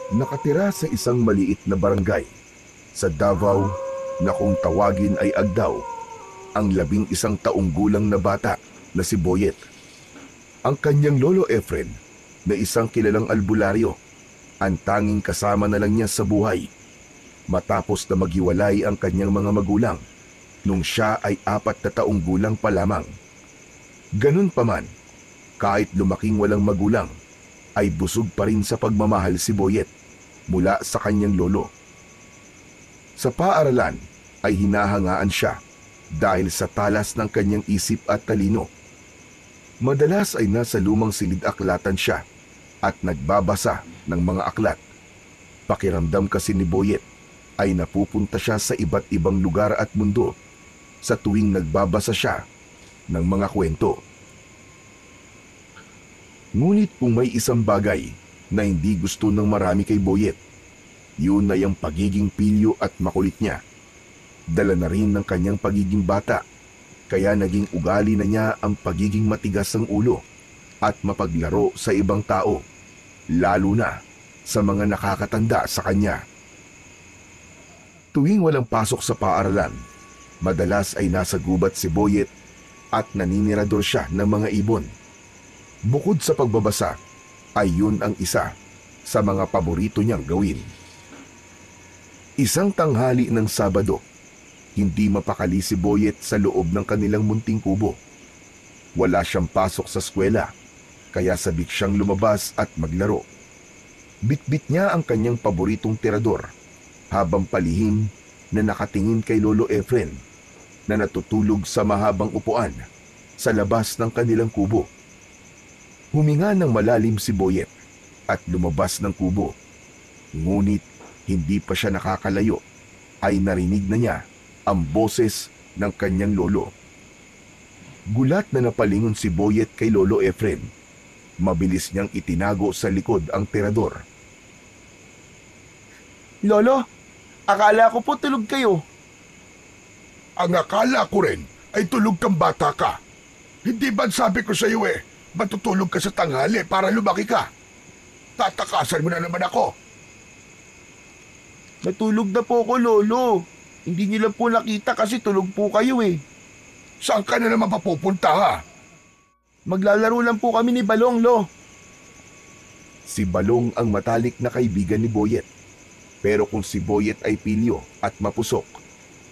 Nakatira sa isang maliit na barangay sa Davao na kung tawagin ay Agdao, ang 11 taong gulang na bata na si Boyet. Ang kanyang lolo Efren na isang kilalang albularyo, ang tanging kasama na lang niya sa buhay matapos na maghiwalay ang kanyang mga magulang nung siya ay 4 taong gulang pa lamang. Ganun pa man, kahit lumaking walang magulang, ay busog pa rin sa pagmamahal si Boyet mula sa kanyang lolo. Sa paaralan ay hinahangaan siya dahil sa talas ng kanyang isip at talino. Madalas ay nasa lumang silid-aklatan siya at nagbabasa ng mga aklat. Pakiramdam kasi ni Boyet ay napupunta siya sa iba't ibang lugar at mundo sa tuwing nagbabasa siya ng mga kwento. Ngunit kung may isang bagay na hindi gusto ng marami kay Boyet, yun ay ang pagiging pilyo at makulit niya. Dala na rin ng kanyang pagiging bata, kaya naging ugali na niya ang pagiging matigas ng ulo at mapaglaro sa ibang tao, lalo na sa mga nakakatanda sa kanya. Tuwing walang pasok sa paaralan, madalas ay nasa gubat si Boyet at naninirador siya ng mga ibon. Bukod sa pagbabasa, ay yun ang isa sa mga paborito niyang gawin. Isang tanghali ng Sabado, hindi mapakali si Boyet sa loob ng kanilang munting kubo. Wala siyang pasok sa eskwela, kaya sabik siyang lumabas at maglaro. Bitbit niya ang kanyang paboritong tirador habang palihim na nakatingin kay Lolo Efren na natutulog sa mahabang upuan sa labas ng kanilang kubo. Huminga ng malalim si Boyet at lumabas ng kubo. Ngunit hindi pa siya nakakalayo ay narinig na niya ang boses ng kanyang lolo. Gulat na napalingon si Boyet kay Lolo Efren. Mabilis niyang itinago sa likod ang tirador. Lolo, akala ko po tulog kayo. Ang akala ko rin ay tulog kang bata ka. Hindi ba sabi ko sa iyo matutulog ka sa tanghali para lumaki ka? Tatakasan mo na naman ako. Natulog na po ako, Lolo. Hindi niyo lang po nakita kasi tulog po kayo eh. Saan ka na naman papupunta ha? Maglalaro lang po kami ni Balong, Lo. Si Balong ang matalik na kaibigan ni Boyet. Pero kung si Boyet ay pilyo at mapusok,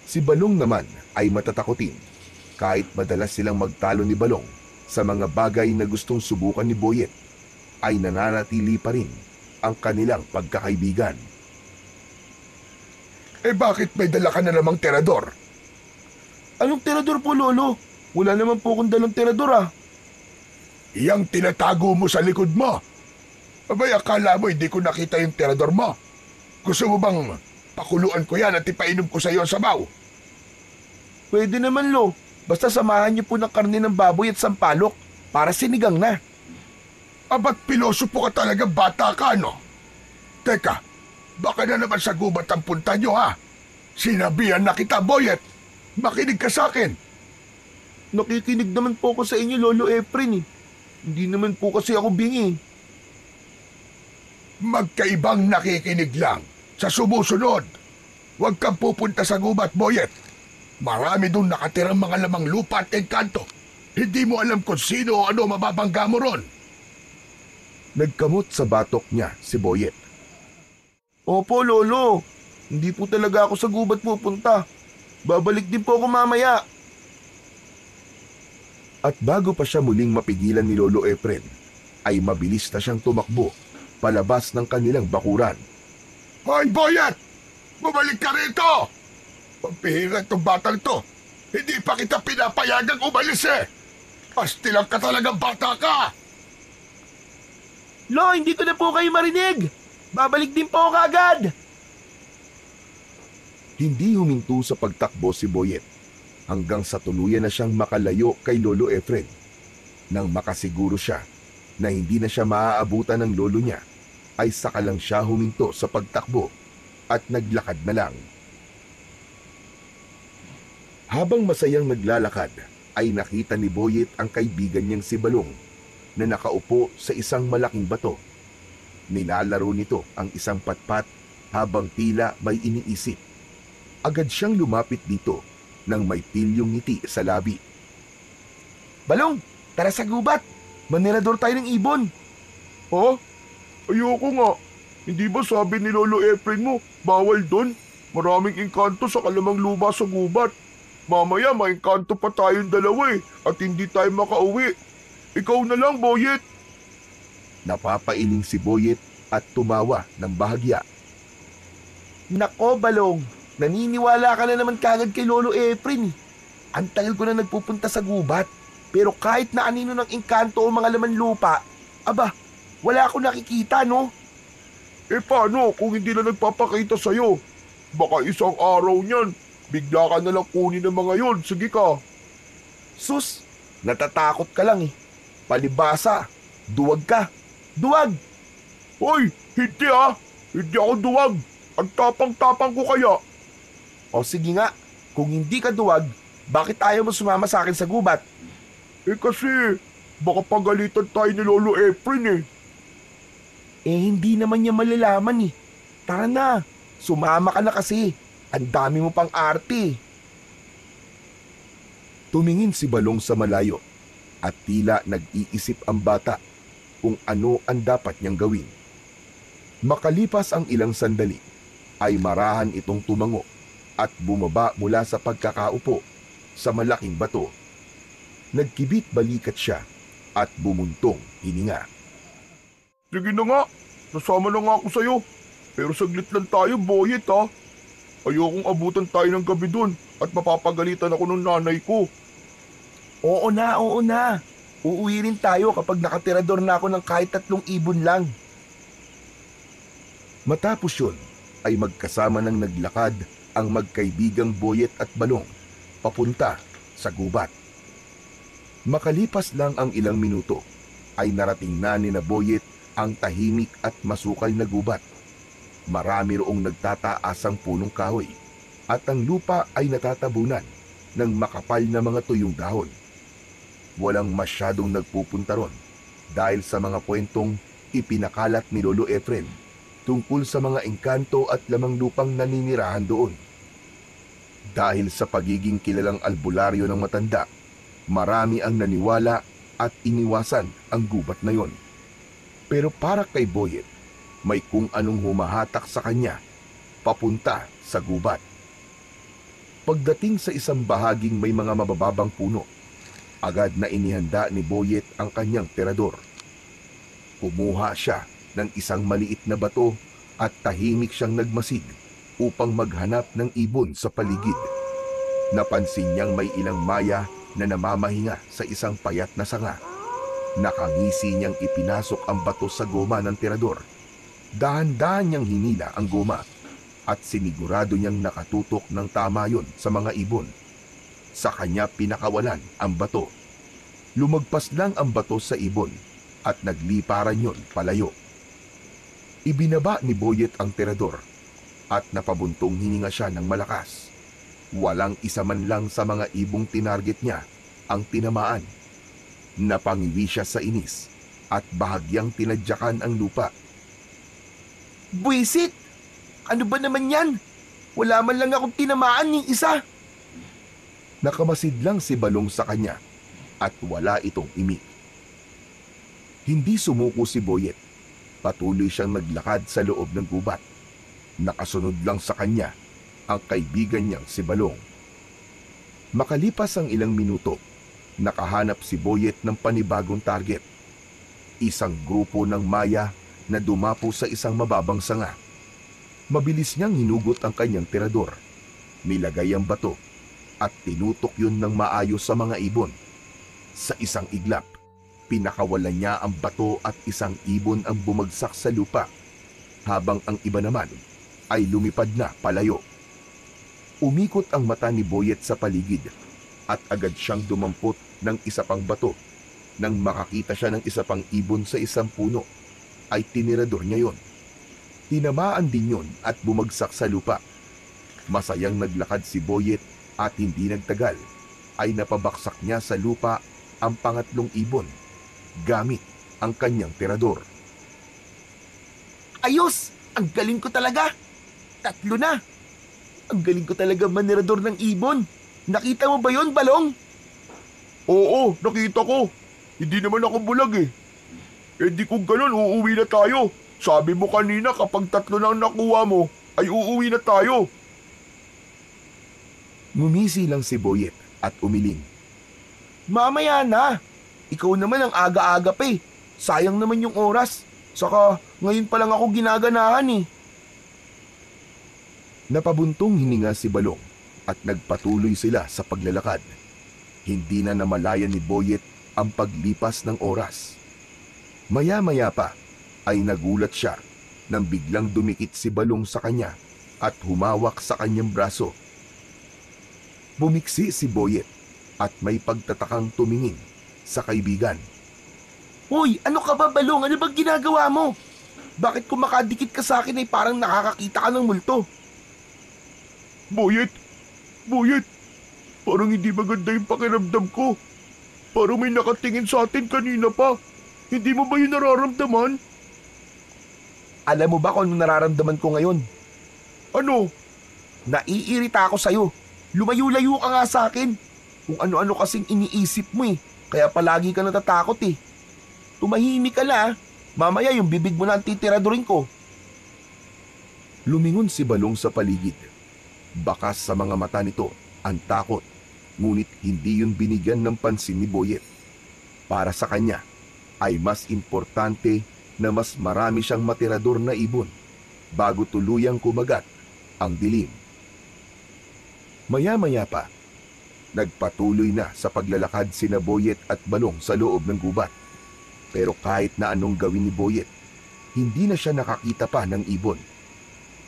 si Balong naman ay matatakotin kahit madalas silang magtalo ni Balong sa mga bagay na gustong subukan ni Boyet, ay nananatili pa rin ang kanilang pagkakaibigan. Bakit may dala ka na namang tirador? Anong tirador po, Lolo? Wala naman po akong dalang tirador ah. Iyang tinatago mo sa likod mo. Abay, akala mo hindi ko nakita yung tirador mo. Gusto mo bang pakuluan ko yan at ipainom ko sa iyo ang sabaw? Pwede naman, Lo. Basta samahan niyo po ng karne ng baboy at sampalok para sinigang na. Abat piloso po ka talaga, bata ka, no? Teka, baka na naman sa gubat ang punta nyo, ha? Sinabihan na kita, Boyet. Makinig ka sa akin. Nakikinig naman po ako sa inyo, Lolo Efren eh. Hindi naman po kasi ako bingi. Magkaibang nakikinig lang. Sa sumusunod, huwag kang pupunta sa gubat, Boyet. Marami doon nakatirang mga lamang lupa at engkanto. Hindi mo alam kung sino o ano mababangga mo ron. Nagkamot sa batok niya si Boyet. Opo, Lolo. Hindi po talaga ako sa gubat pupunta. Babalik din po ako mamaya. At bago pa siya muling mapigilan ni Lolo Efren, ay mabilis na siyang tumakbo palabas ng kanilang bakuran. Hoy, Boyet! Bumalik ka rito! Pagpihira itong batang to. Hindi pa kita pinapayagang umalis eh! Pastilang ka talagang bata ka! Lo, hindi ko na po kayo marinig. Babalik din po ako agad. Hindi huminto sa pagtakbo si Boyet hanggang sa tuluyan na siyang makalayo kay Lolo Efren. Nang makasiguro siya na hindi na siya maaabutan ng lolo niya, ay saka lang siya huminto sa pagtakbo at naglakad na lang. Habang masayang naglalakad, ay nakita ni Boyet ang kaibigan niyang si Balong na nakaupo sa isang malaking bato. Nilalaro nito ang isang patpat habang tila may iniisip. Agad siyang lumapit dito nang may pilyong ngiti sa labi. Balong, tara sa gubat. Manirador tayo ng ibon. Ha? Ayoko nga. Hindi ba sabi ni Lolo Efren mo, bawal doon? Maraming engkanto sa kalamang lupa sa gubat. Mamaya maengkanto pa tayong dalawa at hindi tayo makauwi. Ikaw na lang, Boyet. Napapailing si Boyet at tumawa ng bahagya. Nako, Balong. Naniniwala ka na naman kagad kay Lolo Efren. Ang tagal ko na nagpupunta sa gubat. Pero kahit na anino ng engkanto o mga laman lupa, aba, wala akong nakikita, no? Paano kung hindi na nagpapakita sa'yo? Baka isang araw niyan, bigla ka nalang kunin ng mga yon. Sige ka. Sus, natatakot ka lang eh. Palibasa, duwag ka. Duwag! Hoy, hindi ah. Hindi ako duwag. Ang tapang-tapang ko kaya. O sige nga, kung hindi ka duwag, bakit ayaw mo sumama sa akin sa gubat? Kasi, baka pagalitan tayo ni Lolo Efren Hindi naman niya malalaman eh. Tara na, sumama ka na kasi. Ang dami mo pang arte. Tumingin si Balong sa malayo at tila nag-iisip ang bata kung ano ang dapat niyang gawin. Makalipas ang ilang sandali, ay marahan itong tumango at bumaba mula sa pagkakaupo sa malaking bato. Nagkibit balikat siya at bumuntong hininga. Sige na nga, nasama na nga ako sa'yo. Pero saglit lang tayo, Boyet ha. Ayokong abutan tayo ng gabi dun at mapapagalitan ako ng nanay ko. Oo na. Uuwi rin tayo kapag nakatirador na ako ng kahit 3 ibon lang. Matapos yun, ay magkasama ng naglakad ang magkaibigang Boyet at Balong papunta sa gubat. Makalipas lang ang ilang minuto, ay narating na ni na Boyet ang tahimik at masukal na gubat. Marami roong nagtataasang punong kahoy at ang lupa ay natatabunan ng makapal na mga tuyong dahon. Walang masyadong nagpupunta ron dahil sa mga kwentong ipinakalat ni Lolo Efren tungkol sa mga engkanto at lamang lupang naninirahan doon. Dahil sa pagiging kilalang albularyo ng matanda, marami ang naniwala at iniwasan ang gubat na yon. Pero para kay Boyet, may kung anong humahatak sa kanya papunta sa gubat. Pagdating sa isang bahaging may mga mabababang puno, agad na inihanda ni Boyet ang kanyang tirador. Kumuha siya ng isang maliit na bato at tahimik siyang nagmasid upang maghanap ng ibon sa paligid. Napansin niyang may ilang maya na namamahinga sa isang payat na sanga. Nakangisi niyang ipinasok ang bato sa goma ng tirador. Dahan-dahan niyang hinila ang goma at sinigurado niyang nakatutok ng tama yon sa mga ibon. Sa kanya pinakawalan ang bato. Lumagpas lang ang bato sa ibon at nagliparan yon palayo. Ibinaba ni Boyet ang tirador at napabuntong hininga siya ng malakas. Walang isa man lang sa mga ibong tinarget niya ang tinamaan. Napangiwi siya sa inis at bahagyang tinadyakan ang lupa. Buisit! Ano ba naman yan? Wala man lang akong tinamaan ng isa. Nakamasid lang si Balong sa kanya at wala itong imi. Hindi sumuko si Boyet. Patuloy siyang naglakad sa loob ng gubat. Nakasunod lang sa kanya ang kaibigan niyang si Balong. Makalipas ang ilang minuto, nakahanap si Boyet ng panibagong target. Isang grupo ng maya na dumapo sa isang mababang sanga. Mabilis niyang hinugot ang kanyang tirador. Nilagay ang bato at tinutok yun ng maayos sa mga ibon. Sa isang iglap, pinakawalan niya ang bato at isang ibon ang bumagsak sa lupa, habang ang iba naman ay lumipad na palayo. Umikot ang mata ni Boyet sa paligid at agad siyang dumampot ng isa pang bato. Nang makakita siya ng isa pang ibon sa isang puno, ay tinirador niya yon. Tinamaan din yon at bumagsak sa lupa. Masayang naglakad si Boyet at hindi nagtagal ay napabaksak niya sa lupa ang pangatlong ibon gamit ang kanyang tirador. Ayos! Ang galing ko talaga! 3 na! Ang galing ko talaga manirador ng ibon. Nakita mo ba yon, Balong? Oo, nakita ko. Hindi naman ako bulag eh. Eh di kung ganun, uuwi na tayo. Sabi mo kanina kapag 3 na ang nakuha mo, ay uuwi na tayo. Ngumisi lang si Boyet at umiling. Mamaya na! Ikaw naman ang aga-aga pa eh. Sayang naman yung oras. Saka ngayon pa lang ako ginaganahan eh. Napabuntong hininga si Balong at nagpatuloy sila sa paglalakad. Hindi na namalayan ni Boyet ang paglipas ng oras. Maya-maya pa ay nagulat siya nang biglang dumikit si Balong sa kanya at humawak sa kanyang braso. Bumiksi si Boyet at may pagtatakang tumingin sa kaibigan. Hoy, ano ka ba, Balong? Ano bang ginagawa mo? Bakit kung makadikit ka sa akin ay parang nakakakita ka ng multo? Boyet! Parang hindi maganda yung pakiramdam ko. Parang may nakatingin sa atin kanina pa. Hindi mo ba yun nararamdaman? Alam mo ba kung ano nararamdaman ko ngayon? Ano? Naiirita ako sa'yo. Lumayo-layo ka nga sa akin. Kung ano-ano kasing iniisip mo eh. Kaya palagi ka natatakot eh. Tumahimik ka na. Mamaya yung bibig mo na ang titiradurin ko. Lumingon si Balong sa paligid. Bakas sa mga mata nito ang takot, ngunit hindi yun binigyan ng pansin ni Boyet. Para sa kanya ay mas importante na mas marami siyang matirador na ibon bago tuluyang kumagat ang dilim. Maya-maya pa, nagpatuloy na sa paglalakad sina Boyet at Balong sa loob ng gubat. Pero kahit na anong gawin ni Boyet, hindi na siya nakakita pa ng ibon.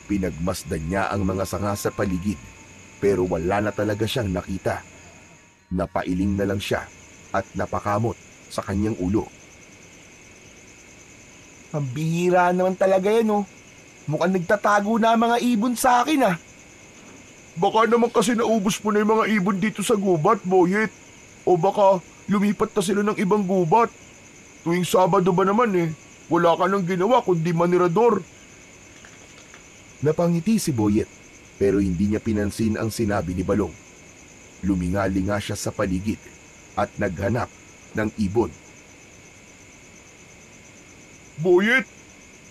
Pinagmasdan niya ang mga sanga sa paligid pero wala na talaga siyang nakita. Napailing na lang siya at napakamot sa kanyang ulo. Ang bihira naman talaga yan oh. Mukhang nagtatago na ang mga ibon sa akin ah. Baka naman kasi naubos mo na yung mga ibon dito sa gubat, Boyet. O baka lumipat na sila ng ibang gubat. Tuwing Sabado ba naman eh, wala ka nang ginawa kundi manirador. Napangiti si Boyet pero hindi niya pinansin ang sinabi ni Balong. Lumingalinga siya sa paligid at naghanap ng ibon. Boyet,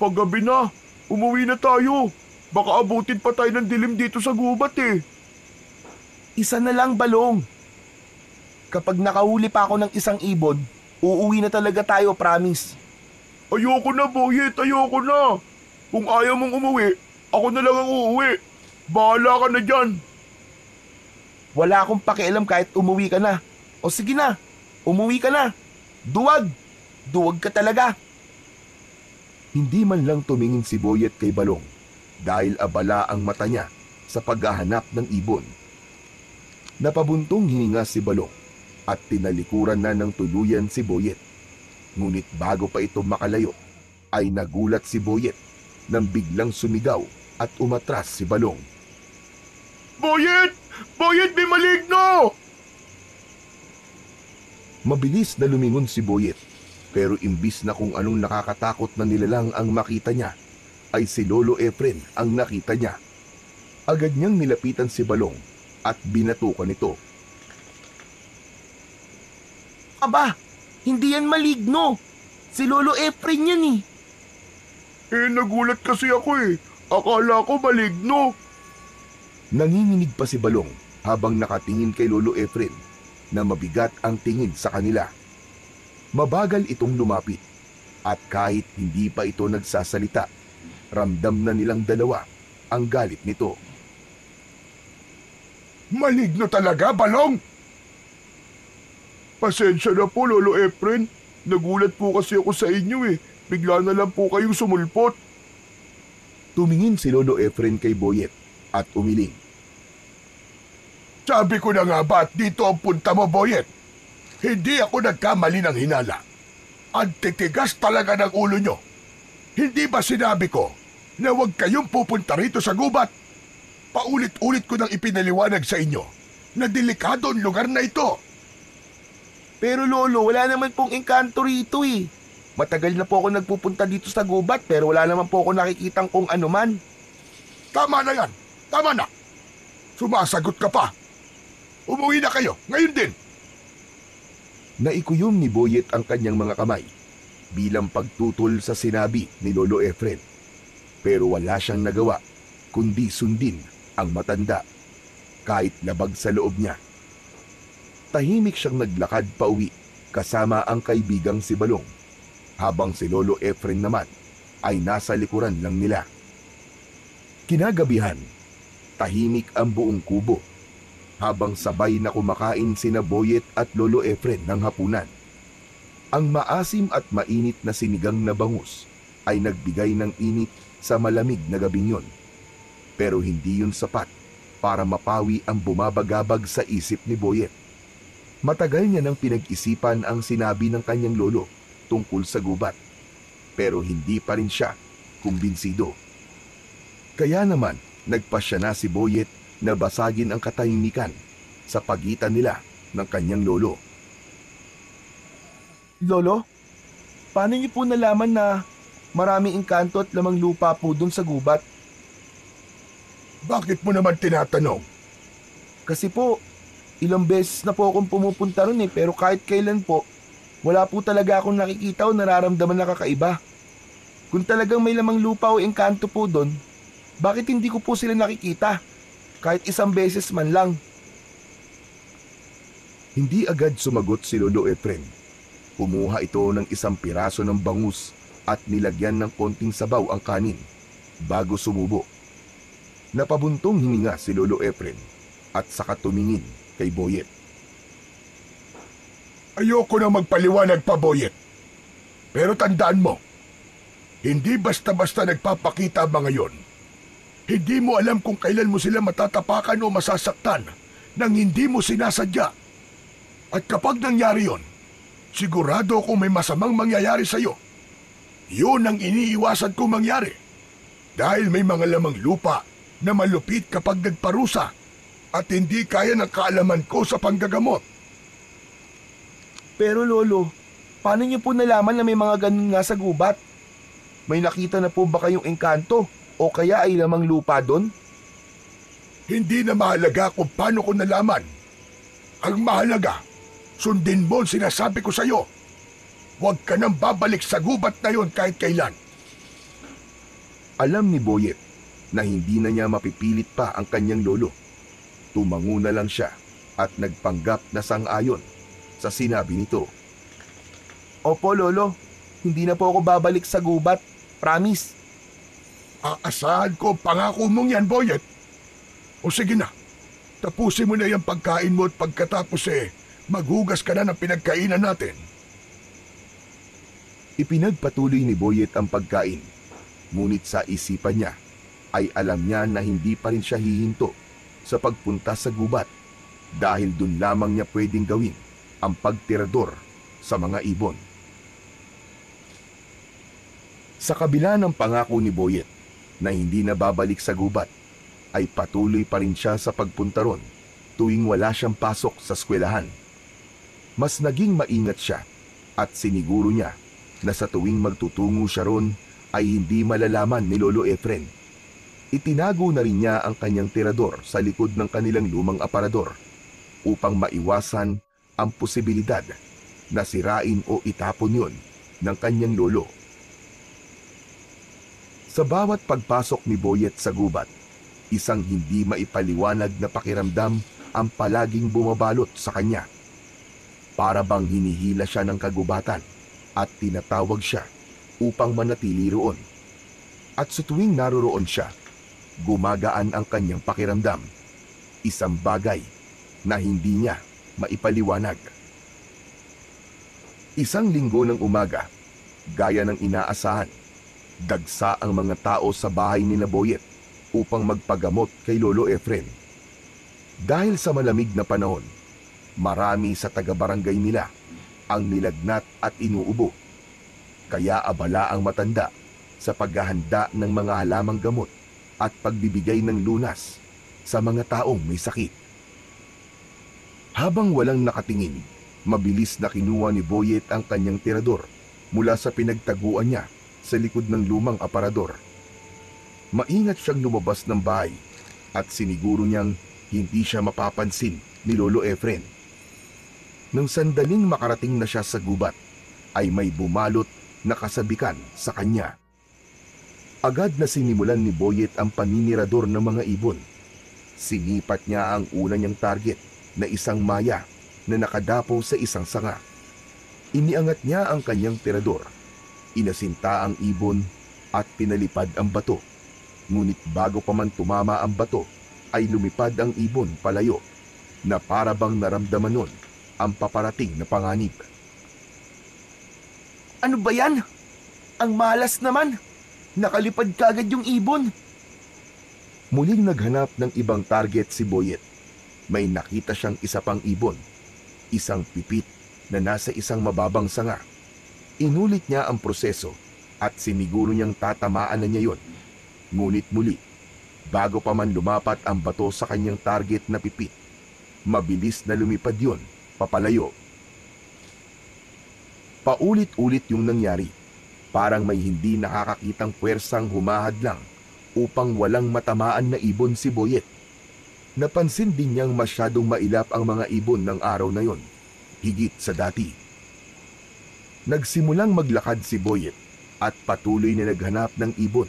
paggabi na, umuwi na tayo. Baka abutin pa tayo ng dilim dito sa gubat eh. Isa na lang, Balong. Kapag nakahuli pa ako ng isang ibon, uuwi na talaga tayo, promise. Ayoko na, Boyet, ayoko na. Kung ayaw mong umuwi, ako na lang ang uuwi. Bahala ka na dyan. Wala akong pakialam kahit umuwi ka na. O sige na, umuwi ka na. Duwag! Duwag ka talaga. Hindi man lang tumingin si Boyet kay Balong dahil abala ang mata niya sa paghahanap ng ibon. Napabuntong hininga si Balong at tinalikuran na ng tuluyan si Boyet. Ngunit bago pa ito makalayo ay nagulat si Boyet nang biglang sumigaw at umatras si Balong. Boyet! Boyet, may maligno! Mabilis na lumingon si Boyet pero imbis na kung anong nakakatakot na nilalang ang makita niya ay si Lolo Efren ang nakita niya. Agad niyang nilapitan si Balong at binatukan ito. Aba, hindi yan maligno. Si Lolo Efren yan eh. Eh, nagulat kasi ako eh. Akala ko maligno. Nanginginig pa si Balong habang nakatingin kay Lolo Efren na mabigat ang tingin sa kanila. Mabagal itong lumapit at kahit hindi pa ito nagsasalita, ramdam na nilang dalawa ang galit nito. Maligno talaga, Balong? Pasensya na po, Lolo Efren. Nagulat po kasi ako sa inyo eh. Bigla na lang po kayong sumulpot. Tumingin si Lolo Efren kay Boyet at umiling. Sabi ko na nga ba't dito ang punta mo, Boyet? Hindi ako nagkamali ng hinala. Ang titigas talaga ng ulo nyo. Hindi ba sinabi ko na huwag kayong pupunta rito sa gubat? Paulit-ulit ko nang ipinaliwanag sa inyo na delikado ang lugar na ito. Pero Lolo, wala naman pong engkanto rito eh. Matagal na po ako nagpupunta dito sa gubat pero wala naman po ako nakikitang kung ano man. Tama na yan. Tama na. Sumasagot ka pa. Umuwi na kayo. Ngayon din. Naikuyom ni Boyet ang kanyang mga kamay bilang pagtutol sa sinabi ni Lolo Efren. Pero wala siyang nagawa kundi sundin ang matanda kahit labag sa loob niya. Tahimik siyang naglakad pauwi kasama ang kaibigang si Balong, habang si Lolo Efren naman ay nasa likuran lang nila. Kinagabihan, tahimik ang buong kubo habang sabay na kumakain sina Boyet at Lolo Efren ng hapunan. Ang maasim at mainit na sinigang na bangus ay nagbigay ng init sa malamig na gabing yun. Pero hindi yun sapat para mapawi ang bumabagabag sa isip ni Boyet. Matagal niya nang pinag-isipan ang sinabi ng kanyang lolo tungkol sa gubat, pero hindi pa rin siya kumbinsido. Kaya naman, nagpasya na si Boyet na basagin ang katahimikan sa pagitan nila ng kanyang lolo. Lolo, paano niyo po nalaman na maraming engkanto at lamang lupa po dun sa gubat? Bakit mo naman tinatanong? Kasi po, ilang beses na po akong pumupunta ron pero kahit kailan po, wala po talaga akong nakikita o nararamdaman na kakaiba. Kung talagang may lamang lupa o engkanto po doon, bakit hindi ko po sila nakikita? Kahit isang beses man lang. Hindi agad sumagot si Lolo Efren. Kumuha ito ng isang piraso ng bangus at nilagyan ng konting sabaw ang kanin bago sumubo. Napabuntong hininga si Lolo Efren at saka tumingin kay Boyet. Ayoko na magpaliwanag pa, Boyet. Pero tandaan mo, hindi basta-basta nagpapakita ang mga yon. Hindi mo alam kung kailan mo sila matatapakan o masasaktan nang hindi mo sinasadya. At kapag nangyari yon, sigurado kung may masamang mangyayari sa iyo. Yun ang iniiwasan kong mangyari. Dahil may mga lamang lupa na malupit kapag nagparusa at hindi kaya ng kaalaman ko sa panggagamot. Pero Lolo, paano niyo po nalaman na may mga ganun nga sa gubat? May nakita na po ba kayong engkanto o kaya ay lamang lupa doon? Hindi na mahalaga kung paano ko nalaman. Ang mahalaga, sundin mo ang sinasabi ko sa iyo. Huwag ka nang babalik sa gubat na yon kahit kailan. Alam ni Boyet na hindi na niya mapipilit pa ang kanyang lolo. Tumango na lang siya at nagpanggap na sang-ayon sa sinabi nito. Opo Lolo, hindi na po ako babalik sa gubat. Promise. Aasahan ko ang pangako mong yan, Boyet. O sige na, tapusin mo na yung pagkain mo at pagkatapos maghugas ka na ng pinagkainan natin. Ipinagpatuloy ni Boyet ang pagkain, ngunit sa isipan niya ay alam niya na hindi pa rin siya hihinto sa pagpunta sa gubat dahil dun lamang niya pwedeng gawin ang pagtirador sa mga ibon. Sa kabila ng pangako ni Boyet na hindi na babalik sa gubat, ay patuloy pa rin siya sa pagpunta ron tuwing wala siyang pasok sa eskwelahan. Mas naging maingat siya at siniguro niya na sa tuwing magtutungo siya ron ay hindi malalaman ni Lolo Efren. Itinago na rin niya ang kanyang tirador sa likod ng kanilang lumang aparador upang maiwasan ang posibilidad na sirain o itapon yon ng kanyang lolo. Sa bawat pagpasok ni Boyet sa gubat, isang hindi maipaliwanag na pakiramdam ang palaging bumabalot sa kanya. Para bang hinihila siya ng kagubatan at tinatawag siya upang manatili roon. At sa tuwing naroroon siya, gumagaan ang kanyang pakiramdam. Isang bagay na hindi niya maipaliwanag. Isang linggo ng umaga, gaya ng inaasahan, dagsa ang mga tao sa bahay ni Boyet upang magpagamot kay Lolo Efren. Dahil sa malamig na panahon, marami sa taga-barangay nila ang nilagnat at inuubo. Kaya abala ang matanda sa paghahanda ng mga halamang gamot at pagbibigay ng lunas sa mga taong may sakit. Habang walang nakatingin, mabilis na kinuha ni Boyet ang kanyang tirador mula sa pinagtaguan niya sa likod ng lumang aparador. Maingat siyang lumabas ng bahay at siniguro niyang hindi siya mapapansin ni Lolo Efren. Nang sandaling makarating na siya sa gubat, ay may bumalot na kasabikan sa kanya. Agad na sinimulan ni Boyet ang paninirador ng mga ibon. Sinipat niya ang una niyang target na isang maya na nakadapo sa isang sanga. Iniangat niya ang kanyang tirador. Inasinta ang ibon at pinalipad ang bato. Ngunit bago pa man tumama ang bato, ay lumipad ang ibon palayo na para bang naramdaman nun ang paparating na panganib. Ano ba yan? Ang malas naman! Nakalipad kagad yung ibon! Muling naghanap ng ibang target si Boyet. May nakita siyang isa pang ibon, isang pipit na nasa isang mababang sanga. Inulit niya ang proseso at siniguro niyang tatamaan na niya yon. Ngunit muli, bago pa man lumapat ang bato sa kanyang target na pipit, mabilis na lumipad yon papalayo. Paulit-ulit yung nangyari, parang may hindi nakakakitang puwersang humahadlang upang walang matamaan na ibon si Boyet. Napansin din niyang masyadong mailap ang mga ibon ng araw na yon, higit sa dati. Nagsimulang maglakad si Boyet at patuloy na naghanap ng ibon,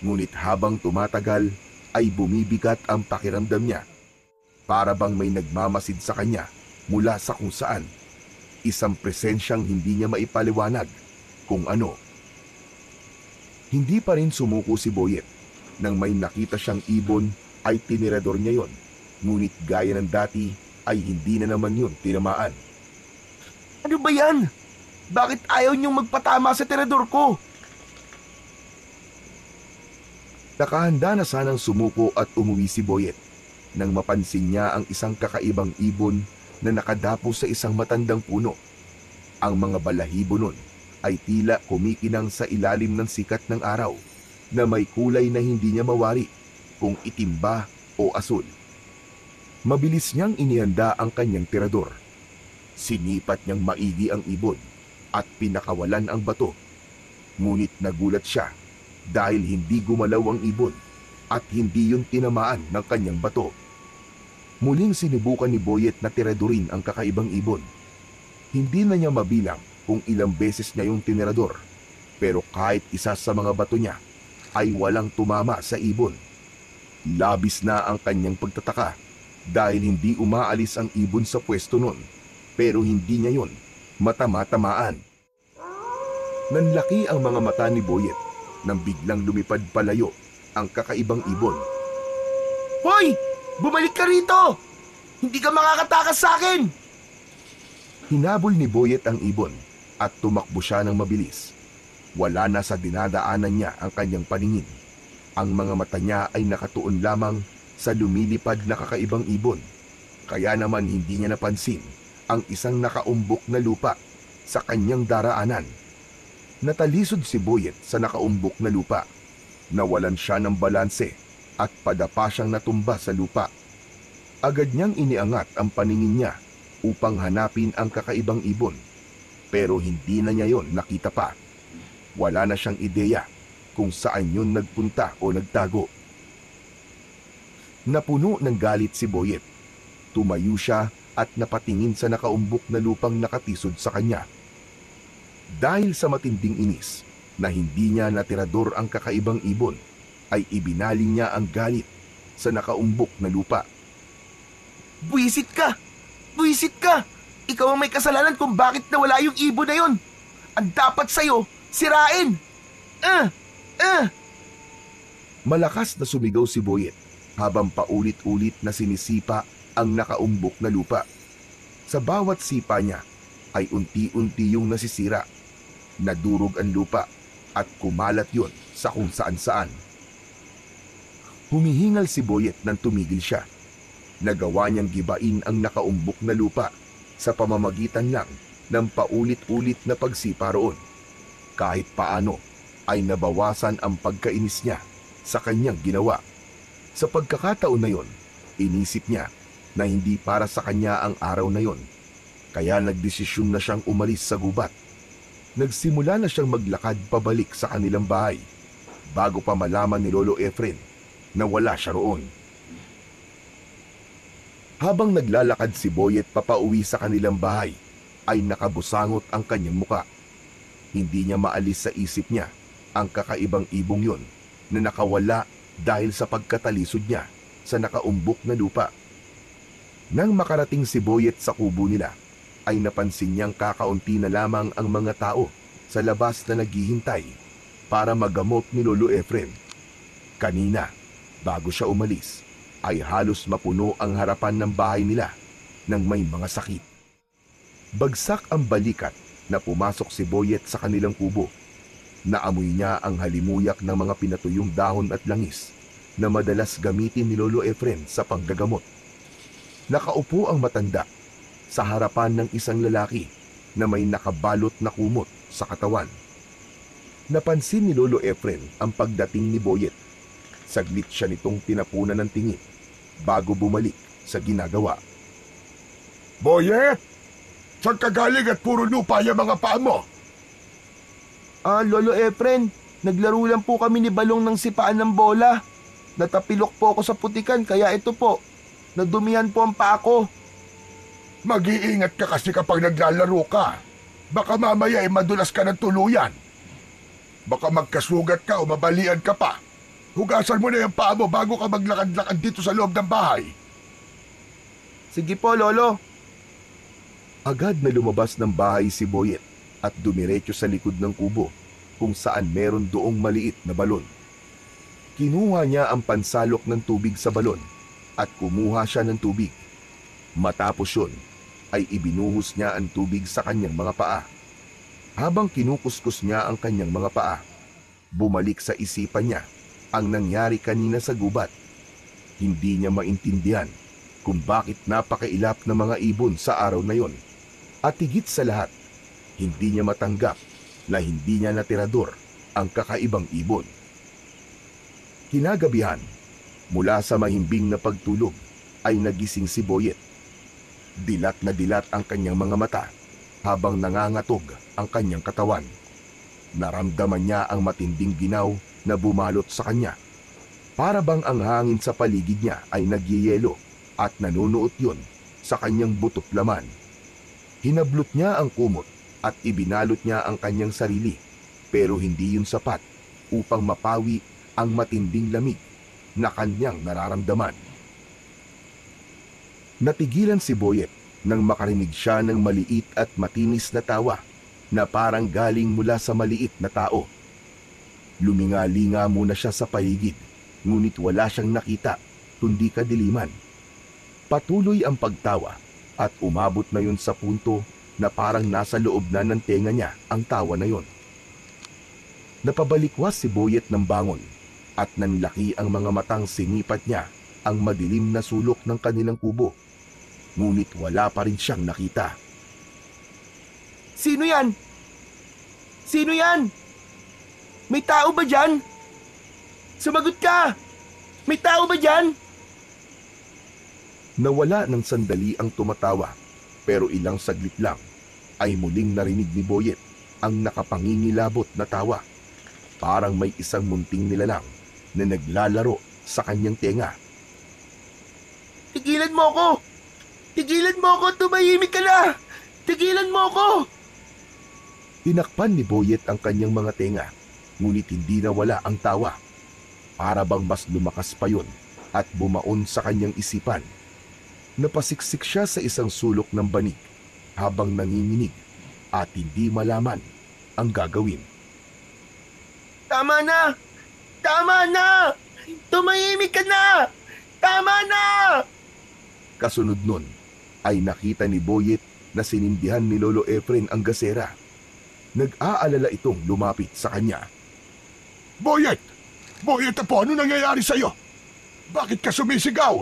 ngunit habang tumatagal ay bumibigat ang pakiramdam niya. Para bang may nagmamasid sa kanya mula sa kung saan, isang presensyang hindi niya maipaliwanag kung ano. Hindi pa rin sumuko si Boyet. Nang may nakita siyang ibon ay tinirador niya yon, ngunit gaya ng dati ay hindi na naman yun tinamaan. Ano ba yan? Bakit ayaw niyong magpatama sa tirador ko? Nakahanda na sanang sumuko at umuwi si Boyet nang mapansin niya ang isang kakaibang ibon na nakadapo sa isang matandang puno. Ang mga balahibo nun ay tila kumikinang sa ilalim ng sikat ng araw na may kulay na hindi niya mawari kung itim ba o asul. Mabilis niyang inihanda ang kanyang tirador. Sinipat niyang maigi ang ibon at pinakawalan ang bato. Ngunit nagulat siya dahil hindi gumalaw ang ibon at hindi yun tinamaan ng kanyang bato. Muling sinubukan ni Boyet na tiradorin ang kakaibang ibon. Hindi na niya mabilang kung ilang beses niya yung tinirador, pero kahit isa sa mga bato niya ay walang tumama sa ibon. Labis na ang kanyang pagtataka dahil hindi umaalis ang ibon sa pwesto nun, pero hindi niya yun matama-tamaan. Nanlaki ang mga mata ni Boyet nang biglang lumipad palayo ang kakaibang ibon. Hoy! Bumalik ka rito! Hindi ka makakatakas sa akin! Hinabol ni Boyet ang ibon at tumakbo siya ng mabilis. Wala na sa dinadaanan niya ang kanyang paningin. Ang mga mata niya ay nakatuon lamang sa lumilipad na kakaibang ibon. Kaya naman hindi niya napansin ang isang nakaumbok na lupa sa kanyang daraanan. Natalisod si Boyet sa nakaumbok na lupa. Nawalan siya ng balanse at padapa siyang natumba sa lupa. Agad niyang iniangat ang paningin niya upang hanapin ang kakaibang ibon, pero hindi na niya yon nakita pa. Wala na siyang ideya kung saan yun nagpunta o nagtago. Napuno ng galit si Boyet. Tumayo siya at napatingin sa nakaumbok na lupang nakatisod sa kanya. Dahil sa matinding inis na hindi niya natirador ang kakaibang ibon, ay ibinaling niya ang galit sa nakaumbok na lupa. Buwisit ka! Buwisit ka! Ikaw ang may kasalanan kung bakit nawala yung ibon na yon. Ang dapat sa'yo, sirain! Malakas na sumigaw si Boyet habang paulit-ulit na sinisipa ang nakaumbok na lupa. Sa bawat sipa niya ay unti-unti yung nasisira. Nadurog ang lupa at kumalat yon sa kung saan-saan. Humihingal si Boyet nang tumigil siya. Nagawa niyang gibain ang nakaumbok na lupa sa pamamagitan lang ng paulit-ulit na pagsipa roon. Kahit paano ay nabawasan ang pagkainis niya sa kanyang ginawa. Sa pagkakataon na yon, inisip niya na hindi para sa kanya ang araw na yon. Kaya nagdesisyon na siyang umalis sa gubat. Nagsimula na siyang maglakad pabalik sa kanilang bahay bago pa malaman ni Lolo Efren na wala siya roon. Habang naglalakad si Boyet papauwi sa kanilang bahay, ay nakabusangot ang kanyang muka. Hindi niya maalis sa isip niya ang kakaibang ibong yon na nakawala dahil sa pagkatalisod niya sa nakaumbok na lupa. Nang makarating si Boyet sa kubo nila, ay napansin niyang kakaunti na lamang ang mga tao sa labas na naghihintay para magamot ni Lolo Efren. Kanina, bago siya umalis, ay halos mapuno ang harapan ng bahay nila ng may mga sakit. Bagsak ang balikat na pumasok si Boyet sa kanilang kubo. Naamoy niya ang halimuyak ng mga pinatuyong dahon at langis na madalas gamitin ni Lolo Efren sa panggagamot. Nakaupo ang matanda sa harapan ng isang lalaki na may nakabalot na kumot sa katawan. Napansin ni Lolo Efren ang pagdating ni Boyet. Saglit siya nitong tinapunan ng tingin bago bumalik sa ginagawa. Boyet! Saan ka galing at puro lupa yung mga paa mo? Lolo Efren, naglaro lang po kami ni Balong ng sipaan ng bola. Natapilok po ako sa putikan kaya ito po, nadumihan po ang paa ko. Mag-iingat ka kasi kapag naglalaro ka. Baka mamaya ay madulas ka ng tuluyan. Baka magkasugat ka o mabalian ka pa. Hugasan mo na yung paa mo bago ka maglakad-lakad dito sa loob ng bahay. Sige po, Lolo. Agad na lumabas ng bahay si Boyet at dumiretso sa likod ng kubo kung saan meron doong maliit na balon. Kinuha niya ang pansalok ng tubig sa balon at kumuha siya ng tubig. Matapos yun, ay ibinuhos niya ang tubig sa kanyang mga paa. Habang kinukuskus niya ang kanyang mga paa, bumalik sa isipan niya ang nangyari kanina sa gubat. Hindi niya maintindihan kung bakit napakailap ng mga ibon sa araw na yon. At higit sa lahat, hindi niya matanggap na hindi niya natirador ang kakaibang ibon. Kinagabihan, mula sa mahimbing na pagtulog, ay nagising si Boyet. Dilat na dilat ang kanyang mga mata habang nangangatog ang kanyang katawan. Naramdaman niya ang matinding ginaw na bumalot sa kanya. Para bang ang hangin sa paligid niya ay nagyeyelo at nanunuot yun sa kanyang butot laman. Hinablot niya ang kumot at ibinalot niya ang kanyang sarili, pero hindi yun sapat upang mapawi ang matinding lamig na kanyang nararamdaman. Natigilan si Boyet nang makarinig siya ng maliit at matinis na tawa na parang galing mula sa maliit na tao. Luminga-linga muna siya sa paligid, ngunit wala siyang nakita kundi kadiliman. Patuloy ang pagtawa at umabot na yun sa punto na parang nasa loob na ng tenga niya ang tawa na yun. Napabalikwas si Boyet ng bangon at nanlaki ang mga matang sinipat niya ang madilim na sulok ng kanilang kubo. Ngunit wala pa rin siyang nakita. Sino yan? Sino yan? May tao ba dyan? Sumagot ka! May tao ba dyan? Nawala ng sandali ang tumatawa, pero ilang saglit lang ay muling narinig ni Boyet ang nakapangingilabot na tawa. Parang may isang munting nilalang na naglalaro sa kanyang tenga. Tigilan mo ako! Tigilan mo ako! Tumahimik ka na! Tigilan mo ako! Tinakpan ni Boyet ang kanyang mga tenga, ngunit hindi nawala ang tawa. Para bang mas lumakas pa yun at bumaon sa kanyang isipan. Napasiksik siya sa isang sulok ng banig habang nanginginig at hindi malaman ang gagawin. Tama na! Tama na! Tumahimik ka na! Tama na! Kasunod nun ay nakita ni Boyet na sinindihan ni Lolo Efren ang gasera. Nag-aalala itong lumapit sa kanya. Boyet! Boyet po, ano nangyayari sa'yo? Bakit ka sumisigaw?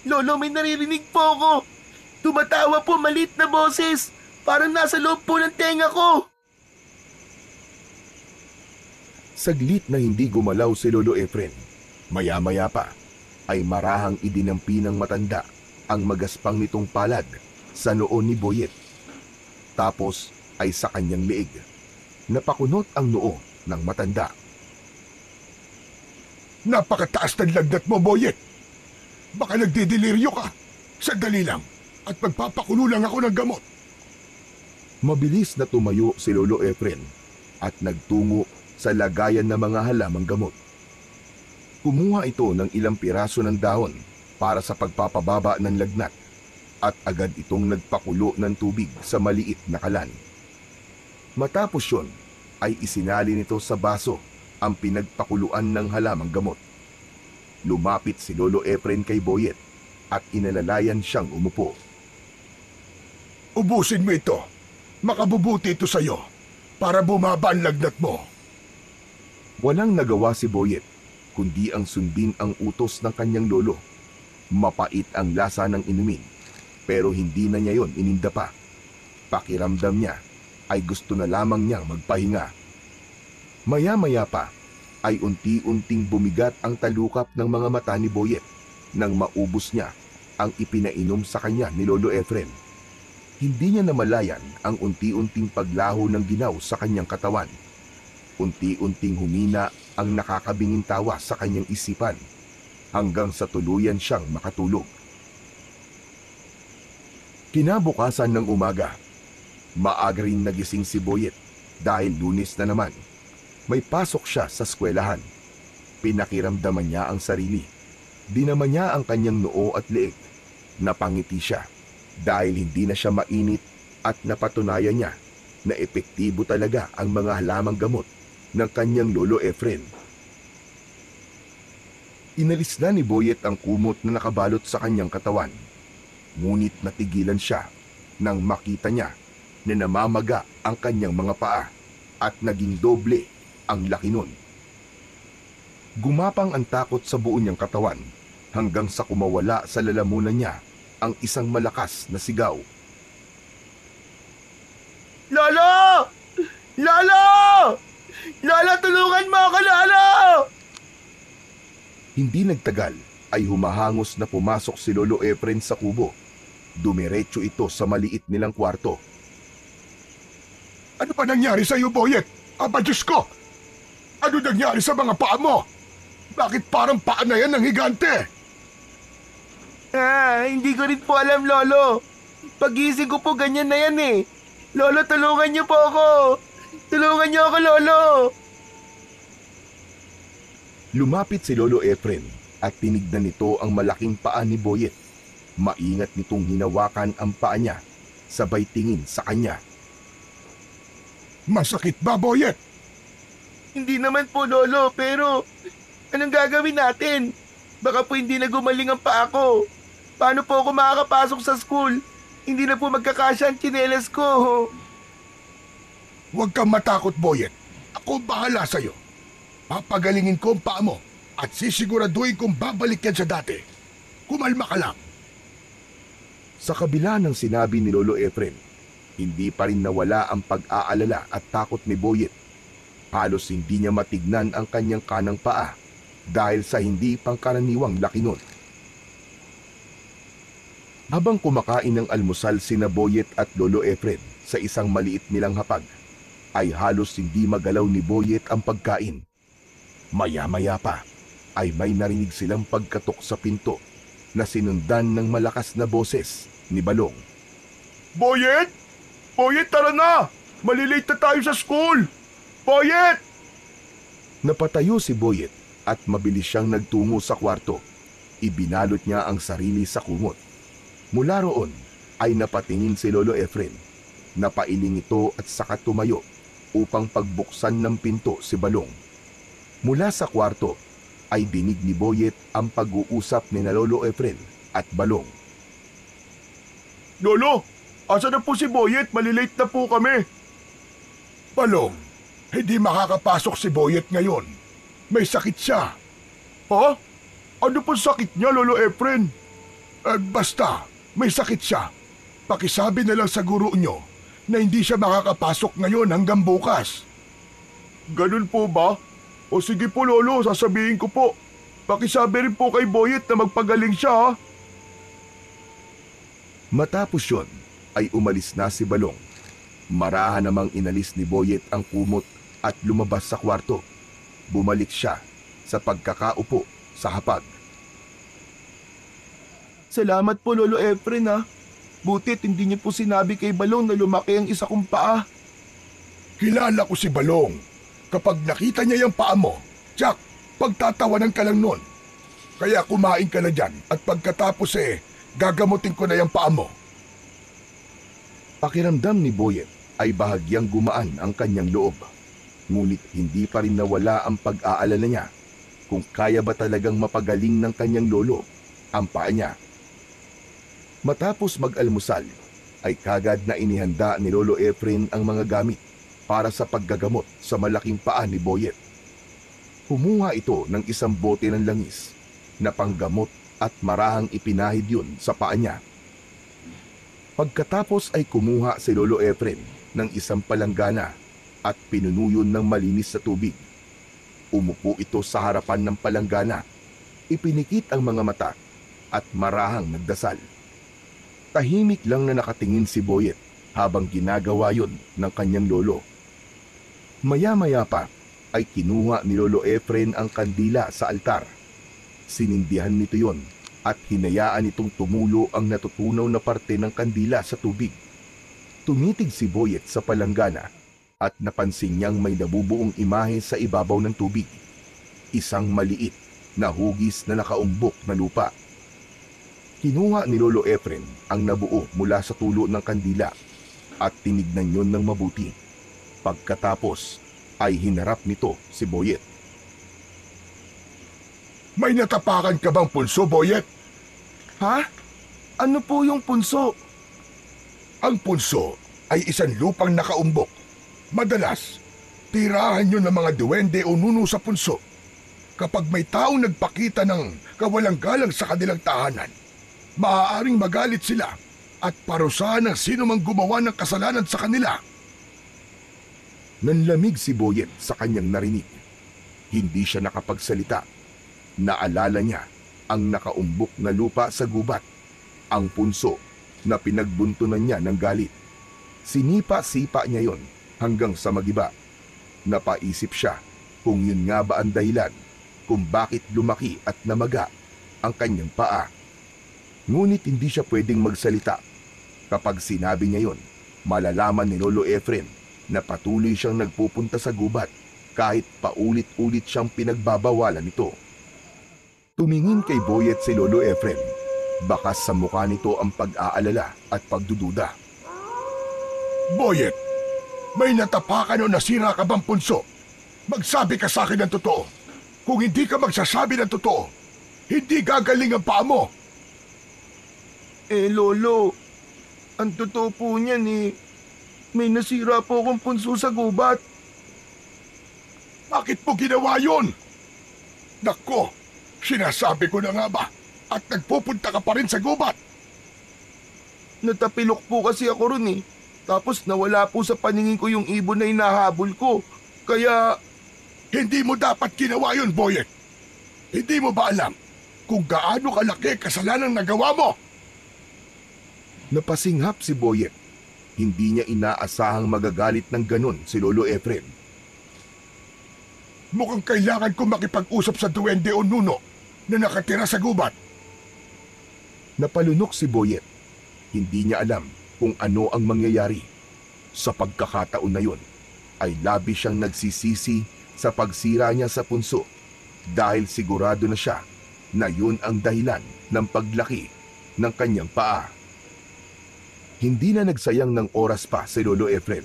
Lolo, may naririnig po ako. Tumatawa po malit na boses. Parang nasa loob po ng tenga ko. Saglit na hindi gumalaw si Lolo Efren. Maya-maya pa ay marahang idinampi ng matanda ang magaspang nitong palad sa noo ni Boyet. Tapos ay sa kanyang leeg. Napakunot ang noo ng matanda. Napakataas ng lagnat mo, Boyet. Baka nagdidelirio ka. Sandali lang at magpapakulo lang ako ng gamot. Mabilis na tumayo si Lolo Efren at nagtungo sa lagayan ng mga halamang gamot. Kumuha ito ng ilang piraso ng dahon para sa pagpapababa ng lagnat at agad itong nagpakulo ng tubig sa maliit na kalan. Matapos yun ay isinali nito sa baso ang pinagpakuluan ng halamang gamot. Lumapit si Lolo Efren kay Boyet at inalalayan siyang umupo. Ubusin mo ito. Makabubuti ito sa'yo para bumaba ang lagnat mo. Walang nagawa si Boyet kundi ang sundin ang utos ng kanyang lolo. Mapait ang lasa ng inumin pero hindi na niya yon ininda pa. Pakiramdam niya ay gusto na lamang niyang magpahinga. Maya-maya pa ay unti-unting bumigat ang talukap ng mga mata ni Boyet nang maubos niya ang ipinainom sa kanya ni Lolo Efren. Hindi niya namalayan ang unti-unting paglaho ng ginaw sa kanyang katawan. Unti-unting humina ang nakakabinging tawa sa kanyang isipan hanggang sa tuluyan siyang makatulog. Kinabukasan ng umaga, maaga rin nagising si Boyet dahil Lunes na naman. May pasok siya sa eskwelahan. Pinakiramdaman niya ang sarili. Dinama niya ang kanyang noo at leeg. Napangiti siya dahil hindi na siya mainit at napatunayan niya na epektibo talaga ang mga halamang gamot ng kanyang Lolo Efren. Inalis na ni Boyet ang kumot na nakabalot sa kanyang katawan. Ngunit natigilan siya nang makita niya na namamaga ang kanyang mga paa at naging doble ang laki nun. Gumapang ang takot sa buo niyang katawan hanggang sa kumawala sa lalamunan niya ang isang malakas na sigaw. Lolo! Lolo! Lolo, tulungan mo ako, Lolo! Hindi nagtagal ay humahangos na pumasok si Lolo Efren sa kubo. Dumiretso ito sa maliit nilang kwarto. Ano pa nangyari sa iyo, Boyet? Aba, Diyos ko! Ano nangyari sa mga paa mo? Bakit parang paa na yan ng higante? Hindi ko rin po alam, Lolo. Pagising ko po ganyan na yan eh. Lolo, tulungan niyo po ako. Tulungan niyo ako, Lolo. Lumapit si Lolo Efren at tinignan nito ang malaking paa ni Boyet. Maingat nitong hinawakan ang paa niya, sabay tingin sa kanya. Masakit ba, Boyet? Hindi naman po, Lolo, pero anong gagawin natin? Baka po hindi na gumaling ang paa ko. Paano po ako makakapasok sa school? Hindi na po magkakasya ang tsinelas ko. Huwag kang matakot, Boyet. Ako bahala sa'yo. Papagalingin ko ang paa mo at sisiguraduhin kong babalik yan sa dati. Kumalma ka lang. Sa kabila ng sinabi ni Lolo Efren, hindi pa rin nawala ang pag-aalala at takot ni Boyet. Halos hindi niya matignan ang kanyang kanang paa dahil sa hindi pangkaraniwang laki nun. Habang kumakain ng almusal sina Boyet at Lolo Efren sa isang maliit nilang hapag, ay halos hindi magalaw ni Boyet ang pagkain. Maya-maya pa ay may narinig silang pagkatok sa pinto na sinundan ng malakas na boses ni Balong. Boyet! Boyet, tara na! Malilate na tayo sa school! Boyet! Napatayo si Boyet at mabilis siyang nagtungo sa kwarto. Ibinalot niya ang sarili sa kumot. Mula roon ay napatingin si Lolo Efren. Napailing ito at saka tumayo upang pagbuksan ng pinto si Balong. Mula sa kwarto ay dinig ni Boyet ang pag-uusap ni Lolo Efren at Balong. Lolo, asa na po si Boyet? Malilate na po kami. Balong, hindi makakapasok si Boyet ngayon. May sakit siya. Ha? Ano po sakit niya, Lolo Efren? Basta, may sakit siya. Pakisabi na lang sa guro nyo na hindi siya makakapasok ngayon hanggang bukas. Ganun po ba? O sige po, Lolo, sasabihin ko po. Pakisabi rin po kay Boyet na magpagaling siya, ha? Matapos yun ay umalis na si Balong. Marahan namang inalis ni Boyet ang kumot at lumabas sa kwarto. Bumalik siya sa pagkakaupo sa hapag. Salamat po, Lolo Efren ha. Butit hindi niyo po sinabi kay Balong na lumaki ang isa kong paa. Kilala ko si Balong. Kapag nakita niya yung paa mo, Jack, pagtatawanan ka lang nun. Kaya kumain ka na dyan at pagkatapos gagamutin ko na yung paa mo. Pakiramdam ni Boyet ay bahagyang gumaan ang kanyang loob. Ngunit hindi pa rin nawala ang pag-aalala niya kung kaya ba talagang mapagaling ng kanyang lolo ang paa niya. Matapos mag-almusal, ay kagad na inihanda ni Lolo Efren ang mga gamit para sa paggagamot sa malaking paa ni Boyet. Kumuha ito ng isang bote ng langis na panggamot at marahang ipinahid yun sa paa niya. Pagkatapos ay kumuha si Lolo Efren ng isang palanggana at pinunuyon ng malinis sa tubig. Umupo ito sa harapan ng palanggana, ipinikit ang mga mata at marahang nagdasal. Tahimik lang na nakatingin si Boyet habang ginagawa yon ng kanyang lolo. Maya-maya pa ay kinuha ni Lolo Efren ang kandila sa altar. Sinindihan nito yon at hinayaan itong tumulo ang natutunaw na parte ng kandila sa tubig. Tumitig si Boyet sa palanggana at napansin niyang may nabubuong imahe sa ibabaw ng tubig. Isang maliit na hugis na nakaumbok na lupa. Kinuha ni Lolo Efren ang nabuo mula sa tulo ng kandila at tinignan yon ng mabuti. Pagkatapos ay hinarap nito si Boyet. May natapakan ka bang punso, Boyet? Ha? Ano po yung punso? Ang punso ay isang lupang nakaumbok. Madalas, tirahan yun ng mga duwende o nuno sa punso. Kapag may taong nagpakita ng kawalang galang sa kanilang tahanan, maaaring magalit sila at parusahan ng sino mang gumawa ng kasalanan sa kanila. Nanlamig si Boyet sa kanyang narinig. Hindi siya nakapagsalita. Naalala niya ang nakaumbok na lupa sa gubat, ang punso na pinagbuntunan niya ng galit. Sinipa-sipa niya yon hanggang sa magiba. Napaisip siya kung yun nga ba ang dahilan kung bakit lumaki at namaga ang kanyang paa. Ngunit hindi siya pwedeng magsalita. Kapag sinabi niya yon, malalaman ni Lolo Efren na patuloy siyang nagpupunta sa gubat kahit paulit-ulit siyang pinagbabawalan nito. Tumingin kay Boyet si Lolo Efren. Bakas sa mukha nito ang pag-aalala at pagdududa. Boyet, may natapakan o nasira ka bang punso? Magsabi ka sa akin ng totoo. Kung hindi ka magsasabi ng totoo, hindi gagaling ang paa mo. Lolo, ang totoo po niyan may nasira po akong punso sa gubat. Bakit mo ginawa yun? Nako, sinasabi ko na nga ba at nagpupunta ka pa rin sa gubat? Natapilok po kasi ako ron Tapos nawala po sa paningin ko yung ibon na hinahabol ko. Kaya... Hindi mo dapat ginawa yun, Boyet. Hindi mo ba alam kung gaano kalaki kasalanan nagawa mo? Napasinghap si Boyet. Hindi niya inaasahang magagalit ng ganon si Lolo Efren. Mukhang kailangan ko makipag-usap sa duwende o nuno na nakatira sa gubat. Napalunok si Boyet. Hindi niya alam kung ano ang mangyayari. Sa pagkakataon na yun, ay labis siyang nagsisisi sa pagsira niya sa punso dahil sigurado na siya na yun ang dahilan ng paglaki ng kanyang paa. Hindi na nagsayang ng oras pa si Lolo Efren.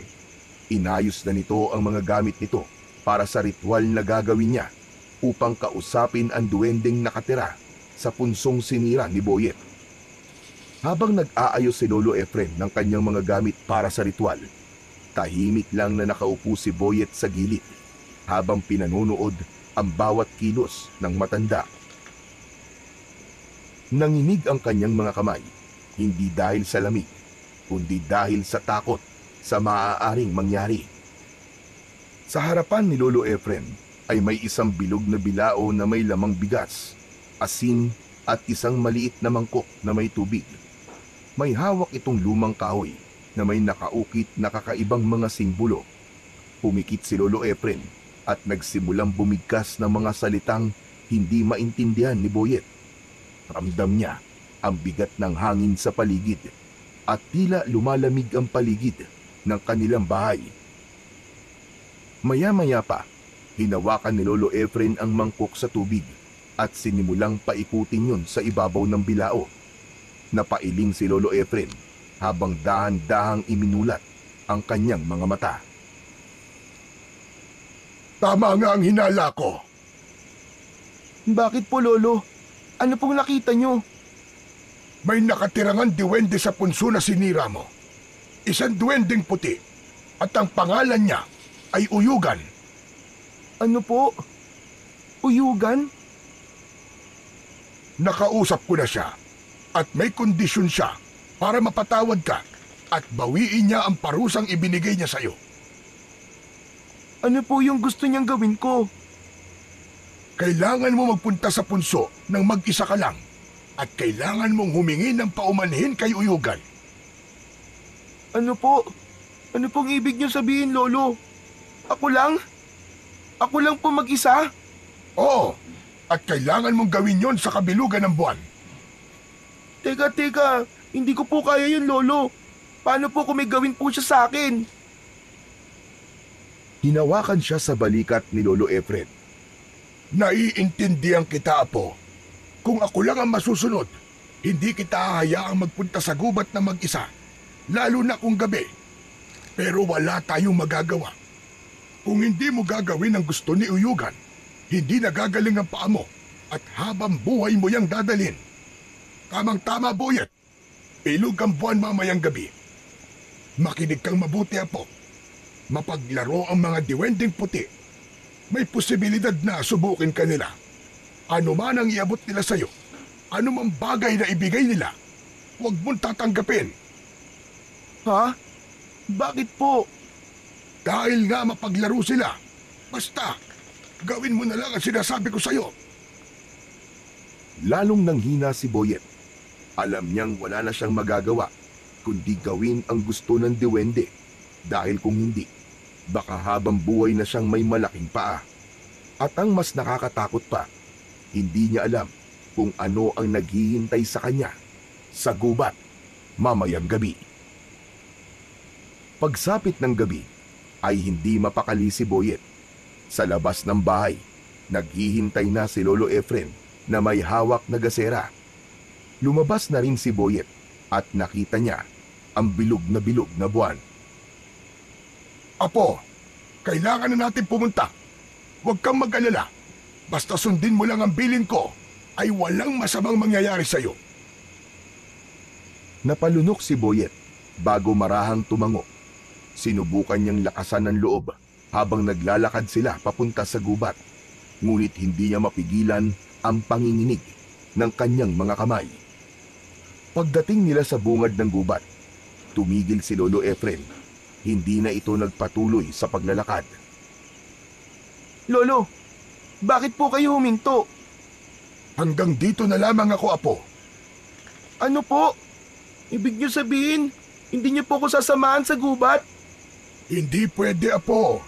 Inayos na nito ang mga gamit nito para sa ritual na gagawin niya upang kausapin ang duwendeng nakatira sa punsong sinira ni Boyet. Habang nag-aayos si Lolo Efren ng kanyang mga gamit para sa ritual, tahimik lang na nakaupo si Boyet sa gilid habang pinanunood ang bawat kilos ng matanda. Nanginig ang kanyang mga kamay, hindi dahil sa lamig, kundi dahil sa takot sa maaaring mangyari. Sa harapan ni Lolo Efren ay may isang bilog na bilao na may lamang bigas, asin at isang maliit na mangkok na may tubig. May hawak itong lumang kahoy na may nakaukit na kakaibang mga simbolo. Pumikit si Lolo Efren at nagsimulang bumigkas ng mga salitang hindi maintindihan ni Boyet. Ramdam niya ang bigat ng hangin sa paligid at tila lumalamig ang paligid ng kanilang bahay. Maya-maya pa, hinawakan ni Lolo Efren ang mangkok sa tubig at sinimulang paikutin yun sa ibabaw ng bilao. Napailing si Lolo Efren habang dahan-dahang iminulat ang kanyang mga mata. Tama nga ang hinala ko. Bakit po, Lolo? Ano pong nakita nyo? May nakatirangan diwende sa punso na sinira mo. Isang duwendeng puti at ang pangalan niya ay Uyugan. Ano po? Uyugan? Nakausap ko na siya at may kondisyon siya para mapatawad ka at bawiin niya ang parusang ibinigay niya sa'yo. Ano po yung gusto niyang gawin ko? Kailangan mo magpunta sa punso nang mag-isa ka lang at kailangan mong humingi ng paumanhin kay Uyugan. Ano po? Ano pong ibig niyo sabihin, Lolo? Ako lang? Ako lang po mag-isa? Oo, at kailangan mong gawin yon sa kabilugan ng buwan. Teka, hindi ko po kaya yun, Lolo. Paano po kung may gawin po siya sa akin? Hinawakan siya sa balikat ni Lolo Efren. Naiintindihan kita, Apo. Kung ako lang ang masusunod, hindi kita hahayaang magpunta sa gubat na mag-isa, lalo na kung gabi. Pero wala tayong magagawa. Kung hindi mo gagawin ang gusto ni Uyugan, hindi nagagaling ang paa mo at habang buhay mo yang dadalhin. Tamang-tama, Boyet. Ilog ang buwan mamayang gabi. Makinig kang mabuti, Apo. Mapaglaro ang mga diwending puti. May posibilidad na subukin ka nila. Ano man ang iabot nila sa'yo, ano mang bagay na ibigay nila, huwag mong tatanggapin. Ha? Bakit po? Dahil nga mapaglaro sila. Basta, gawin mo na lang ang sinasabi ko sa'yo. Lalong nanghina si Boyet. Alam niyang wala na siyang magagawa kundi gawin ang gusto ng diwende dahil kung hindi, baka habang buhay na siyang may malaking paa. At ang mas nakakatakot pa, hindi niya alam kung ano ang naghihintay sa kanya sa gubat mamayang gabi. Pagsapit ng gabi ay hindi mapakali si Boyet. Sa labas ng bahay, naghihintay na si Lolo Efren na may hawak na gasera. Lumabas na rin si Boyet at nakita niya ang bilog na buwan. Apo, kailangan na natin pumunta. Huwag kang mag-alala. Basta sundin mo lang ang bilin ko, ay walang masamang mangyayari sa'yo. Napalunok si Boyet bago marahang tumango. Sinubukan niyang lakasan ng loob habang naglalakad sila papunta sa gubat. Ngunit hindi niya mapigilan ang panginginig ng kanyang mga kamay. Pagdating nila sa bungad ng gubat, tumigil si Lolo Efren. Hindi na ito nagpatuloy sa paglalakad. Lolo, bakit po kayo huminto? Hanggang dito na lamang ako, Apo. Ano po? Ibig niyo sabihin, hindi niyo po ako sasamahan sa gubat? Hindi pwede, Apo.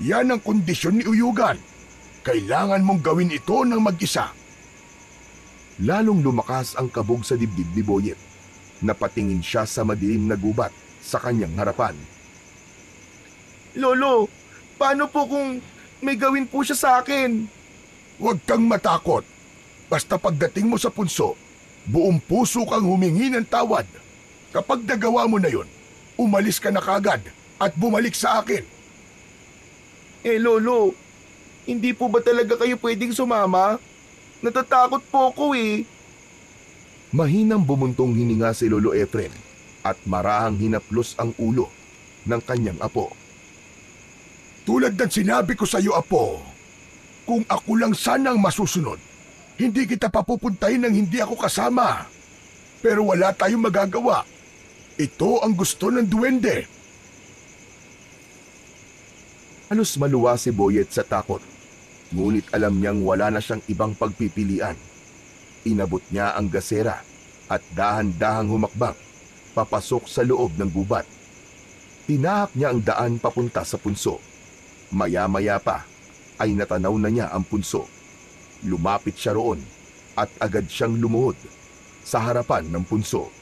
Yan ang kondisyon ni Uyugan. Kailangan mong gawin ito ng mag-isa. Lalong lumakas ang kabog sa dibdib ni Boyet. Napatingin siya sa madilim na gubat sa kanyang harapan. Lolo, paano po kung may gawin po siya sa akin? Huwag kang matakot. Basta pagdating mo sa punso, buong puso kang humingi ng tawad. Kapag nagawa mo na yun, umalis ka na kagad at bumalik sa akin. Lolo, hindi po ba talaga kayo pwedeng sumama? Natatakot po ako eh. Mahinang bumuntong hininga si Lolo Efren at marahang hinaplos ang ulo ng kanyang apo. Tulad ng sinabi ko sa iyo, Apo, kung ako lang sanang masusunod, hindi kita papupuntahin nang hindi ako kasama. Pero wala tayong magagawa. Ito ang gusto ng duwende. Halos maluwa si Boyet sa takot. Ngunit alam niyang wala na siyang ibang pagpipilian. Inabot niya ang gasera at dahan-dahang humakbang papasok sa loob ng gubat. Tinahak niya ang daan papunta sa punso. Maya-maya pa ay natanaw na niya ang punso. Lumapit siya roon at agad siyang lumuhod sa harapan ng punso.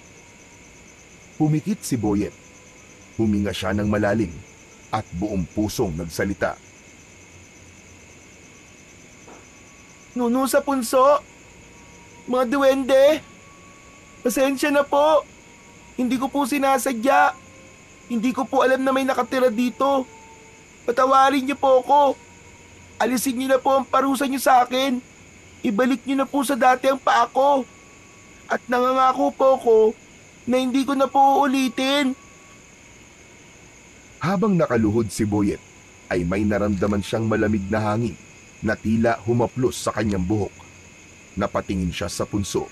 Pumikit si Boyet. Huminga siya ng malalim at buong pusong nagsalita. Nuno sa punso! Mga duwende! Pasensya na po! Hindi ko po sinasadya. Hindi ko po alam na may nakatira dito. Patawarin niyo po ako. Alisin niyo na po ang parusa niyo sa akin. Ibalik niyo na po sa dati ang paa ko. At nangangako po ako na hindi ko na po uulitin. Habang nakaluhod si Boyet, ay may naramdaman siyang malamig na hangin na tila humaplos sa kanyang buhok. Napatingin siya sa punso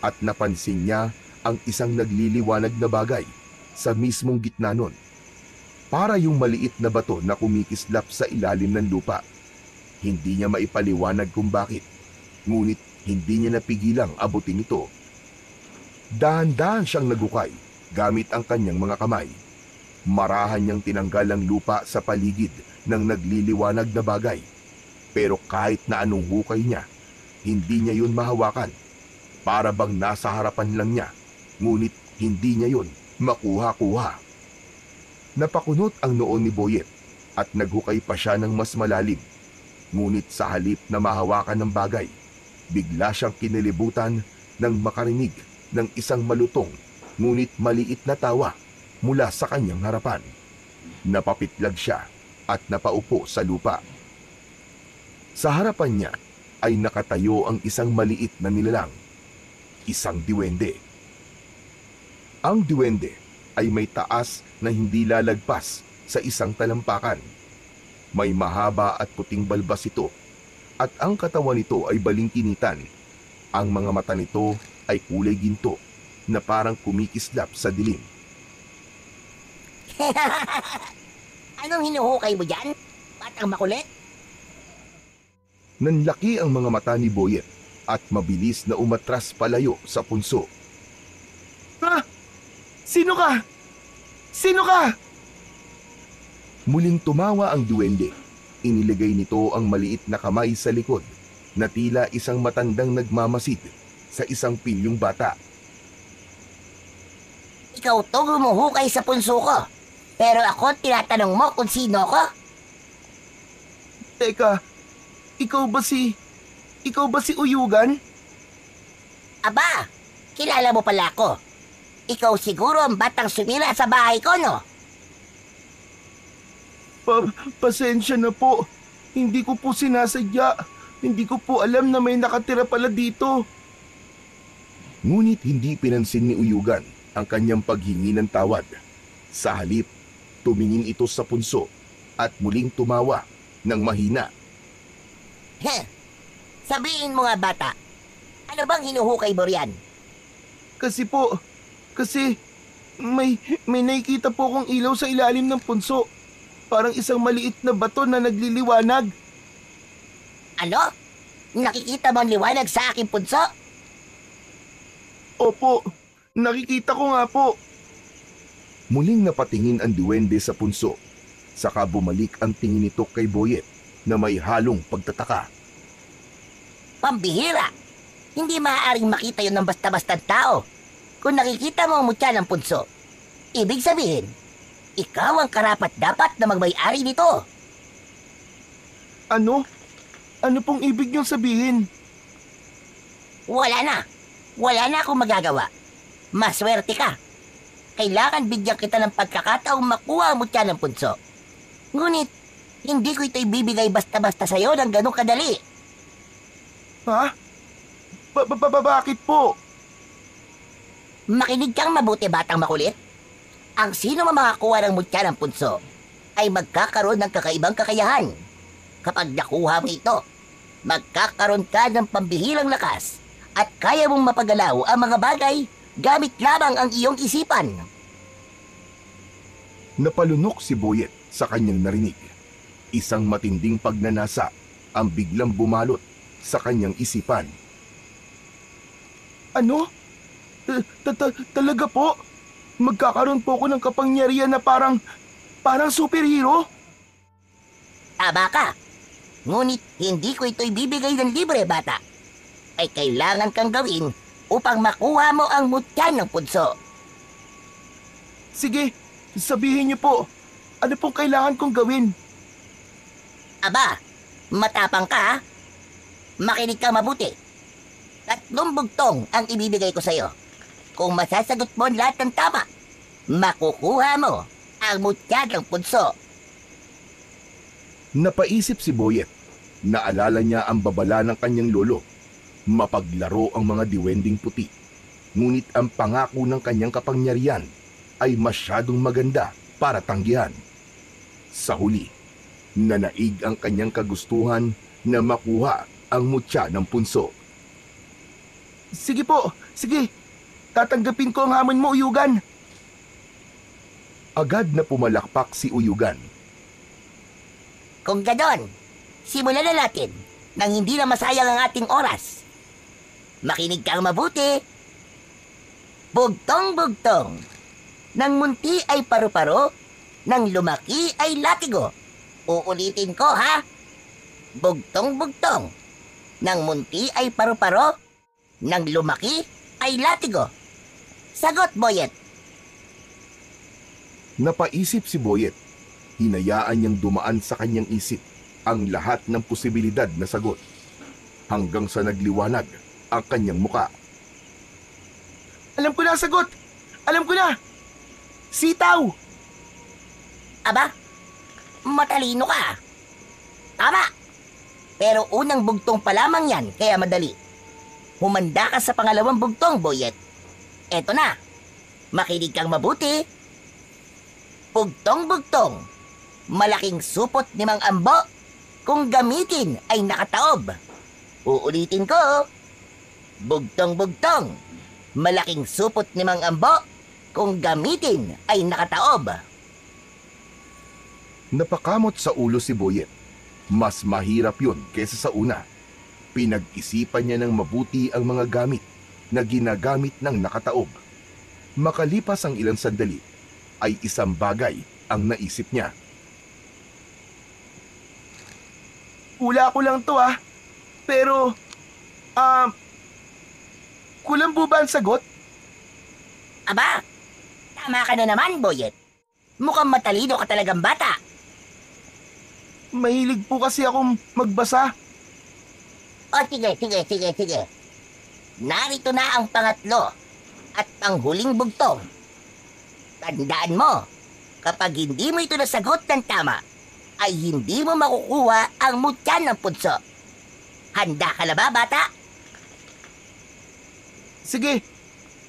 at napansin niya ang isang nagliliwanag na bagay sa mismong gitna nun. Para yung maliit na bato na kumikislap sa ilalim ng lupa. Hindi niya maipaliwanag kung bakit, ngunit hindi niya napigilang abutin ito. Dahan-dahan siyang nagukay gamit ang kanyang mga kamay. Marahan niyang tinanggal ang lupa sa paligid ng nagliliwanag na bagay. Pero kahit na anong hukay niya, hindi niya yun mahawakan. Para bang nasa harapan lang niya, ngunit hindi niya yun makuha-kuha. Napakunot ang noo ni Boyet at naghukay pa siya ng mas malalim. Ngunit sa halip na mahawakan ng bagay, bigla siyang kinilibutan nang makarinig ng isang malutong ngunit maliit na tawa mula sa kanyang harapan. Napapitlag siya at napaupo sa lupa. Sa harapan niya ay nakatayo ang isang maliit na nilalang, isang diwende. Ang diwende ay may taas na hindi lalagpas sa isang talampakan. May mahaba at puting balbas ito at ang katawan nito ay balingkinitan. Ang mga mata nito ay kulay ginto na parang kumikislap sa dilim. Anong hinuhukay mo dyan? Batang makulit? Nanlaki ang mga mata ni Boyet at mabilis na umatras palayo sa punso. Ha? Sino ka? Sino ka? Muling tumawa ang duwende. Iniligay nito ang maliit na kamay sa likod na tila isang matandang nagmamasid sa isang pilyong bata. Ikaw to gumuhukay sa punso ko. Pero ako tinatanong mo kung sino ko? Teka, ikaw ba si Uyugan? Aba, kilala mo pala ako. Ikaw siguro ang batang sumira sa bahay ko, no? Pasensya na po. Hindi ko po sinasadya. Hindi ko po alam na may nakatira pala dito. Ngunit hindi pinansin ni Uyugan ang kanyang paghingi ng tawad. Sa halip, tumingin ito sa punso at muling tumawa ng mahina. Heh, sabihin mo nga bata, ano bang hinuhukay mo riyan? Kasi may nakikita po akong ilaw sa ilalim ng punso. Parang isang maliit na bato na nagliliwanag. Ano? Nakikita mo ang liwanag sa aking punso? Opo, nakikita ko nga po. Muling napatingin ang duwende sa punso. Saka bumalik ang tingin nito kay Boyet na may halong pagtataka. Pambihira! Hindi maaaring makita yun ng basta-bastang tao. Kung nakikita mo ang mutya ng punso, ibig sabihin, ikaw ang karapat-dapat na magmay-ari nito. Ano? Ano pong ibig niyong sabihin? Wala na. Wala na akong magagawa. Maswerte ka. Kailangan bigyan kita ng pagkakataong makuha ang mutya ng punso. Ngunit, hindi ko ito ibibigay basta-basta sa'yo ng ganong kadali. Ha? Bakit po? Makinig kang mabuti, batang makulit. Ang sino man makakuha ng mutya ng punso ay magkakaroon ng kakaibang kakayahan. Kapag nakuha mo ito, magkakaroon ka ng pambihirang lakas at kaya mong mapagalaw ang mga bagay gamit lamang ang iyong isipan. Napalunok si Boyet sa kanyang narinig. Isang matinding pagnanasa ang biglang bumalot sa kanyang isipan. Ano? Talaga po? Magkakaroon po ako ng kapangyarihan na parang Parang superhero? Tama ka. Ngunit hindi ko ito ibibigay ng libre, bata. Ay kailangan kang gawin upang makuha mo ang mutya ng punso. Sige, sabihin niyo po. Ano pong kailangan kong gawin? Aba, matapang ka ha? Makinig ka mabuti. 3 bugtong ang ibibigay ko sa'yo. Kung masasagot mo ang lahat ng tama, makukuha mo ang mutya ng punso. Napaisip si Boyet. Naalala niya ang babala ng kanyang lolo. Mapaglaro ang mga diwending puti. Ngunit ang pangako ng kanyang kapangyarihan ay masyadong maganda para tanggihan. Sa huli, nanaig ang kanyang kagustuhan na makuha ang mutya ng punso. Sige po, sige. Tatanggapin ko ang hamon mo, Uyugan. Agad na pumalakpak si Uyugan. Kung ganon, simulan na natin nang hindi na masayang ang ating oras. Makinig kang mabuti. Bugtong-bugtong. Nang munti ay paru-paro, nang lumaki ay latigo. Uulitin ko ha. Bugtong-bugtong. Nang munti ay paru-paro, nang lumaki ay latigo. Sagot, Boyet. Napaisip si Boyet. Hinayaan niyang dumaan sa kanyang isip ang lahat ng posibilidad na sagot. Hanggang sa nagliwanag ang kanyang muka. Alam ko na ang sagot. Alam ko na. Sitaw. Aba, matalino ka. Tama. Pero unang bugtong pa lamang yan, kaya madali. Humanda ka sa pangalawang bugtong, Boyet. Eto na. Makinig kang mabuti. Bugtong-bugtong. Malaking supot ni Mang Ambo. Kung gamitin ay nakataob. Uulitin ko. Bugtong-bugtong. Malaking supot ni Mang Ambo. Kung gamitin ay nakataob. Napakamot sa ulo si Boyet. Mas mahirap yun kesa sa una. Pinag-isipan niya ng mabuti ang mga gamit na ginagamit ng nakataob. Makalipas ang ilang sandali, ay isang bagay ang naisip niya. Hula ko lang to ah. Pero, kulang po ba ang sagot? Aba, tama ka na naman, Boyet. Mukhang matalino ka talagang bata. Mahilig po kasi akong magbasa. O sige. Narito na ang pangatlo at panghuling bugtong. Tandaan mo, kapag hindi mo ito nasagot ng tama, ay hindi mo makukuha ang mutya ng punso. Handa ka na ba, bata? Sige,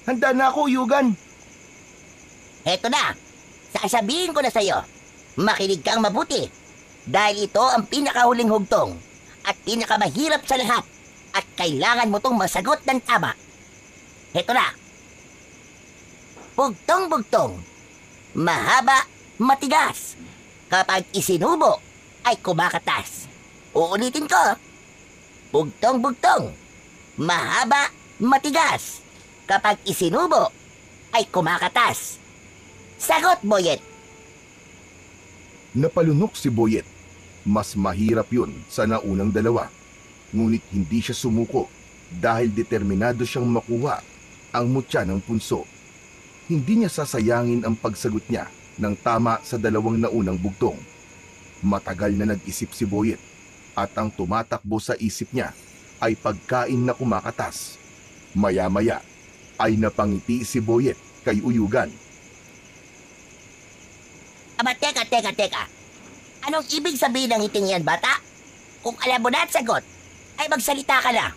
handa na ako, Uyugan. Heto na, sasabihin ko na sa'yo. Makinig kang mabuti. Dahil ito ang pinakahuling hugtong at pinakamahirap sa lahat at kailangan mo tong masagot ng tama. Heto na. Bugtong-bugtong. Mahaba, matigas. Kapag isinubo, ay kumakatas. Uulitin ko. Bugtong-bugtong. Mahaba, matigas. Kapag isinubo, ay kumakatas. Sagot, Boyet. Napalunok si Boyet. Mas mahirap yun sa naunang dalawa. Ngunit hindi siya sumuko dahil determinado siyang makuha ang mutya ng punso. Hindi niya sasayangin ang pagsagot niya ng tama sa dalawang naunang bugtong. Matagal na nag-isip si Boyet at ang tumatakbo sa isip niya ay pagkain na kumakatas. Maya-maya ay napangiti si Boyet kay Uyugan. Aba, teka. Anong ibig sabihin ng hiting yan, bata? Kung alam mo na at sagot, ay magsalita ka na.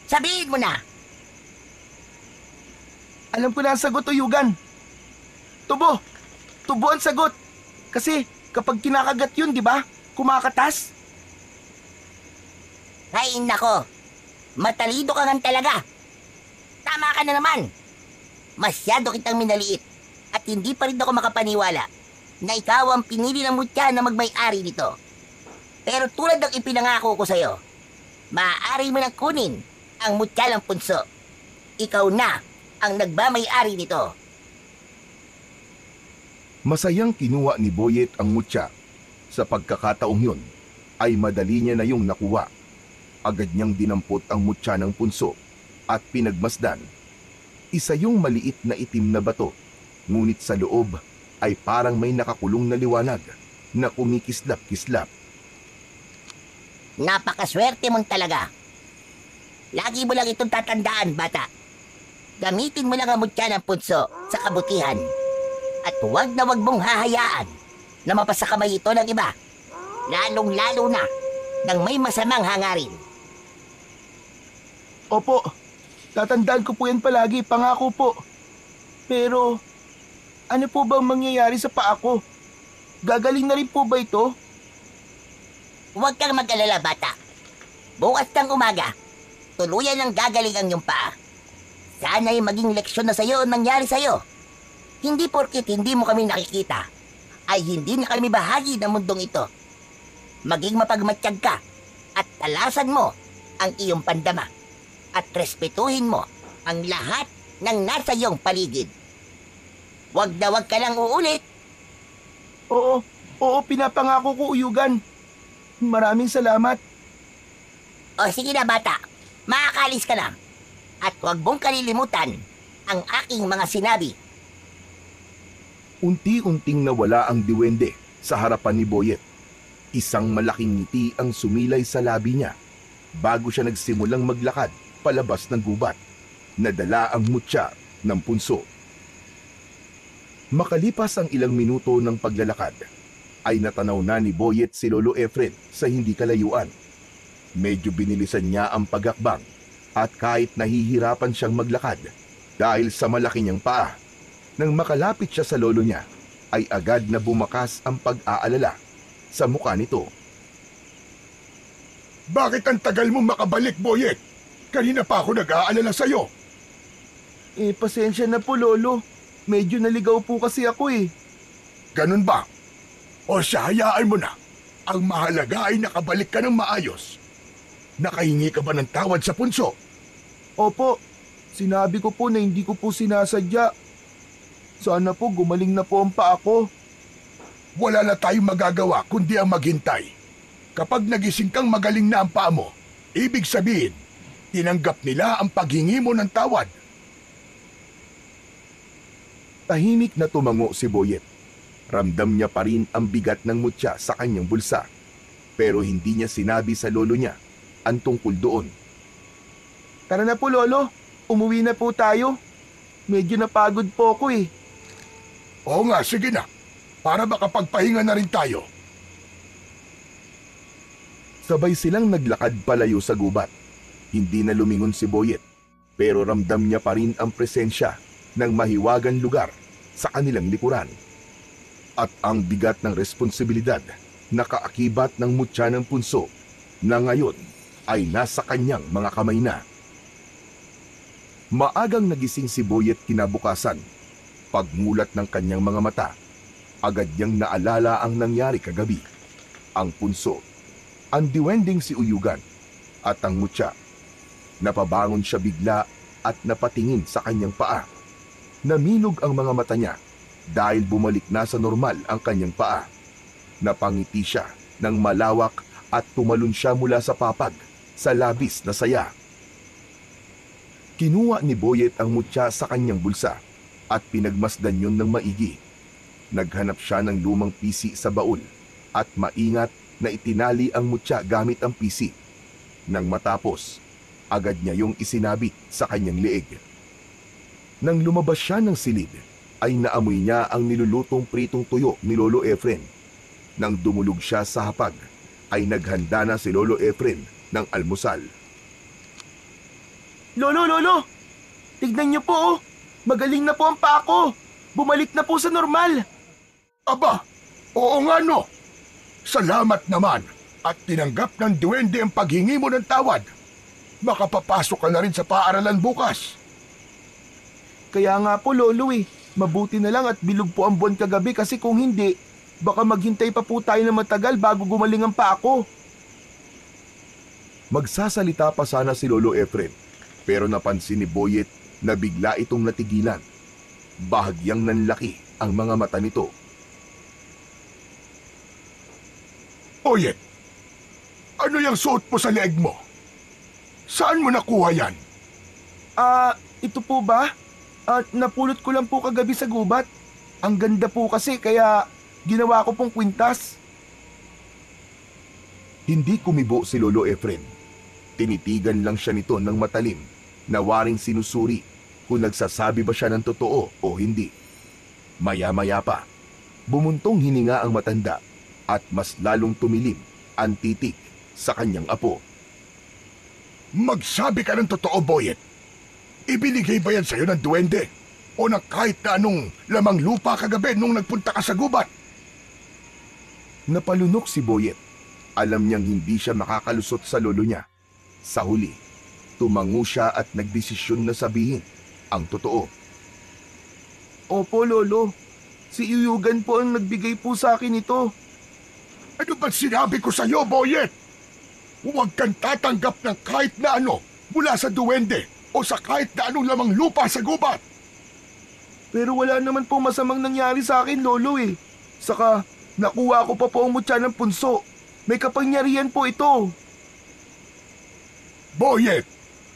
Sabihin mo na. Alam ko na ang sagot, Uyugan. Tubo. Tubo ang sagot. Kasi kapag kinakagat yun, di ba? Kumakatas. Ay, nako. Matalido ka nga talaga. Tama ka na naman. Masyado kitang minaliit. At hindi pa rin ako makapaniwala na ikaw ang pinili ng mutya na magmay-ari nito. Pero tulad ng ipinangako ko sa'yo, maaari mo nang kunin ang mutya ng punso. Ikaw na ang nagmamay-ari nito. Masayang kinuha ni Boyet ang mutya. Sa pagkakataong yun, ay madali niya na yung nakuha. Agad niyang dinampot ang mutya ng punso at pinagmasdan. Isa yung maliit na itim na bato, ngunit sa loob ay parang may nakakulong na liwanag na kumikislap-kislap. Napakaswerte mong talaga. Lagi mo lang itong tatandaan, bata. Gamitin mo lang ang mutya ng punso sa kabutihan. At huwag na huwag mong hahayaan na mapasa kamay ito ng iba. Lalong-lalo na ng may masamang hangarin. Opo, tatandaan ko po yan palagi, pangako po. Pero, ano po bang mangyayari sa paa ko? Gagaling na rin po ba ito? Huwag kang mag-alala, bata. Bukas ng umaga, tuluyan ng gagaling ang iyong paa. Sana'y maging leksyon na sa'yo ang nangyari sa'yo. Hindi porkit hindi mo kami nakikita, ay hindi na kami bahagi ng mundong ito. Maging mapagmatsyag ka at talasan mo ang iyong pandama at respetuhin mo ang lahat ng nasa iyong paligid. Huwag na huwag ka lang uulit. Oo, pinapangako ko, Uyugan. Maraming salamat. O sige na, bata, makakalis ka na. At huwag mong kalilimutan ang aking mga sinabi. Unti-unting nawala ang diwende sa harapan ni Boyet. Isang malaking ngiti ang sumilay sa labi niya bago siya nagsimulang maglakad palabas ng gubat. Nadala ang mutya ng punso. Makalipas ang ilang minuto ng paglalakad, ay natanaw na ni Boyet si Lolo Efren sa hindi kalayuan. Medyo binilisan niya ang pagakbang at kahit nahihirapan siyang maglakad dahil sa malaki niyang paa, nang makalapit siya sa lolo niya, ay agad na bumakas ang pag-aalala sa mukha nito. Bakit ang tagal mo makabalik, Boyet? Kanina pa ako nag-aalala sa'yo. Pasensya na po, Lolo. Medyo naligaw po kasi ako eh. Ganun ba? O siya, hayaan mo na. Ang mahalaga ay nakabalik ka ng maayos. Nakahingi ka ba ng tawad sa punso? Opo, sinabi ko po na hindi ko po sinasadya. Sana po gumaling na po ang paa ko. Wala na tayong magagawa kundi ang maghintay. Kapag nagising kang magaling na ang paa mo, ibig sabihin, tinanggap nila ang paghingi mo ng tawad. Tahimik na tumango si Boyet. Ramdam niya pa rin ang bigat ng mutya sa kanyang bulsa. Pero hindi niya sinabi sa lolo niya ang tungkol doon. Tara na po, Lolo. Umuwi na po tayo. Medyo napagod po ako eh. Oo nga, sige na. Para makapagpahinga na rin tayo. Sabay silang naglakad palayo sa gubat. Hindi na lumingon si Boyet, pero ramdam niya pa rin ang presensya ng mahiwagang lugar sa kanilang likuran. At ang bigat ng responsibilidad na kaakibat ng mutya ng punso na ngayon ay nasa kanyang mga kamay na. Maagang nagising si Boyet kinabukasan. Pagmulat ng kanyang mga mata, agad niyang naalala ang nangyari kagabi. Ang punso, ang diwending si Uyugan, at ang mutya. Napabangon siya bigla at napatingin sa kanyang paa. Naminog ang mga mata niya dahil bumalik na sa normal ang kanyang paa. Napangiti siya ng malawak at tumalon siya mula sa papag sa labis na saya. Kinuha ni Boyet ang mutya sa kanyang bulsa at pinagmasdan yun ng maigi. Naghanap siya ng lumang pisi sa baul at maingat na itinali ang mutya gamit ang pisi. Nang matapos, agad niya yung isinabit sa kanyang leeg. Nang lumabas siya ng silid, ay naamoy niya ang nilulutong pritong tuyo ni Lolo Efren. Nang dumulog siya sa hapag, ay naghanda na si Lolo Efren ng almusal. Lolo! Tignan niyo po oh. Magaling na po ang paa ko. Bumalik na po sa normal. Aba, oo nga no. Salamat naman at tinanggap ng duwende ang paghingi mo ng tawad. Makapapasok ka na rin sa paaralan bukas. Kaya nga po, Lolo eh. Mabuti na lang at bilog po ang buwan kagabi kasi kung hindi, baka maghintay pa po tayo na matagal bago gumaling ang paa ko. Magsasalita pa sana si Lolo Efren, pero napansin ni Boyet na bigla itong natigilan. Bahagyang nanlaki ang mga mata nito Boyet, ano yung suot mo sa leeg mo? Saan mo nakuha yan? Ito po ba? Napulot ko lang po kagabi sa gubat. Ang ganda po kasi kaya ginawa ko pong kwintas. Hindi kumibo si Lolo Efren. Tinitigan lang siya nito ng matalim na waring sinusuri kung nagsasabi ba siya ng totoo o hindi. Maya-maya pa, bumuntong hininga ang matanda at mas lalong tumilim ang titik sa kanyang apo. Magsabi ka ng totoo, Boyet. Ibinigay ba yan sa'yo ng duwende? O ng kahit na anong lamang lupa kagabi nung nagpunta ka sa gubat? Napalunok si Boyet. Alam niyang hindi siya makakalusot sa lolo niya. Sa huli, tumango siya at nagdesisyon na sabihin ang totoo. Opo, Lolo. Si Uyugan po ang nagbigay po sa akin ito. Ano ba sinabi ko sa'yo, Boyet? Huwag kang tatanggap ng kahit na ano mula sa duwende o sa kahit na anong lamang lupa sa gubat. Pero wala naman po masamang nangyari sa akin, Lolo eh. Saka, nakuha ko pa po ang mutya ng punso. May kapangyarihan po ito. Boyet,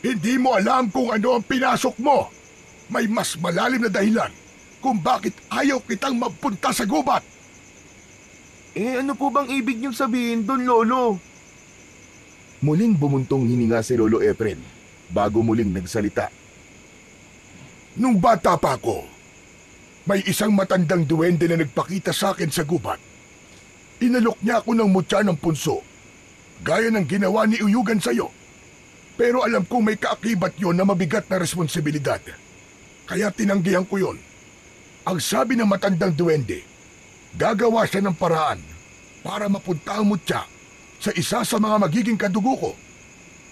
hindi mo alam kung ano ang pinasok mo. May mas malalim na dahilan kung bakit ayaw kitang magpunta sa gubat. Ano po bang ibig niyong sabihin doon, Lolo? Muling bumuntong hininga si Lolo Efren bago muling nagsalita. Nung bata pa ako, may isang matandang duwende na nagpakita sa akin sa gubat. Inalok niya ako ng mutya ng punso, gaya ng ginawa ni Uyugan sa'yo. Pero alam kong may kaakibat yon na mabigat na responsibilidad. Kaya tinanggihan ko yon. Ang sabi ng matandang duwende, gagawa siya ng paraan para mapunta ang mutya sa isa sa mga magiging kadugo ko.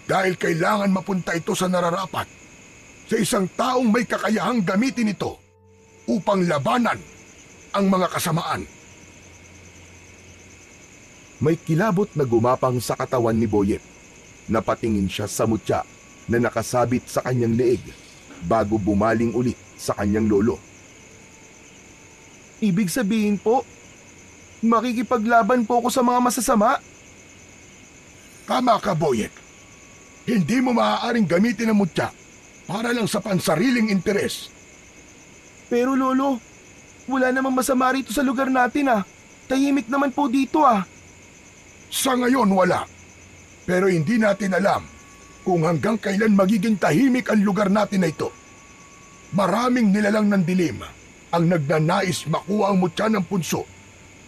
Dahil kailangan mapunta ito sa nararapat, sa isang taong may kakayahang gamitin ito upang labanan ang mga kasamaan. May kilabot na gumapang sa katawan ni Boyet. Napatingin siya sa mutya na nakasabit sa kanyang leeg bago bumaling ulit sa kanyang lolo. Ibig sabihin po, makikipaglaban po ako sa mga masasama? Tama ka, Boyet. Hindi mo maaaring gamitin ang mutya para lang sa pansariling interes. Pero Lolo, wala namang masama rito sa lugar natin ah. Tahimik naman po dito ah. Sa ngayon wala. Pero hindi natin alam kung hanggang kailan magiging tahimik ang lugar natin na ito. Maraming nilalang ng dilim ang nagnanais makuha ang mutya ng punso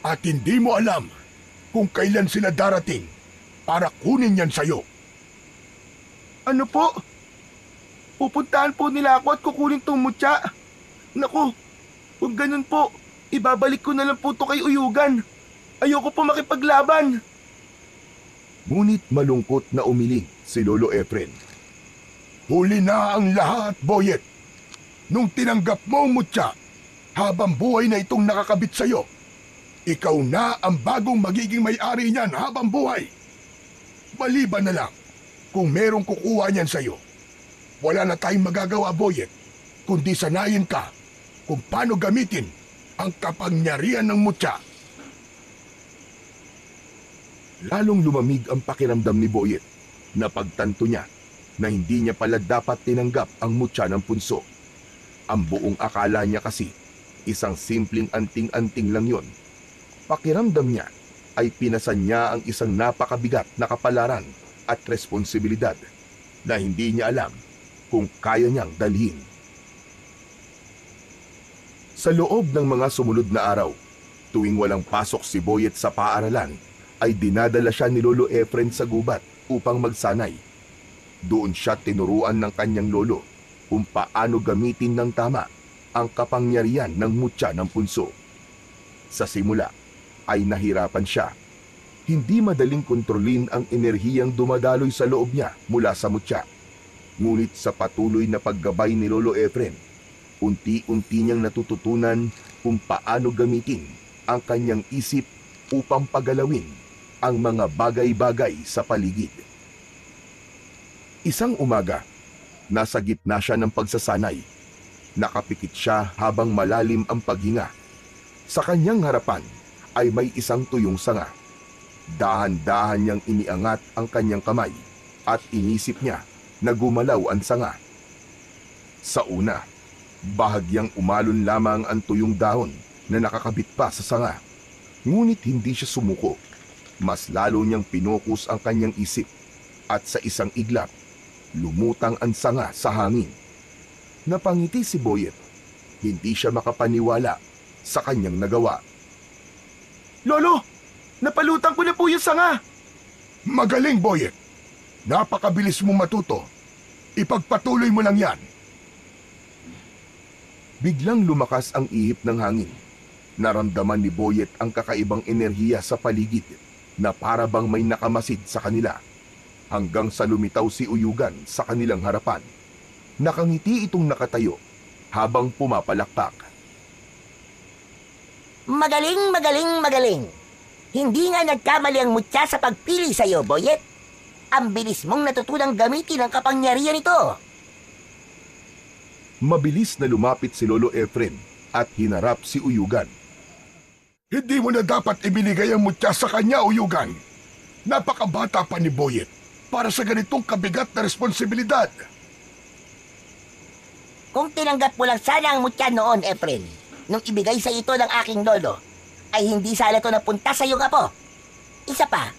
at hindi mo alam kung kailan sila darating para kunin yan sa'yo. Ano po? Pupuntahan po nila ako at kukunin tong mutya. Naku, kung ganun po, ibabalik ko na lang po to kay Uyugan. Ayoko po makipaglaban. Ngunit malungkot na umiling si Lolo Efren. Huli na ang lahat, Boyet. Nung tinanggap mo ang mutya, habang buhay na itong nakakabit sa'yo, ikaw na ang bagong magiging may-ari niyan habang buhay. Maliban na lang kung merong kukuha niyan sa'yo. Wala na tayong magagawa, Boyet, kundi sanayin ka kung paano gamitin ang kapangyarihan ng mutya. Lalong lumamig ang pakiramdam ni Boyet na pagtanto niya na hindi niya pala dapat tinanggap ang mutya ng punso. Ang buong akala niya kasi isang simpleng anting-anting lang yon. Pakiramdam niya ay pinasan niya ang isang napakabigat na kapalaran at responsibilidad na hindi niya alam kung kaya niyang dalhin. Sa loob ng mga sumunod na araw, tuwing walang pasok si Boyet sa paaralan, ay dinadala siya ni Lolo Efren sa gubat upang magsanay. Doon siya tinuruan ng kanyang lolo kung paano gamitin ng tama ang kapangyarihan ng mutya ng punso. Sa simula ay nahirapan siya. Hindi madaling kontrolin ang enerhiyang dumadaloy sa loob niya mula sa mutya. Ngunit sa patuloy na paggabay ni Lolo Efren, unti-unti niyang natututunan kung paano gamitin ang kanyang isip upang pagalawin ang mga bagay-bagay sa paligid. Isang umaga, nasa gitna siya ng pagsasanay. Nakapikit siya habang malalim ang paghinga. Sa kanyang harapan ay may isang tuyong sanga. Dahan-dahan niyang iniangat ang kanyang kamay at inisip niya na gumalaw ang sanga. Sa una, bahagyang umalon lamang ang tuyong dahon na nakakabit pa sa sanga. Ngunit hindi siya sumuko. Mas lalo niyang pinokus ang kanyang isip at sa isang iglap, lumutang ang sanga sa hangin. Napangiti si Boyet. Hindi siya makapaniwala sa kanyang nagawa. Lolo, napalutang ko na po yung sanga. Magaling, Boyet. Napakabilis mong matuto. Ipagpatuloy mo lang yan. Biglang lumakas ang ihip ng hangin. Naramdaman ni Boyet ang kakaibang enerhiya sa paligid na para bang may nakamasid sa kanila. Hanggang sa lumitaw si Uyugan sa kanilang harapan. Nakangiti itong nakatayo habang pumapalakpak. Magaling, magaling, magaling. Hindi nga nagkamali ang mutya sa pagpili sa'yo, Boyet. Ang bilis mong natutunang gamitin ang kapangyarihan nito. Mabilis na lumapit si Lolo Efren at hinarap si Uyugan. Hindi mo na dapat ibinigay ang mutya sa kanya, Uyugan. Napakabata pa ni Boyet para sa ganitong kabigat na responsibilidad. Kung tinanggap mo lang sana ang mutya noon, Efren, nung ibigay sa ito ng aking lolo, ay hindi sana ito napunta sa iyong apo. Isa pa,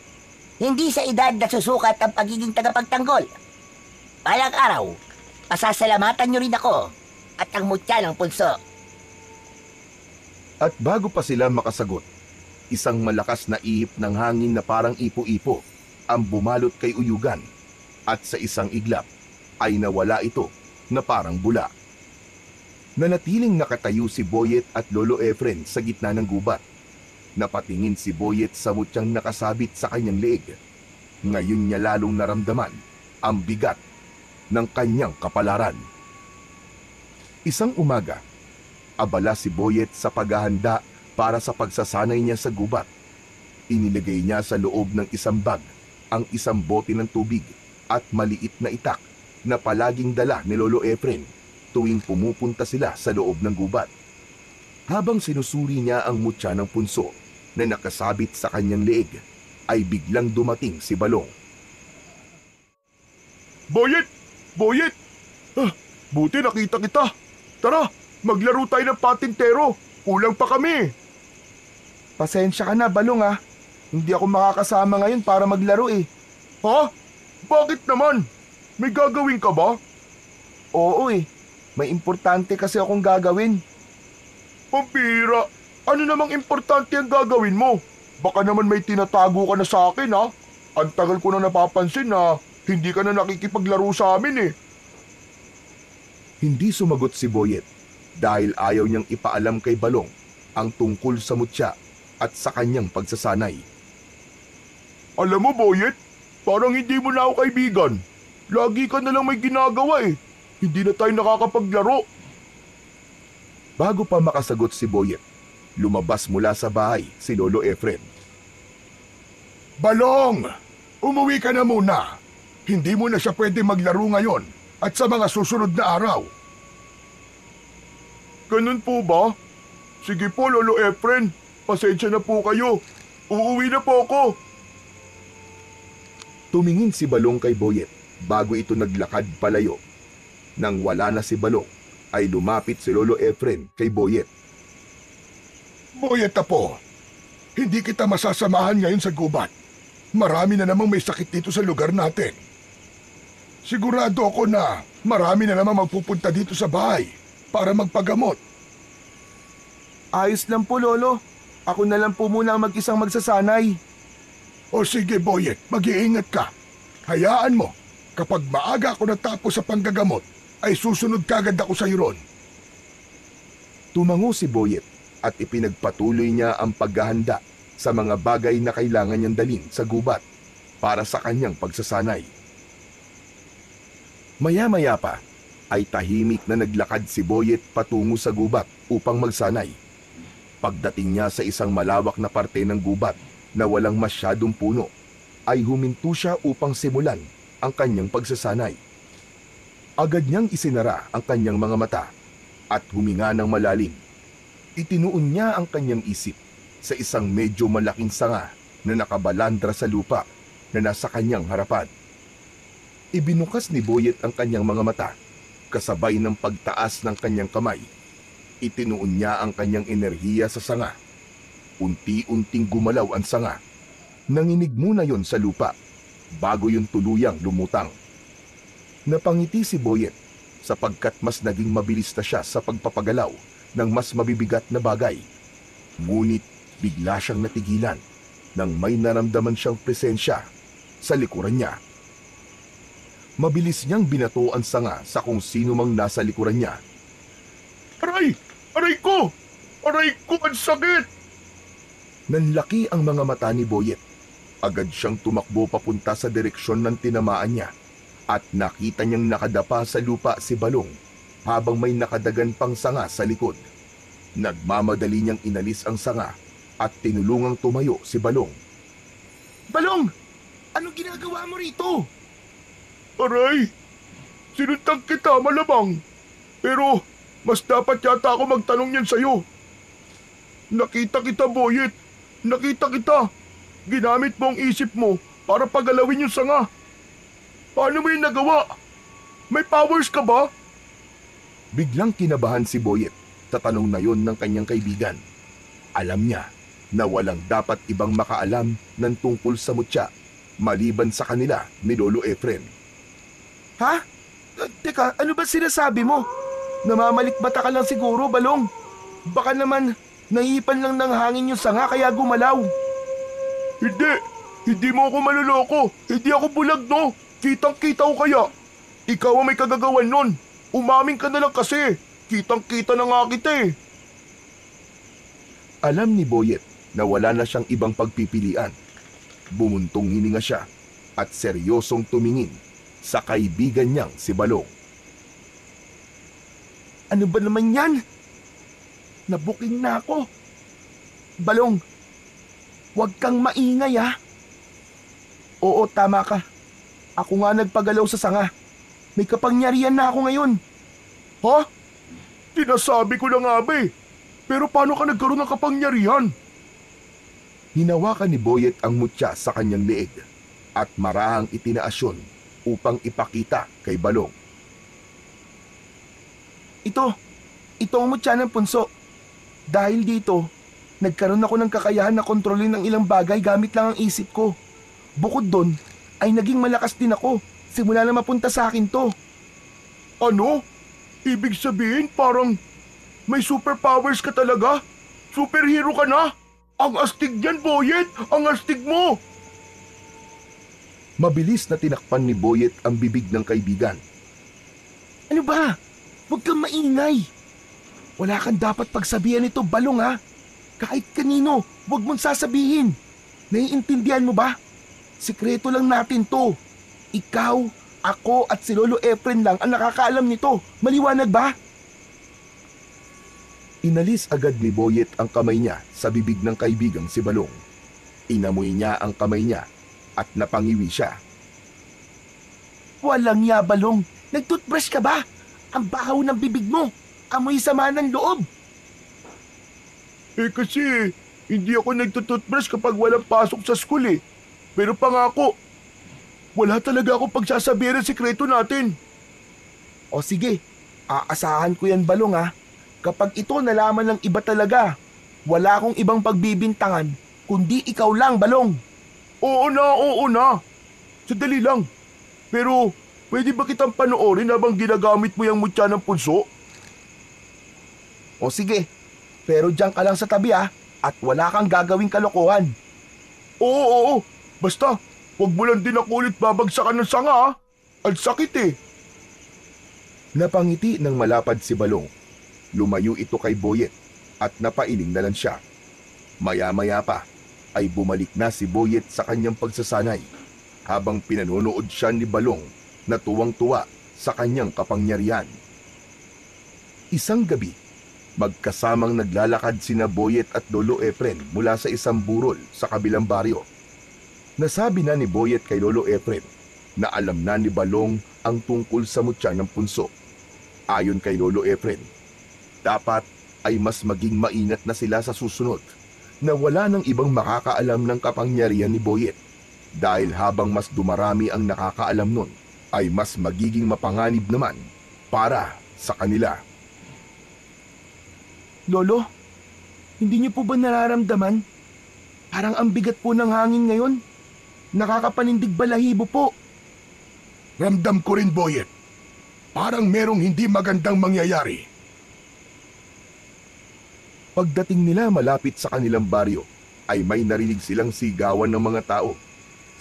hindi sa edad na susukat ang pagiging tagapagtanggol. Balang araw, pasasalamatan niyo rin ako at ang mutya ng punso. At bago pa sila makasagot, isang malakas na ihip ng hangin na parang ipo-ipo ang bumalot kay Uyugan at sa isang iglap ay nawala ito na parang bula. Nanatiling nakatayo si Boyet at Lolo Efren sa gitna ng gubat. Napatingin si Boyet sa mutyang nakasabit sa kanyang leeg. Ngayon niya lalong naramdaman ang bigat ng kanyang kapalaran. Isang umaga, abala si Boyet sa paghahanda para sa pagsasanay niya sa gubat. Inilagay niya sa loob ng isang bag ang isang bote ng tubig at maliit na itak na palaging dala ni Lolo Efren tuwing pumupunta sila sa loob ng gubat. Habang sinusuri niya ang mutya ng punso na nakasabit sa kanyang leeg, ay biglang dumating si Balong. Boyet! Boyet! Buti nakita kita. Tara, maglaro tayo ng patintero. Kulang pa kami. Pasensya ka na, Balong ah. Hindi ako makakasama ngayon para maglaro eh. Ha? Bakit naman? May gagawin ka ba? Oo eh. May importante kasi akong gagawin. Pampira, ano namang importante ang gagawin mo? Baka naman may tinatago ka na sa akin ha? Ang tagal ko na napapansin na hindi ka na nakikipaglaro sa amin eh. Hindi sumagot si Boyet dahil ayaw niyang ipaalam kay Balong ang tungkol sa mutya at sa kanyang pagsasanay. Alam mo, Boyet, parang hindi mo na ako kaibigan. Lagi ka na lang may ginagawa eh. Hindi na tayo nakakapaglaro. Bago pa makasagot si Boyet, lumabas mula sa bahay si Lolo Efren. Balong! Umuwi ka na muna. Hindi mo na siya pwede maglaro ngayon at sa mga susunod na araw. Ganun po ba? Sige po, Lolo Efren. Pasensya na po kayo. Uuwi na po ako. Tumingin si Balong kay Boyet bago ito naglakad palayo. Nang wala na si Balong, ay lumapit si Lolo Efren kay Boyet. Boyet apo, hindi kita masasamahan ngayon sa gubat. Marami na namang may sakit dito sa lugar natin. Sigurado ako na marami na namang magpupunta dito sa bahay para magpagamot. Ayos lang po, Lolo. Ako na lang po muna ang mag-isang magsasanay. O sige, Boyet, mag-iingat ka. Hayaan mo, kapag maaga ako natapos sa panggagamot, ay susunod kagad ako sa iyo ron. Tumango si Boyet at ipinagpatuloy niya ang paghahanda sa mga bagay na kailangan niyang dalhin sa gubat para sa kanyang pagsasanay. Maya-maya pa ay tahimik na naglakad si Boyet patungo sa gubat upang magsanay. Pagdating niya sa isang malawak na parte ng gubat na walang masyadong puno, ay huminto siya upang simulan ang kanyang pagsasanay. Agad niyang isinara ang kanyang mga mata at huminga ng malalim. Itinuon niya ang kanyang isip sa isang medyo malaking sanga na nakabalandra sa lupa na nasa kanyang harapan. Ibinukas ni Boyet ang kanyang mga mata, kasabay ng pagtaas ng kanyang kamay. Itinuon niya ang kanyang enerhiya sa sanga. Unti-unting gumalaw ang sanga. Nanginig muna yon sa lupa, bago yung tuluyang lumutang. Napangiti si Boyet sapagkat mas naging mabilis na siya sa pagpapagalaw ng mas mabibigat na bagay. Ngunit bigla siyang natigilan nang may naramdaman siyang presensya sa likuran niya. Mabilis niyang binato ang sanga sa kung sino mang nasa likuran niya. Aray! Aray ko! Aray ko! Ang sakit! Nanlaki ang mga mata ni Boyet. Agad siyang tumakbo papunta sa direksyon ng tinamaan niya at nakita niyang nakadapa sa lupa si Balong habang may nakadagan pang sanga sa likod. Nagmamadali niyang inalis ang sanga at tinulungang tumayo si Balong. Balong! Anong ginagawa mo rito? Aray! Sinuntan kita malamang. Pero mas dapat yata ako magtanong yan sa'yo. Nakita kita, Boyet. Nakita kita. Ginamit mo ang isip mo para pagalawin yung sanga. Paano mo yung nagawa? May powers ka ba? Biglang kinabahan si Boyet sa tanong na yon ng kanyang kaibigan. Alam niya na walang dapat ibang makaalam ng tungkol sa mutya maliban sa kanila ni Lolo Efren. Ha? Teka, ano ba sinasabi mo? Namamalikbata ka lang siguro, Balong. Baka naman naiipan lang ng hangin yung sanga kaya gumalaw. Hindi mo ako maluloko. Hindi ako bulag, no? Kitang-kita ko kaya. Ikaw ang may kagagawan nun. Umamin ka na lang kasi. Kitang-kita na nga kita eh. Alam ni Boyet na wala na siyang ibang pagpipilian. Bumuntong hininga siya at seryosong tumingin sa kaibigan niyang si Balong. Ano ba naman yan? Nabuking na ako. Balong, huwag kang maingay ha. Oo, tama ka. Ako nga nagpagalaw sa sanga. May kapangyarihan na ako ngayon. Ha? Sinasabi ko na nga ba eh. Pero paano ka nagkaroon ng kapangyarihan? Hinawakan ni Boyet ang mutya sa kanyang leeg at marahang itinaas yun upang ipakita kay Balong. Ito ang mutya ng punso. Dahil dito, nagkaroon ako ng kakayahan na kontrolin ng ilang bagay gamit lang ang isip ko. Bukod doon, ay naging malakas din ako simula na mapunta sa akin to. Ano? Ibig sabihin parang may superpowers ka talaga? Superhero ka na? Ang astig yan, Boyet! Ang astig mo! Mabilis na tinakpan ni Boyet ang bibig ng kaibigan. Ano ba? Huwag kang maingay. Wala kang dapat pagsabihan nito, Balong ha. Kahit kanino, huwag mong sasabihin. Naiintindihan mo ba? Sikreto lang natin to. Ikaw, ako at si Lolo Efren lang ang nakakaalam nito. Maliwanag ba? Inalis agad ni Boyet ang kamay niya sa bibig ng kaibigang si Balong. Inamoy niya ang kamay niya at napangiwi siya. Walang ya, Balong. Nag-toothbrush ka ba? Ang bahaw ng bibig mo. Amoy sama ng loob. Eh kasi hindi ako nagtututbrush kapag walang pasok sa school eh. Pero pangako, wala talaga akong pagsasabihin ng sikreto natin. O sige, aasahan ko yan, Balong ha. Kapag ito nalaman ng iba talaga, wala akong ibang pagbibintangan kundi ikaw lang, Balong. Oo na. Sadali lang. Pero pwede ba kitang panoorin habang ginagamit mo yung mutya ng punso? O sige, pero diyan ka lang sa tabi ha at wala kang gagawing kalokohan. Oo. Basta, huwag mo lang din ako ulit babagsakan ng sanga ha. Ang sakit eh. Napangiti ng malapad si Balong. Lumayo ito kay Boyet at napailing na lang siya. Maya-maya pa ay bumalik na si Boyet sa kanyang pagsasanay habang pinanonood siya ni Balong na tuwang-tuwa sa kanyang kapangyarihan. Isang gabi, magkasamang naglalakad sina Boyet at Lolo Efren mula sa isang burol sa kabilang baryo. Nasabi na ni Boyet kay Lolo Efren na alam na ni Balong ang tungkol sa mutya ng punso. Ayon kay Lolo Efren, dapat ay mas maging maingat na sila sa susunod na wala ng ibang makakaalam ng kapangyarihan ni Boyet dahil habang mas dumarami ang nakakaalam nun ay mas magiging mapanganib naman para sa kanila. Lolo, hindi niyo po ba nararamdaman? Parang ang bigat po ng hangin ngayon. Nakakapanindig balahibo po. Ramdam ko rin, Boyet. Parang merong hindi magandang mangyayari. Pagdating nila malapit sa kanilang baryo, ay may narinig silang sigawan ng mga tao.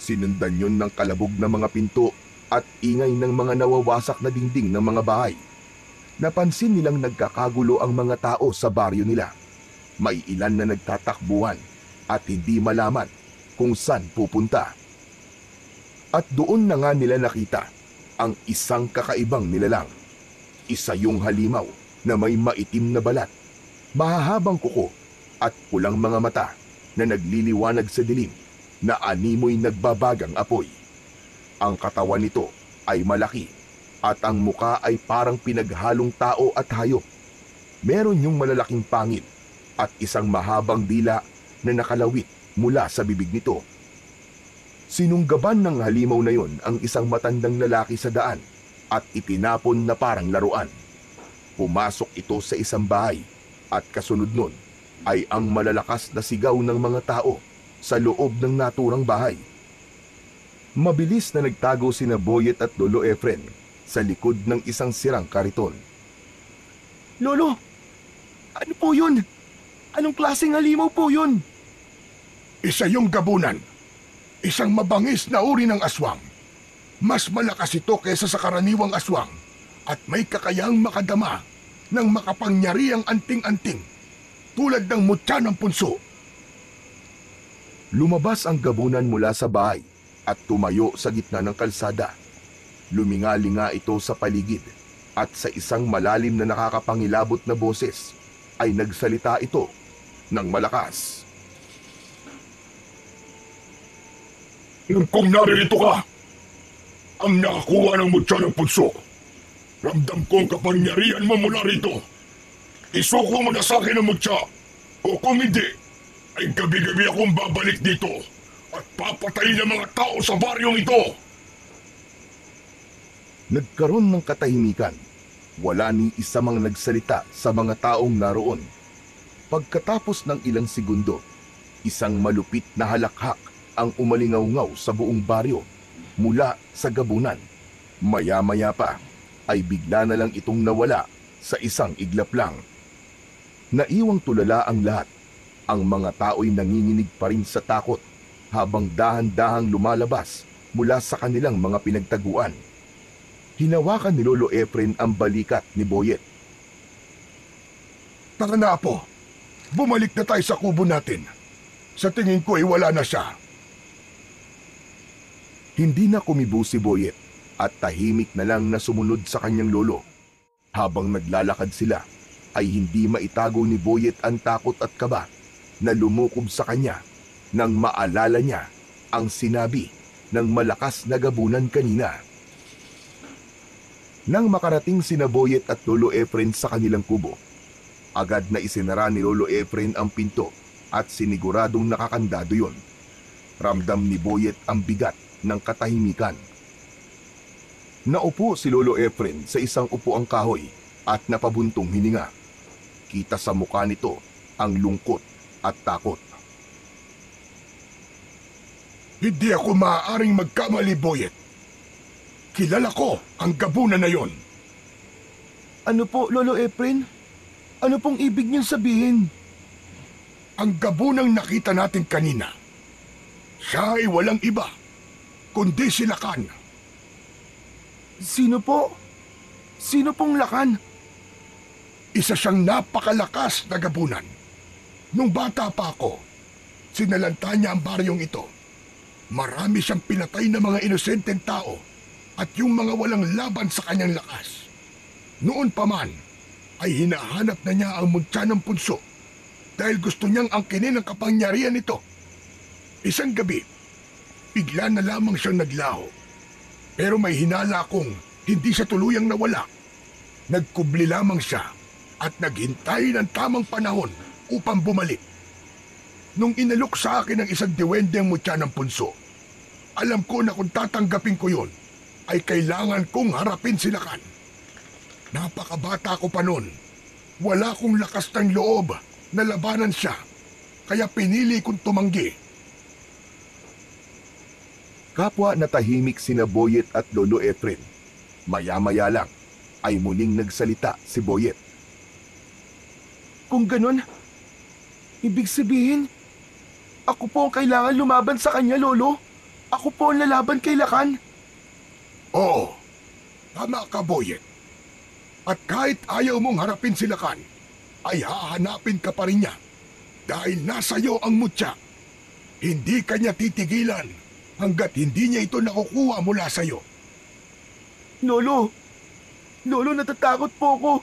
Sinundan yun ng kalabog na mga pinto at ingay ng mga nawawasak na dingding ng mga bahay. Napansin nilang nagkakagulo ang mga tao sa baryo nila. May ilan na nagtatakbuhan at hindi malaman kung saan pupunta. At doon na nga nila nakita ang isang kakaibang nilalang. Isa yung halimaw na may maitim na balat, mahahabang kuko at pulang mga mata na nagliliwanag sa dilim na animoy nagbabagang apoy. Ang katawan nito ay malaki at ang muka ay parang pinaghalong tao at hayop. Meron yung malalaking pangil at isang mahabang dila na nakalawit mula sa bibig nito. Sinunggaban ng halimaw na yon ang isang matandang lalaki sa daan at itinapon na parang laruan. Pumasok ito sa isang bahay at kasunod nun ay ang malalakas na sigaw ng mga tao sa loob ng naturang bahay. Mabilis na nagtago sina Boyet at Lolo Efren sa likod ng isang sirang kariton. Lolo, ano po yun? Anong klaseng halimaw po yun? Isa yung gabunan. Isang mabangis na uri ng aswang. Mas malakas ito kaysa sa karaniwang aswang at may kakayahang makadama ng makapangyariang anting-anting tulad ng mutya ng punso. Lumabas ang gabunan mula sa bahay at tumayo sa gitna ng kalsada. Luminga-linga ito sa paligid at sa isang malalim na nakakapangilabot na boses ay nagsalita ito ng malakas. Kung naririto ka, ang nakakuha ng mutya ng punso, ramdam ko ang kapangyarihan mo mula rito. Isuko mo na sa akin ang mutya, o kung hindi, ay gabi-gabi akong babalik dito at papatayin ang mga tao sa baryong ito. Nagkaroon ng katahimikan. Wala ni isa mang nagsalita sa mga taong naroon. Pagkatapos ng ilang segundo, isang malupit na halakhak ang umalingaw-ngaw sa buong baryo mula sa gabunan. Maya-maya pa ay bigla na lang itong nawala sa isang iglap lang. Naiwang tulala ang lahat. Ang mga tao'y nanginginig pa rin sa takot habang dahan-dahang lumalabas mula sa kanilang mga pinagtaguan. Hinawakan ni Lolo Efren ang balikat ni Boyet. Tara na, Apo. Bumalik na tayo sa kubo natin. Sa tingin ko ay wala na siya. Hindi na kumibo si Boyet at tahimik na lang na sumunod sa kanyang lolo. Habang naglalakad sila, ay hindi maitago ni Boyet ang takot at kaba na lumukob sa kanya nang maalala niya ang sinabi ng malakas na gabunan kanina. Nang makarating sina Boyet at Lolo Efren sa kanilang kubo, agad na isinara ni Lolo Efren ang pinto at siniguradong nakakandado yon. Ramdam ni Boyet ang bigat ng katahimikan. Naupo si Lolo Efren sa isang upuang kahoy at napabuntong hininga. Kita sa mukha nito ang lungkot at takot. Hindi ako maaaring magkamali, Boyet. Kilala ko ang gabunan na yon. Ano po, Lolo Efren? Ano pong ibig niyong sabihin? Ang gabunang nakita natin kanina, siya ay walang iba kundi si Lakan. Sino po? Sino pong Lakan? Isa siyang napakalakas na gabunan. Nung bata pa ako, sinalanta niya ang baryong ito. Marami siyang pinatay na mga inosenteng tao at yung mga walang laban sa kanyang lakas. Noon pa man, ay hinahanap na niya ang mutya ng punso dahil gusto niyang angkinin ang kapangyarihan nito. Isang gabi, bigla na lamang siyang naglaho. Pero may hinala akong hindi siya tuluyang nawala. Nagkubli lamang siya at naghintay ng tamang panahon upang bumalik. Nung inalok sa akin ng isang diwende ang mutya ng punso, alam ko na kung tatanggapin ko yon, ay kailangan kong harapin si Lakan. Napakabata ko pa noon. Wala kong lakas ng loob na labanan siya, kaya pinili kong tumanggi. Kapwa natahimik sina Boyet at Lolo Efren. Maya-maya lang ay muling nagsalita si Boyet. Kung ganun, ibig sabihin, ako po ang kailangan lumaban sa kanya, Lolo. Ako po ang lalaban kay Lakan. Oo, tama ka, Boyet. At kahit ayaw mong harapin si Lakan, ay hahanapin ka pa rin niya. Dahil nasa iyo ang mutya. Hindi kanya titigilan hanggat hindi niya ito nakukuha mula sa iyo. Lolo, natatakot po ako.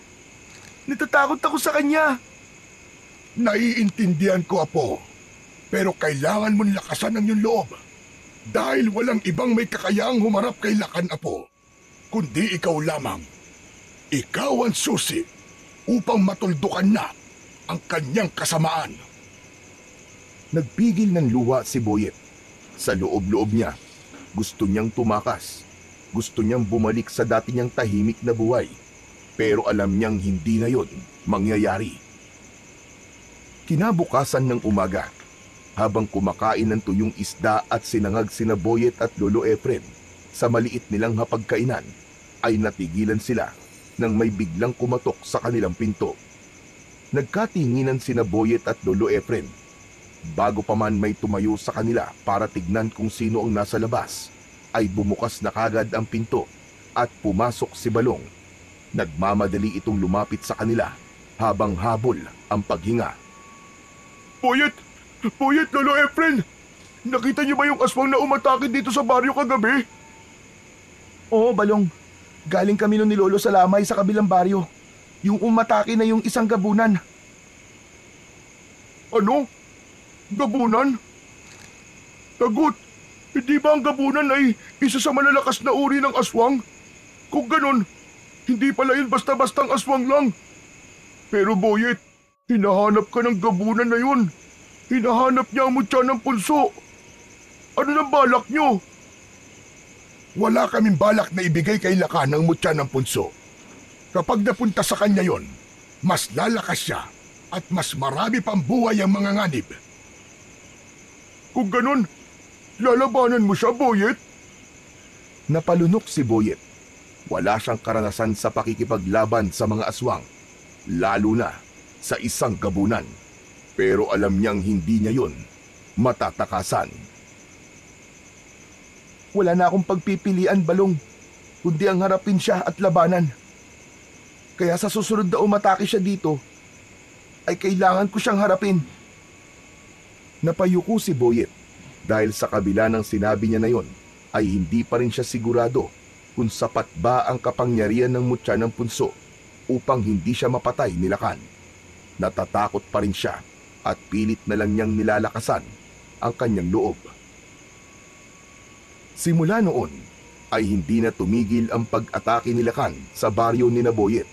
Natatakot ako sa kanya. Naiintindihan ko, Apo. Pero kailangan mong lakasan ang iyong loob. Dahil walang ibang may kakayahang humarap kay Lakan, Apo, kundi ikaw lamang. Ikaw ang susi upang matuldukan na ang kanyang kasamaan. Nagpigil ng luha si Boyet. Sa loob-loob niya, gusto niyang tumakas. Gusto niyang bumalik sa dati niyang tahimik na buhay. Pero alam niyang hindi na yon mangyayari. Kinabukasan ng umaga, habang kumakain ng tuyong isda at sinangag sina Boyet at Lolo Efren sa maliit nilang hapagkainan, ay natigilan sila nang may biglang kumatok sa kanilang pinto. Nagkatinginan sina Boyet at Lolo Efren. Bago pa man may tumayo sa kanila para tignan kung sino ang nasa labas, ay bumukas na kagad ang pinto at pumasok si Balong. Nagmamadali itong lumapit sa kanila habang habol ang paghinga. Boyet, Lolo Efren, nakita niyo ba yung aswang na umatake dito sa baryo kagabi? Oo, Balong. Galing kami nun ni Lolo sa lamay sa kabilang baryo. Yung umatake na yung isang gabunan. Ano? Gabunan? Tagot, hindi ba ang gabunan ay isa sa malalakas na uri ng aswang? Kung ganun, hindi pala yun basta-bastang aswang lang. Pero Boyet, hinahanap ka ng gabunan na yun. Hinahanap niya ang mutya ng punso. Ano nang balak niyo? Wala kaming balak na ibigay kay Lakan ang mutya ng punso. Kapag napunta sa kanya yon, mas lalakas siya at mas marami pang buhay ang mga nganib. Kung ganun, lalabanan mo siya, Boyet? Napalunok si Boyet. Wala siyang karanasan sa pakikipaglaban sa mga aswang, lalo na sa isang gabunan. Pero alam niyang hindi niya yun matatakasan. Wala na akong pagpipilian, Balong, kundi ang harapin siya at labanan. Kaya sa susunod na umatake siya dito, ay kailangan ko siyang harapin. Napayuko si Boyet dahil sa kabila ng sinabi niya na yon, ay hindi pa rin siya sigurado kung sapat ba ang kapangyarihan ng mutya ng punso upang hindi siya mapatay ni Lakan. Natatakot pa rin siya at pilit na lang niyang nilalakasan ang kanyang loob. Simula noon ay hindi na tumigil ang pag-atake ni Lakan sa baryo ni Boyet.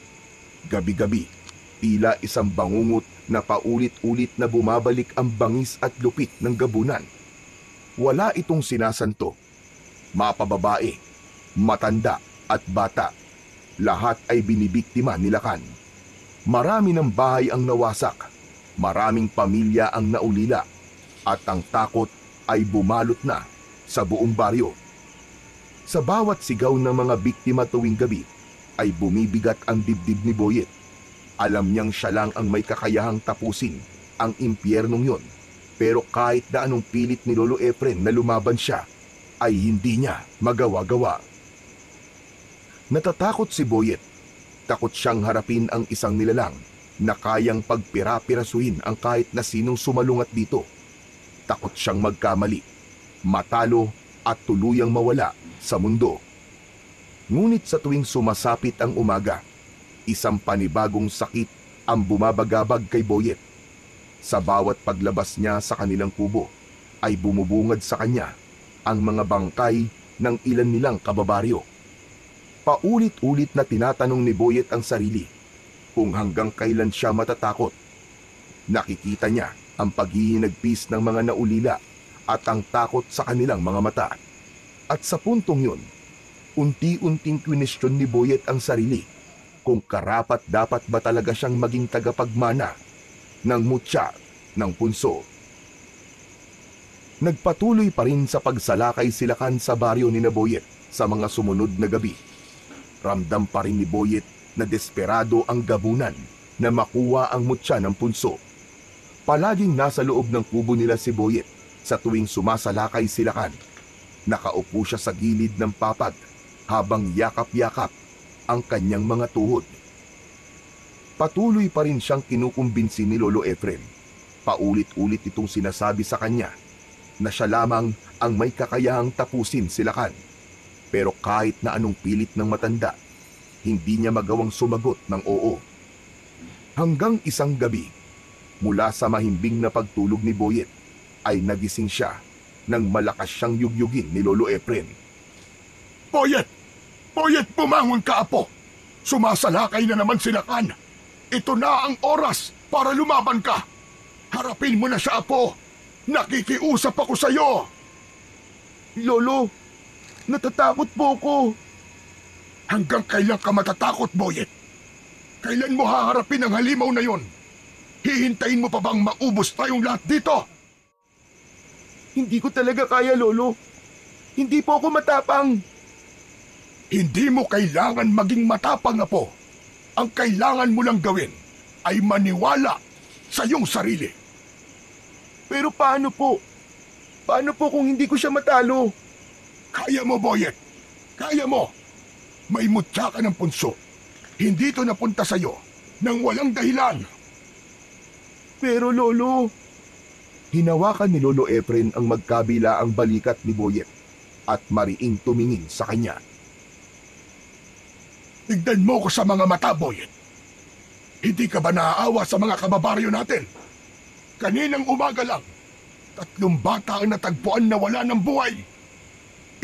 Gabi-gabi, tila isang bangungot na paulit-ulit na bumabalik ang bangis at lupit ng gabunan. Wala itong sinasanto. Mapababae, matanda at bata, lahat ay binibiktima ni Lakan. Marami ng bahay ang nawasak, maraming pamilya ang naulila, at ang takot ay bumalot na sa buong baryo. Sa bawat sigaw ng mga biktima tuwing gabi, ay bumibigat ang dibdib ni Boyet. Alam niyang siya lang ang may kakayahang tapusin ang impyernong yon, pero kahit na anong pilit ni Lolo Efren na lumaban siya, ay hindi niya magawa-gawa. Natatakot si Boyet. Takot siyang harapin ang isang nilalang na kayang pagpira-pirasuhin ang kahit na sinong sumalungat dito. Takot siyang magkamali, matalo at tuluyang mawala sa mundo. Ngunit sa tuwing sumasapit ang umaga, isang panibagong sakit ang bumabagabag kay Boyet. Sa bawat paglabas niya sa kanilang kubo, ay bumubungad sa kanya ang mga bangkay ng ilan nilang kababaryo. Paulit-ulit na tinatanong ni Boyet ang sarili kung hanggang kailan siya matatakot. Nakikita niya ang paghihinagpis ng mga naulila at ang takot sa kanilang mga mata. At sa puntong yun, unti-unting kwinestyon ni Boyet ang sarili kung karapat-dapat ba talaga siyang maging tagapagmana ng mutya ng punso. Nagpatuloy pa rin sa pagsalakay silakan sa baryo ni Boyet sa mga sumunod na gabi. Ramdam pa rin ni Boyet na desperado ang gabunan na makuha ang mutya ng punso. Palaging nasa loob ng kubo nila si Boyet sa tuwing sumasalakay silakan. Nakaupo siya sa gilid ng papag habang yakap-yakap ang kanyang mga tuhod. Patuloy pa rin siyang kinukumbinsi ni Lolo Efren. Paulit-ulit itong sinasabi sa kanya na siya lamang ang may kakayahang tapusin silakan. Pero kahit na anong pilit ng matanda, hindi niya magawang sumagot ng oo. Hanggang isang gabi, mula sa mahimbing na pagtulog ni Boyet, ay nagising siya nang malakas siyang yugyugin ni Lolo Efren. Boyet! Boyet, bumangon ka, apo! Sumasalakay na naman silakan. Ito na ang oras para lumaban ka. Harapin mo na siya, apo. Nakikiusap ako sa'yo. Lolo, natatakot po ako. Hanggang kailan ka matatakot, Boyet? Kailan mo haharapin ang halimaw na yon? Hihintayin mo pa bang maubos tayong lahat dito? Hindi ko talaga kaya, Lolo. Hindi po ako matapang. Hindi mo kailangan maging matapang, apo. Ang kailangan mo lang gawin ay maniwala sa iyong sarili. Pero paano po? Paano po kung hindi ko siya matalo? Kaya mo, Boyet. Kaya mo. May mutya ka ng punso. Hindi ito napunta sa'yo nang walang dahilan. Pero Lolo, Hinawakan ni Lolo Efren ang magkabila ang balikat ni Boyet at mariing tumingin sa kanya. Tignan mo ko sa mga mata, Boyet. Hindi ka ba naaawa sa mga kababaryo natin? Kaninang umaga lang, 3 bata ang natagpuan na wala ng buhay.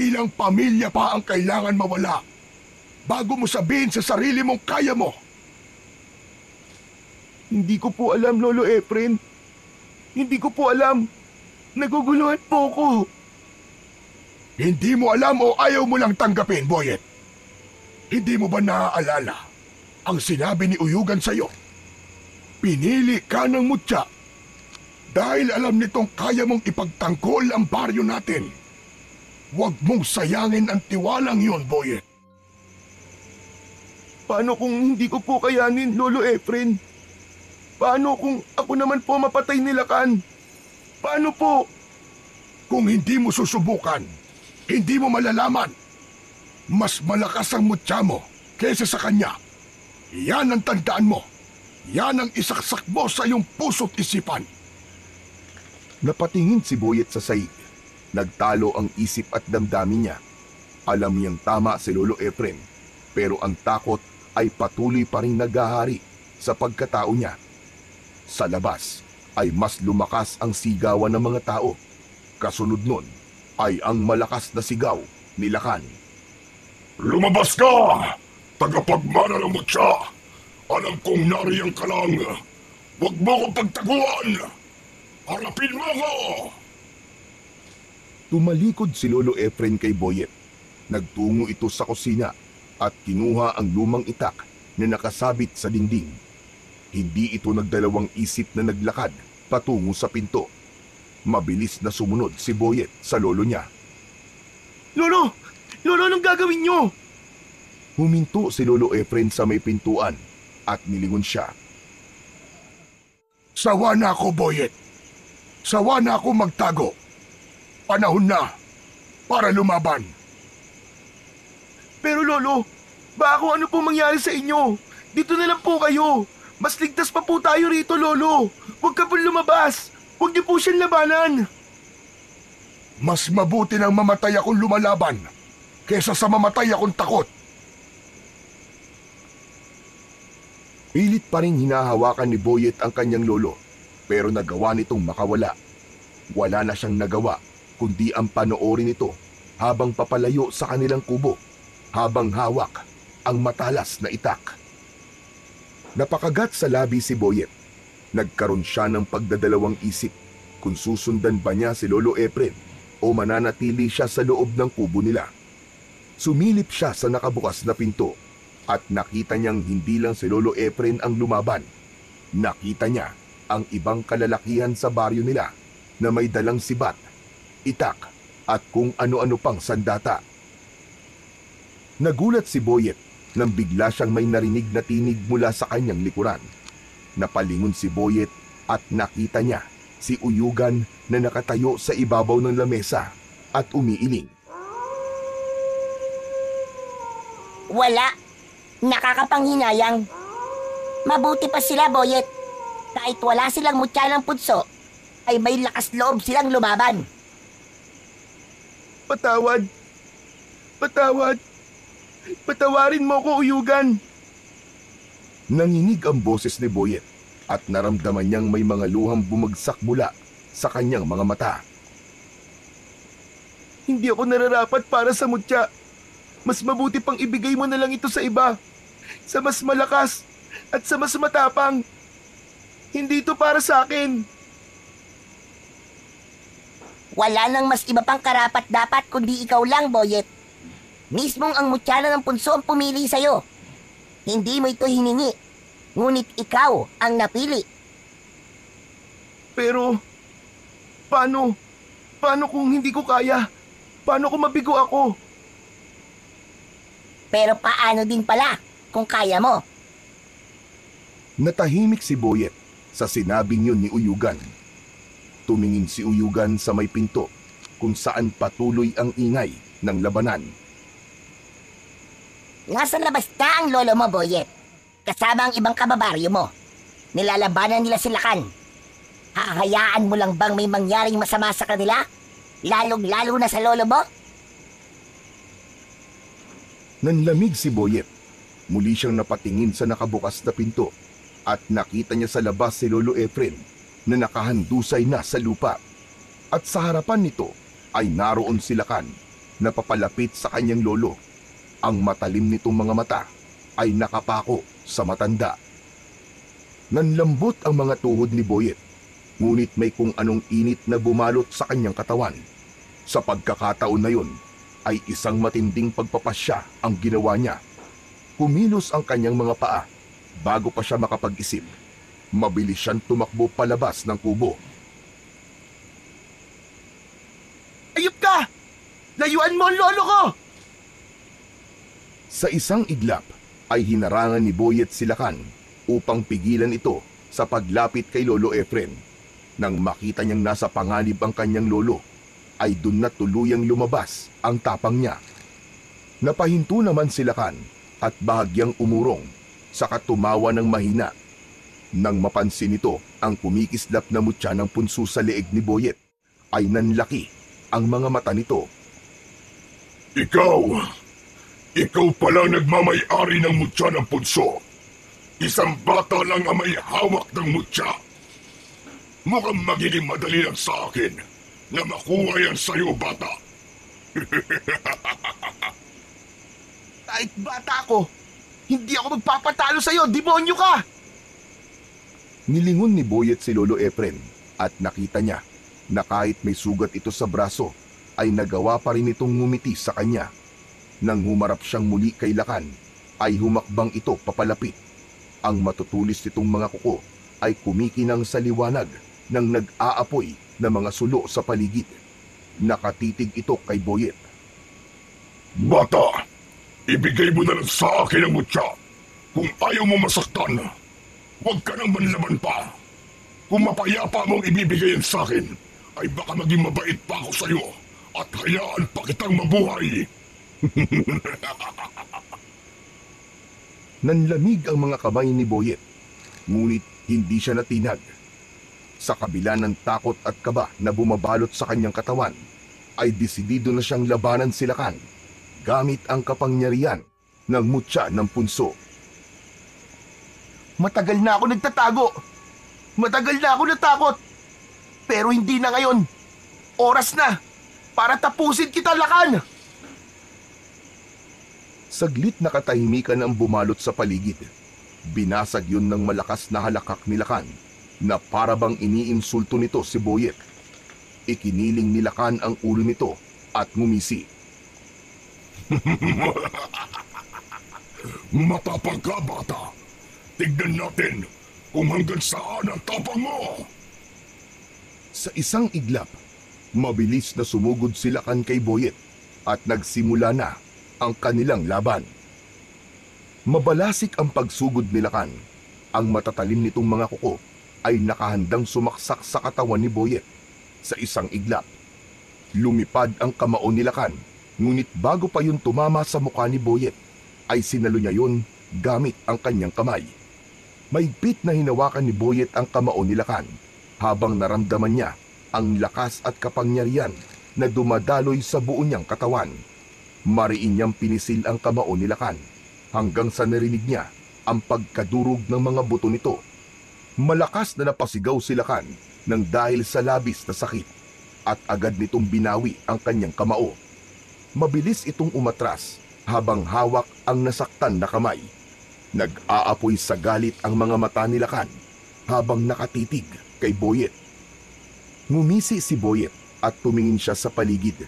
Ilang pamilya pa ang kailangan mawala bago mo sabihin sa sarili mong kaya mo. hindi ko po alam, Lolo Efren. Hindi ko po alam. Naguguluhan po ako. Hindi mo alam o ayaw mo lang tanggapin, Boyet? Hindi mo ba naaalala ang sinabi ni Uyugan sa'yo? Pinili ka ng mutya dahil alam nitong kaya mong ipagtanggol ang baryo natin. Huwag mong sayangin ang tiwalang yun, Boyet. Paano kung hindi ko po kayanin, Lolo Efren? Paano kung ako naman po mapatay ni Lakan? Paano po? Kung hindi mo susubukan, hindi mo malalaman. Mas malakas ang mutya mo kaysa sa kanya. Yan ang tandaan mo. Yan ang isaksak mo sa iyong puso't isipan. Napatingin si Boyet sa saig. Nagtalo ang isip at damdamin niya. Alam niyang tama si Lolo Efren, pero ang takot ay patuloy pa rin naghahari sa pagkatao niya. Sa labas ay mas lumakas ang sigawan ng mga tao. Kasunod nun ay ang malakas na sigaw ni Lakan. Lumabas ka! Tagapagmana ng mutya! Alam kong nariyan ka lang. Huwag mo kong pagtaguan! Harapin mo ako! Tumalikod si Lolo Efren kay Boyet. Nagtungo ito sa kusina at kinuha ang lumang itak na nakasabit sa dingding. Hindi ito nagdalawang isip na naglakad patungo sa pinto. Mabilis na sumunod si Boyet sa lolo niya. Lolo! Lolo, anong gagawin niyo? Huminto si Lolo Efren sa may pintuan at nilingon siya. Sawa na ako, Boyet. Sawa na ako magtago. Panahon na para lumaban. Pero Lolo, baka kung ano po mangyari sa inyo. Dito na lang po kayo. Mas ligtas pa po tayo rito, Lolo. Huwag ka po lumabas. Huwag niyo po siyang labanan. Mas mabuti nang mamatay akong lumalaban kesa sa mamatay akong takot. Pilit pa rin hinahawakan ni Boyet ang kanyang lolo, pero nagawa nitong makawala. Wala na siyang nagawa, kundi ang panoorin ito habang papalayo sa kanilang kubo, habang hawak ang matalas na itak. Napakagat sa labi si Boyet. Nagkaroon siya ng pagdadalawang isip kung susundan ba niya si Lolo Efren o mananatili siya sa loob ng kubo nila. Sumilip siya sa nakabukas na pinto at nakita niyang hindi lang si Lolo Efren ang lumaban. Nakita niya ang ibang kalalakihan sa baryo nila na may dalang sibat, itak at kung ano-ano pang sandata. Nagulat si Boyet nang bigla siyang may narinig na tinig mula sa kanyang likuran. Napalingon si Boyet at nakita niya si Uyugan na nakatayo sa ibabaw ng lamesa at umiiling. Wala. Nakakapanghinayang. Mabuti pa sila, Boyet. Kahit wala silang mutya ng punso, ay may lakas loob silang lumaban. Patawad. Patawad. Patawarin mo ko, Uyugan. Nanginig ang boses ni Boyet at naramdaman niyang may mga luhang bumagsak mula sa kanyang mga mata. Hindi ako nararapat para sa mutya. Mas mabuti pang ibigay mo na lang ito sa iba. Sa mas malakas at sa mas matapang. Hindi ito para sa akin. Wala nang mas iba pang karapat-dapat kundi ikaw lang, Boyet. Mismong ang mutyala ng punso ang pumili sa'yo. Hindi mo ito hiningi, ngunit ikaw ang napili. Pero, paano? Paano kung hindi ko kaya? Paano kung mabigo ako? Pero paano din pala kung kaya mo? Natahimik si Boyet sa sinabing yun ni Uyugan. Tumingin si Uyugan sa may pinto kung saan patuloy ang ingay ng labanan. Nasa labas na ang lolo mo, Boyet. Kasama ang ibang kababaryo mo. Nilalabanan nila si Lakan. Hahayaan mo lang bang may mangyaring masama sa kanila? Lalong-lalo na sa lolo mo? Nanlamig si Boyet. Muli siyang napatingin sa nakabukas na pinto at nakita niya sa labas si Lolo Efren na nakahandusay na sa lupa. At sa harapan nito ay naroon si Lakan na papalapit sa kanyang lolo. Ang matalim nitong mga mata ay nakapako sa matanda. Nanlambot ang mga tuhod ni Boyet, ngunit may kung anong init na bumalot sa kanyang katawan. Sa pagkakataon na yun, ay isang matinding pagpapasya ang ginawa niya. Kumilos ang kanyang mga paa bago pa siya makapag-isip. Mabilis siyang tumakbo palabas ng kubo. Ayup ka! Layuan mo ang lolo ko! Sa isang iglap ay hinarangan ni Boyet si Lakan upang pigilan ito sa paglapit kay Lolo Efren. Nang makita niyang nasa panganib ang kanyang lolo, ay dun na tuluyang lumabas ang tapang niya. Napahinto naman si Lakan at bahagyang umurong, saka tumawa ng mahina. Nang mapansin nito ang kumikislap na mutya ng punso sa leeg ni Boyet, ay nanlaki ang mga mata nito. Ikaw pala nagmamay-ari ng mutya ng punso. Isang bata lang ang may hawak ng mutya. Mukhang magiging madali lang sa akin na makuha yan sa'yo, bata. Kahit bata ako, hindi ako magpapatalo sa'yo, demonyo ka! Nilingon ni Boyet si Lolo Efren at nakita niya na kahit may sugat ito sa braso, ay nagawa pa rin itong ngumiti sa kanya. Nang humarap siyang muli kay Lakan, ay humakbang ito papalapit. Ang matutulis nitong mga kuko ay kumikinang sa liwanag ng nag-aapoy na mga sulo sa paligid. Nakatitig ito kay Boyet. Bata, ibigay mo na lang sa akin ang mutya. Kung ayaw mo masaktan, huwag ka nang manlaban pa. Kung mapayapa mong ibibigay yan sa akin, ay baka maging mabait pa ako sa'yo at hayaan pa kitang mabuhay. Nanlamig ang mga kamay ni Boyet, ngunit hindi siya natinag. Sa kabila ng takot at kaba na bumabalot sa kanyang katawan, ay desidido na siyang labanan si Lakan gamit ang kapangyarihan ng mutya ng punso. Matagal na ako nagtatago. Matagal na ako natakot. Pero hindi na ngayon. Oras na para tapusin kita, Lakan! Saglit na katahimikan ang bumalot sa paligid. Binasag yun ng malakas na halakak ni Lakan na parabang iniinsulto nito si Boyet. Ikiniling ni Lakan ang ulo nito at ngumisi. Matapang ka, bata. Tignan natin kung hanggang saan ang tapang mo. Sa isang iglap, mabilis na sumugod si Lakan kay Boyet at nagsimula na ang kanilang laban. Mabalasik ang pagsugod ni Lakan. Ang matatalim nitong mga kuko ay nakahandang sumaksak sa katawan ni Boyet. Sa isang iglap, lumipad ang kamao ni Lakan, ngunit bago pa yun tumama sa mukha ni Boyet, ay sinalo niya yun gamit ang kanyang kamay. Mahigpit na hinawakan ni Boyet ang kamao ni Lakan habang naramdaman niya ang lakas at kapangyarihan na dumadaloy sa buo niyang katawan. Mariin niyang pinisil ang kamao ni Lakan hanggang sa narinig niya ang pagkadurog ng mga buto nito. Malakas na napasigaw si Lakan nang dahil sa labis na sakit at agad nitong binawi ang kanyang kamao. Mabilis itong umatras habang hawak ang nasaktan na kamay. Nag-aapoy sa galit ang mga mata ni Lakan habang nakatitig kay Boyet. Ngumisi si Boyet at tumingin siya sa paligid.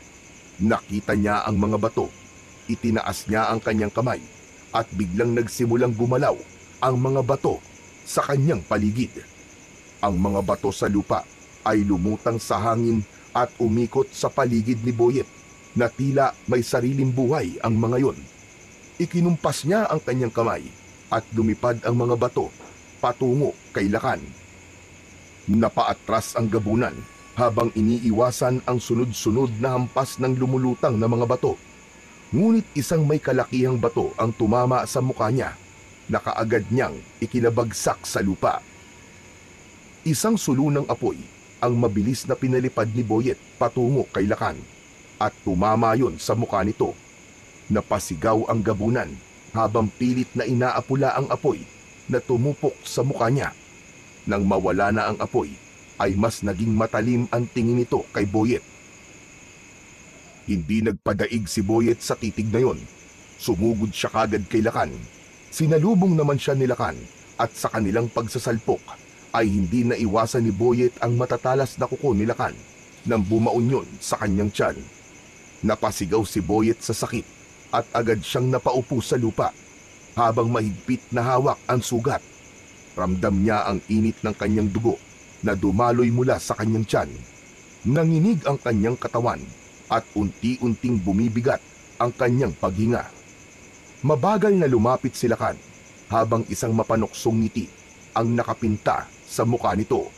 Nakita niya ang mga bato. Itinaas niya ang kanyang kamay at biglang nagsimulang gumalaw ang mga bato sa kanyang paligid. Ang mga bato sa lupa ay lumutang sa hangin at umikot sa paligid ni Boyet na tila may sariling buhay ang mga yon. Ikinumpas niya ang kanyang kamay at lumipad ang mga bato patungo kay Lakan. Napaatras ang gabunan habang iniiwasan ang sunod-sunod na hampas ng lumulutang na mga bato. Ngunit isang may kalakihang bato ang tumama sa mukha niya na kaagad niyang ikinabagsak sa lupa. Isang sulo ng apoy ang mabilis na pinalipad ni Boyet patungo kay Lakan at tumama yon sa mukha nito. Napasigaw ang gabunan habang pilit na inaapula ang apoy na tumupok sa mukha niya. Nang mawala na ang apoy, ay mas naging matalim ang tingin nito kay Boyet. Hindi nagpadaig si Boyet sa titig na yon. Sumugod siya kagad kay Lakan. Sinalubong naman siya ni Lakan at sa kanilang pagsasalpok ay hindi na iwasan ni Boyet ang matatalas na kuko ni Lakan nang bumaon yun sa kanyang tiyan. Napasigaw si Boyet sa sakit at agad siyang napaupo sa lupa habang mahigpit na hawak ang sugat. Ramdam niya ang init ng kanyang dugo na dumaloy mula sa kanyang tiyan. Nanginig ang kanyang katawan at unti-unting bumibigat ang kanyang paghinga. Mabagal na lumapit si Lakan habang isang mapanuksong ngiti ang nakapinta sa mukha nito.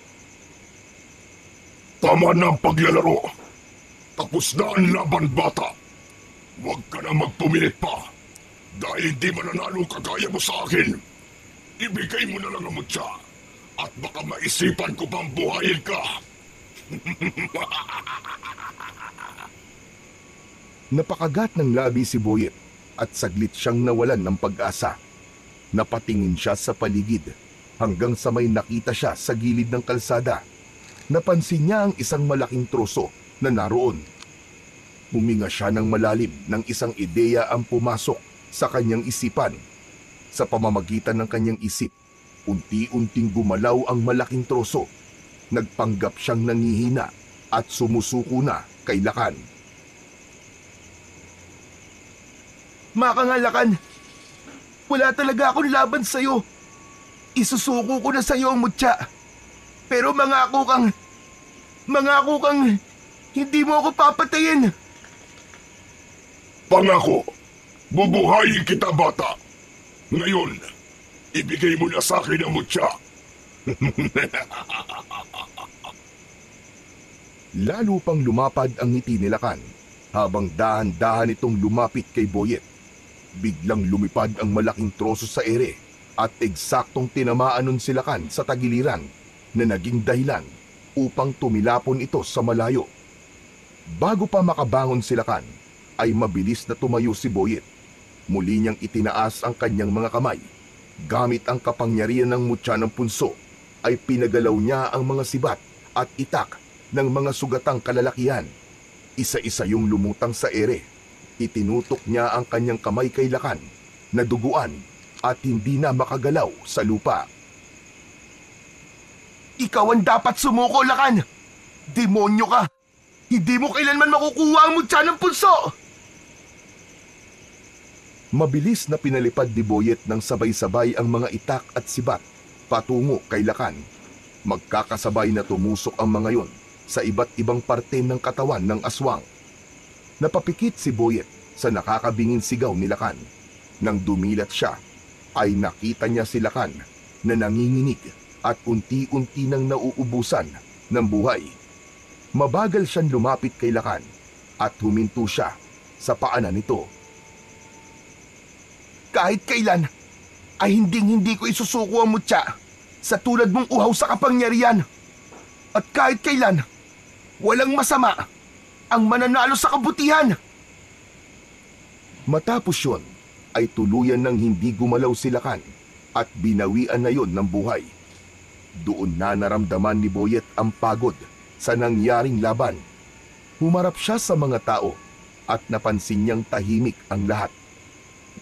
Tama na ang paglalaro. Tapos na ang laban, bata. Huwag ka na magpumilit pa. Dahil hindi mananalo kagaya mo sa akin. Ibigay mo na lang ang mutya. At baka maisipan ko pang buhayin ka. Napakagat ng labi si Boyet at saglit siyang nawalan ng pag-asa. Napatingin siya sa paligid hanggang sa may nakita siya sa gilid ng kalsada. Napansin niya ang isang malaking troso na naroon. Huminga siya ng malalim nang isang ideya ang pumasok sa kanyang isipan. Sa pamamagitan ng kanyang isip, unti-unting gumalaw ang malaking troso. Nagpanggap siyang nangihina at sumusuko na kay Lakan. Makangalakan, wala talaga akong laban sa'yo. Isusuko ko na sa'yo ang mutya. Pero mangako kang hindi mo ako papatayin. Pangako, bubuhayin kita, bata. Ngayon, ibigay mo na sa akin ang mutya. Lalo pang lumapad ang ngiti ni Lakan habang dahan-dahan itong lumapit kay Boyet. Biglang lumipad ang malaking troso sa ere at eksaktong tinamaan nun si Lakan sa tagiliran na naging dahilan upang tumilapon ito sa malayo. Bago pa makabangon si Lakan, ay mabilis na tumayo si Boyet. Muli niyang itinaas ang kanyang mga kamay. Gamit ang kapangyarihan ng mutya ng punso, ay pinagalaw niya ang mga sibat at itak ng mga sugatang kalalakihan. Isa-isa yung lumutang sa ere. Itinutok niya ang kanyang kamay kay Lakan na duguan at hindi na makagalaw sa lupa. Ikaw ang dapat sumuko, Lakan! Demonyo ka! Hindi mo kailanman makukuha ang mutya ng punso! Mabilis na pinalipad ni Boyet ng sabay-sabay ang mga itak at sibat patungo kay Lakan. Magkakasabay na tumusok ang mga yon sa iba't ibang parte ng katawan ng aswang. Napapikit si Boyet sa nakakabingin sigaw ni Lakan. Nang dumilat siya, ay nakita niya si Lakan na nanginginig at unti-unti nang nauubusan ng buhay. Mabagal siyang lumapit kay Lakan at huminto siya sa paanan nito. Kahit kailan, ay hindi ko isusuko ang mutya sa tulad mong uhaw sa kapangyarihan. At kahit kailan, walang masama ang mananalo sa kabutihan. Matapos yun, ay tuluyan ng hindi gumalaw si Lakan at binawian na yon ng buhay. Doon na naramdaman ni Boyet ang pagod sa nangyaring laban. Humarap siya sa mga tao at napansin niyang tahimik ang lahat.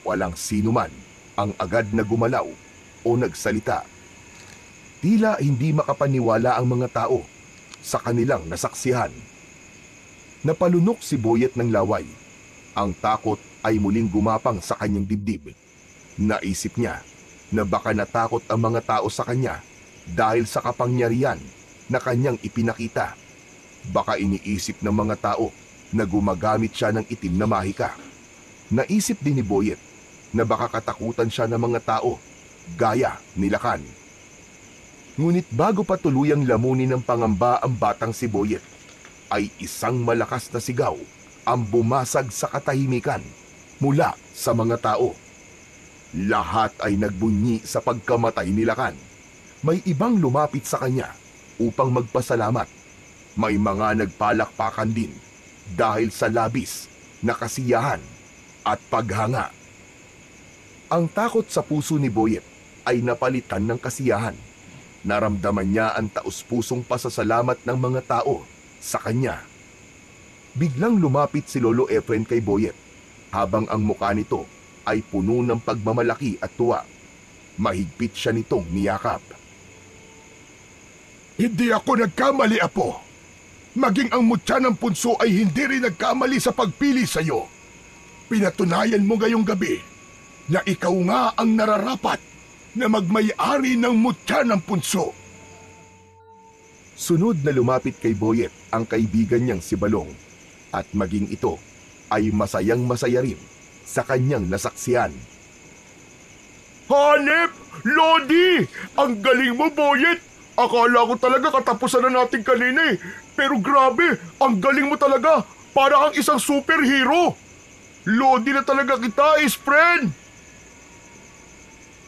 Walang sino man ang agad na gumalaw o nagsalita. Tila hindi makapaniwala ang mga tao sa kanilang nasaksihan. Napalunok si Boyet ng laway. Ang takot ay muling gumapang sa kanyang dibdib. Naisip niya na baka natakot ang mga tao sa kanya dahil sa kapangyarihan na kanyang ipinakita. Baka iniisip ng mga tao na gumagamit siya ng itim na mahika. Naisip din ni Boyet na baka katakutan siya ng mga tao gaya ni Lakan. Ngunit bago pa tuluyang lamunin ng pangamba ang batang si Boyet, ay isang malakas na sigaw ang bumasag sa katahimikan mula sa mga tao. Lahat ay nagbunyi sa pagkamatay ni Lakan. May ibang lumapit sa kanya upang magpasalamat. May mga nagpalakpakan din dahil sa labis na kasiyahan at paghanga. Ang takot sa puso ni Boyet ay napalitan ng kasiyahan. Naramdaman niya ang taus-pusong pasasalamat ng mga tao sa kanya. Biglang lumapit si Lolo Efren kay Boyet habang ang mukha nito ay puno ng pagmamalaki at tuwa. Mahigpit siya nitong niyakap. Hindi ako nagkamali, Apo. Maging ang mutya ng punso ay hindi rin nagkamali sa pagpili sa iyo. Pinatunayan mo ngayong gabi na ikaw nga ang nararapat na magmay-ari ng mutya ng punso. Sunod na lumapit kay Boyet ang kaibigan niyang si Balong at maging ito ay masayang-masaya rin sa kanyang nasaksihan. Hanep! Lodi! Ang galing mo, Boyet! Akala ko talaga katapusan na natin kanina eh. Pero grabe, ang galing mo talaga. Para kang isang superhero. Lodi na talaga kita, friend!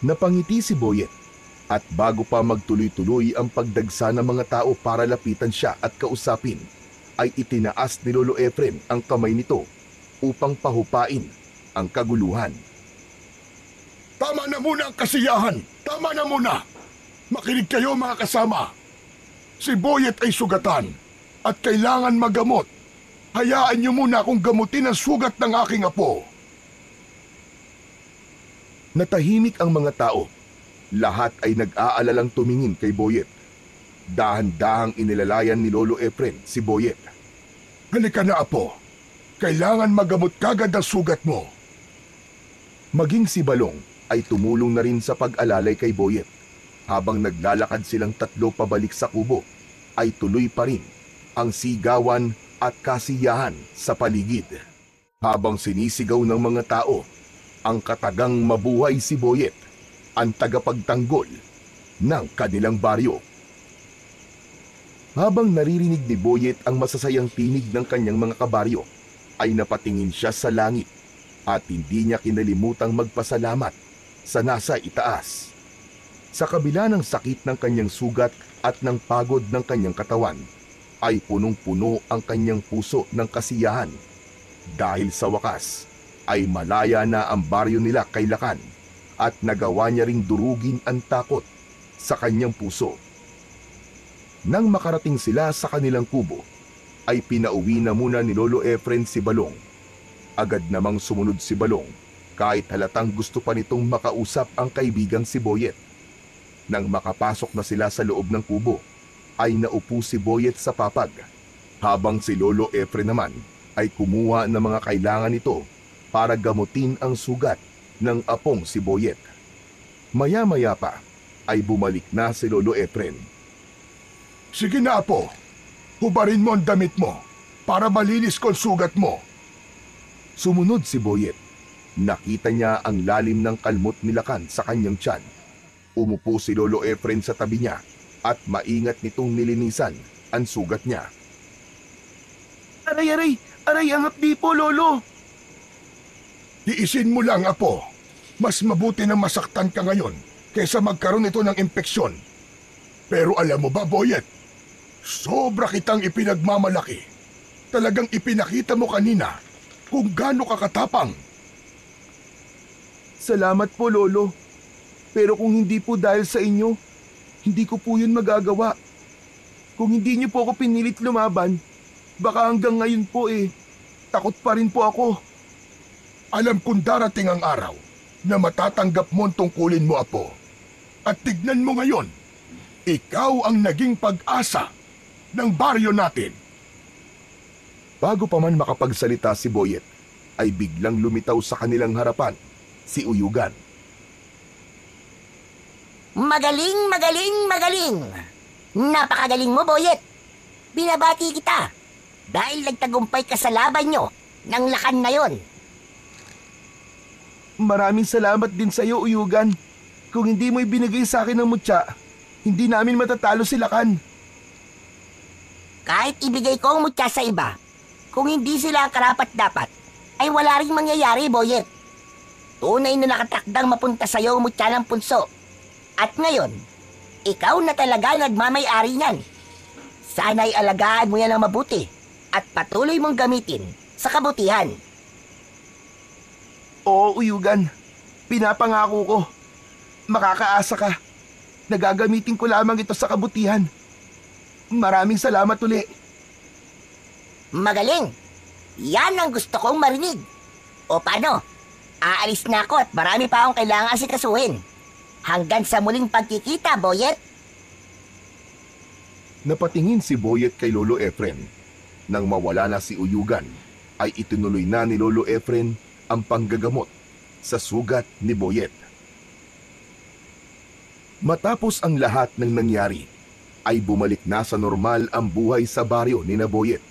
Napangiti si Boyet at bago pa magtuloy-tuloy ang pagdagsa ng mga tao para lapitan siya at kausapin, ay itinaas ni Lolo Efren ang kamay nito upang pahupain ang kaguluhan. Tama na muna ang kasiyahan! Tama na muna! Makinig kayo mga kasama! Si Boyet ay sugatan at kailangan magamot. Hayaan niyo muna akong gamutin ang sugat ng aking apo. Natahimik ang mga tao. Lahat ay nag-aalalang tumingin kay Boyet. Dahan-dahang inilalayan ni Lolo Efren si Boyet. Halika na, Apo. Kailangan magamot kagad ang sugat mo. Maging si Balong ay tumulong na rin sa pag-alalay kay Boyet. Habang naglalakad silang tatlo pabalik sa kubo, ay tuloy pa rin ang sigawan at kasiyahan sa paligid. Habang sinisigaw ng mga tao, ang katagang mabuhay si Boyet, ang tagapagtanggol ng kanilang baryo. Habang naririnig ni Boyet ang masasayang tinig ng kanyang mga kabaryo, ay napatingin siya sa langit at hindi niya kinalimutang magpasalamat sa nasa itaas. Sa kabila ng sakit ng kanyang sugat at ng pagod ng kanyang katawan, ay punong-puno ang kanyang puso ng kasiyahan dahil sa wakas ay malaya na ang baryo nila kay Lakan at nagawa niya ring durugin ang takot sa kanyang puso. Nang makarating sila sa kanilang kubo, ay pinauwi na muna ni Lolo Efren si Balong. Agad namang sumunod si Balong kahit halatang gusto pa nitong makausap ang kaibigang si Boyet. Nang makapasok na sila sa loob ng kubo, ay naupo si Boyet sa papag, habang si Lolo Efren naman ay kumuha ng mga kailangan nito para gamutin ang sugat ng apong si Boyet. Maya-maya pa ay bumalik na si Lolo Efren. Sige na, Apo. Hubarin mo ang damit mo para malinis ko ang sugat mo. Sumunod si Boyet. Nakita niya ang lalim ng kalmot ni Lakan sa kanyang tiyan. Umupo si Lolo Efren sa tabi niya at maingat nitong nilinisan ang sugat niya. Aray, ang hapdi po, Lolo. Tiisin mo lang, Apo. Mas mabuti na masaktan ka ngayon kaysa magkaroon ito ng impeksyon. Pero alam mo ba, Boyet? Sobra kitang ipinagmamalaki. Talagang ipinakita mo kanina kung gaano ka katapang. Salamat po, Lolo. Pero kung hindi po dahil sa inyo, hindi ko po yun magagawa. Kung hindi niyo po ako pinilit lumaban, baka hanggang ngayon po takot pa rin po ako. Alam kong darating ang araw na matatanggap mo ang tungkulin mo, Apo. At tignan mo ngayon, ikaw ang naging pag-asa ng baryo natin. Bago pa man makapagsalita si Boyet, ay biglang lumitaw sa kanilang harapan si Uyugan. Magaling! Napakagaling mo, Boyet! Binabati kita dahil nagtagumpay ka sa laban nyo ng Lakan na yon. Maraming salamat din sa iyo, Uyugan. Kung hindi mo ibinigay sa akin ng mutya, hindi namin matatalo si Lakan. Kahit ibigay ko ang mutya sa iba, kung hindi sila ang karapat-dapat, ay wala rin mangyayari, Boyet. Tunay na nakatakdang mapunta sa iyo ang mutya ng punso. At ngayon, ikaw na talaga nagmamay-ari niyan. Sana'y alagaan mo yan ng mabuti at patuloy mong gamitin sa kabutihan. Oo, Uyugan. Pinapangako ko. Makakaasa ka. Nagagamitin ko lamang ito sa kabutihan. Maraming salamat uli. Magaling! Yan ang gusto kong marinig. O paano? Aalis na ako at marami pa akong kailangan asikasuhin. Hanggang sa muling pagkikita, Boyet. Napatingin si Boyet kay Lolo Efren. Nang mawala na si Uyugan, ay itinuloy na ni Lolo Efren ang panggagamot sa sugat ni Boyet. Matapos ang lahat ng nangyari, ay bumalik na sa normal ang buhay sa baryo ni na Boyet.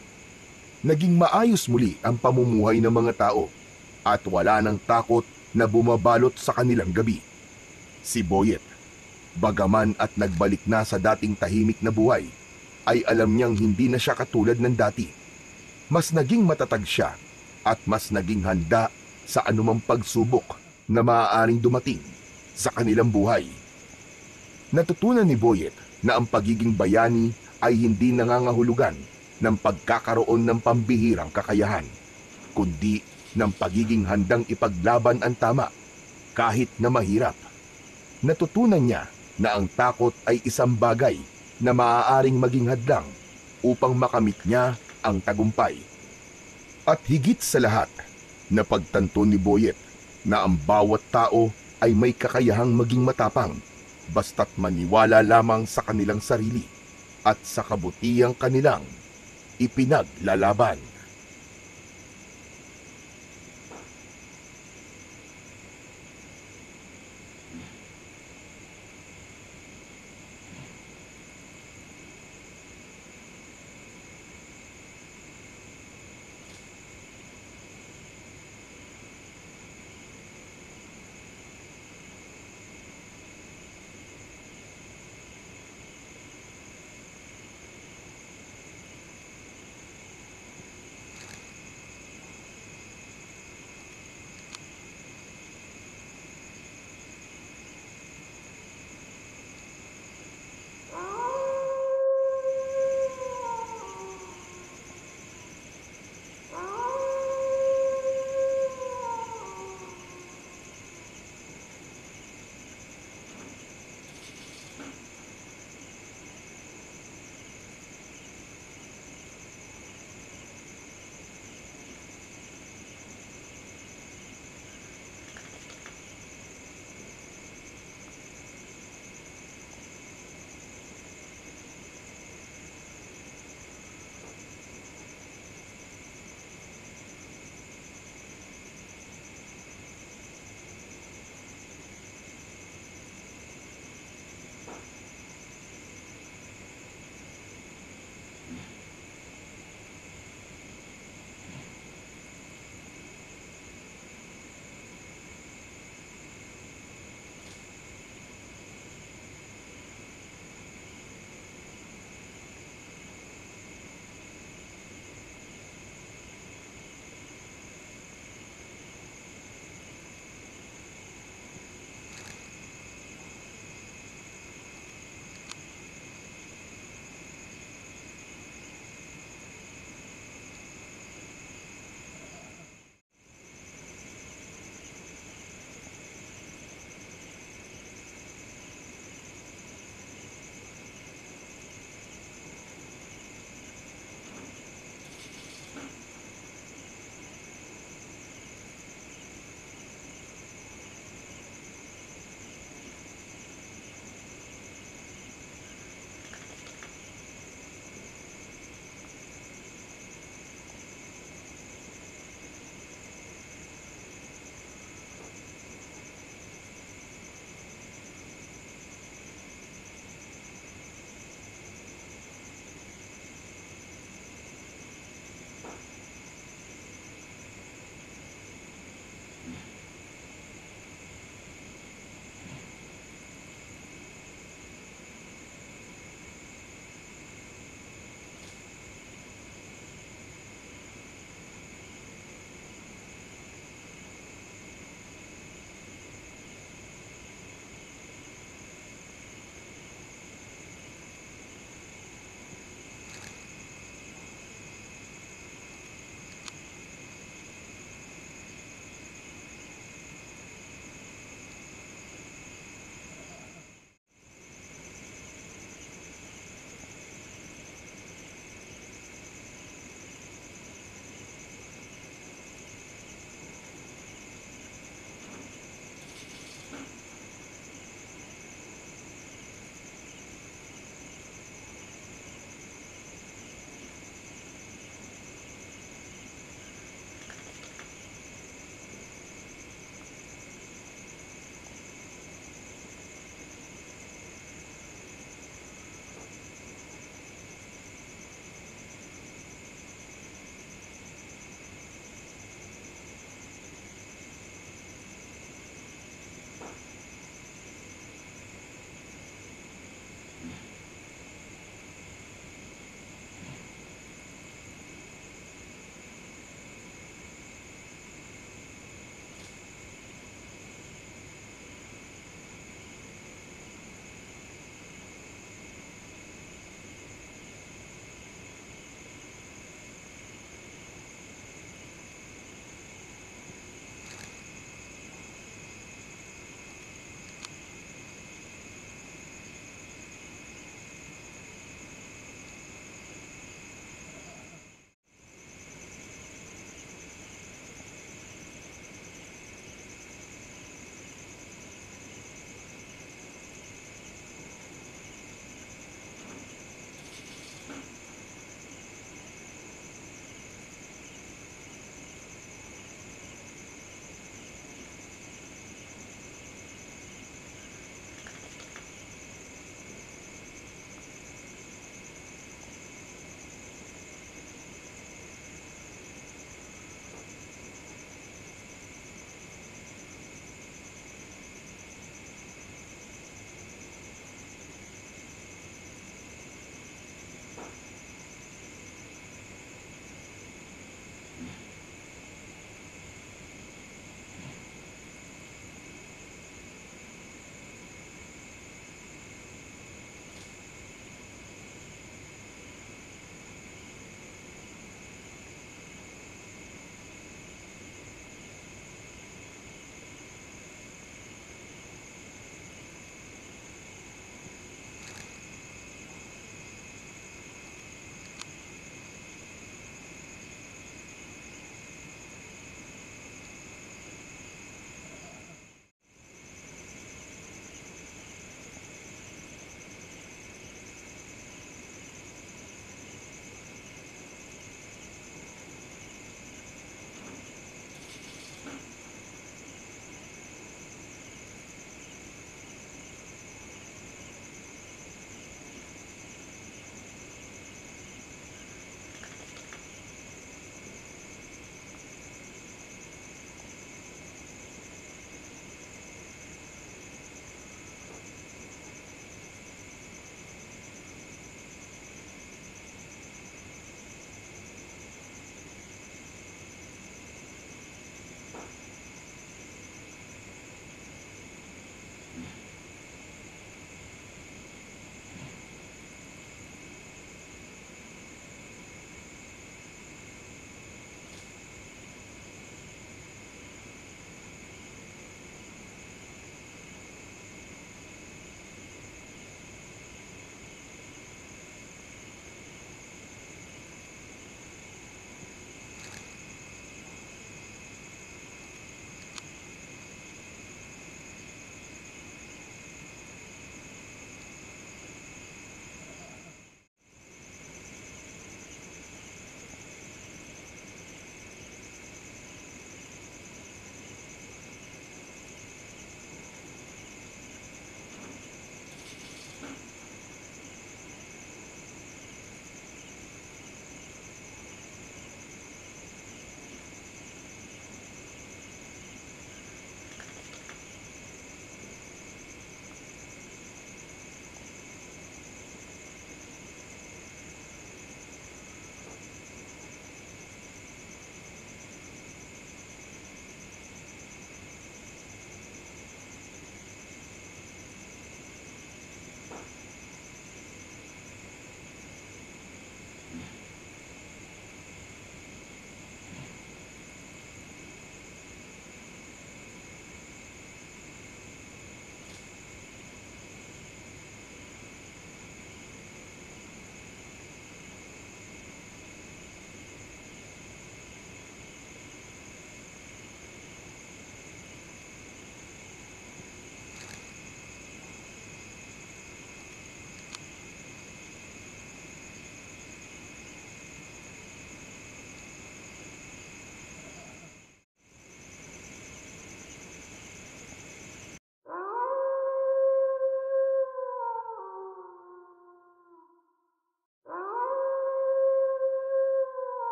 Naging maayos muli ang pamumuhay ng mga tao at wala nang takot na bumabalot sa kanilang gabi. Si Boyet, bagaman at nagbalik na sa dating tahimik na buhay, ay alam niyang hindi na siya katulad ng dati. Mas naging matatag siya at mas naging handa sa anumang pagsubok na maaaring dumating sa kanilang buhay. Natutunan ni Boyet na ang pagiging bayani ay hindi nangangahulugan ng pagkakaroon ng pambihirang kakayahan, kundi ng pagiging handang ipaglaban ang tama kahit na mahirap. Natutunan niya na ang takot ay isang bagay na maaaring maging hadlang upang makamit niya ang tagumpay. At higit sa lahat, napagtanto ni Boyet na ang bawat tao ay may kakayahang maging matapang basta't maniwala lamang sa kanilang sarili at sa kabutihang kanilang ipinaglalaban.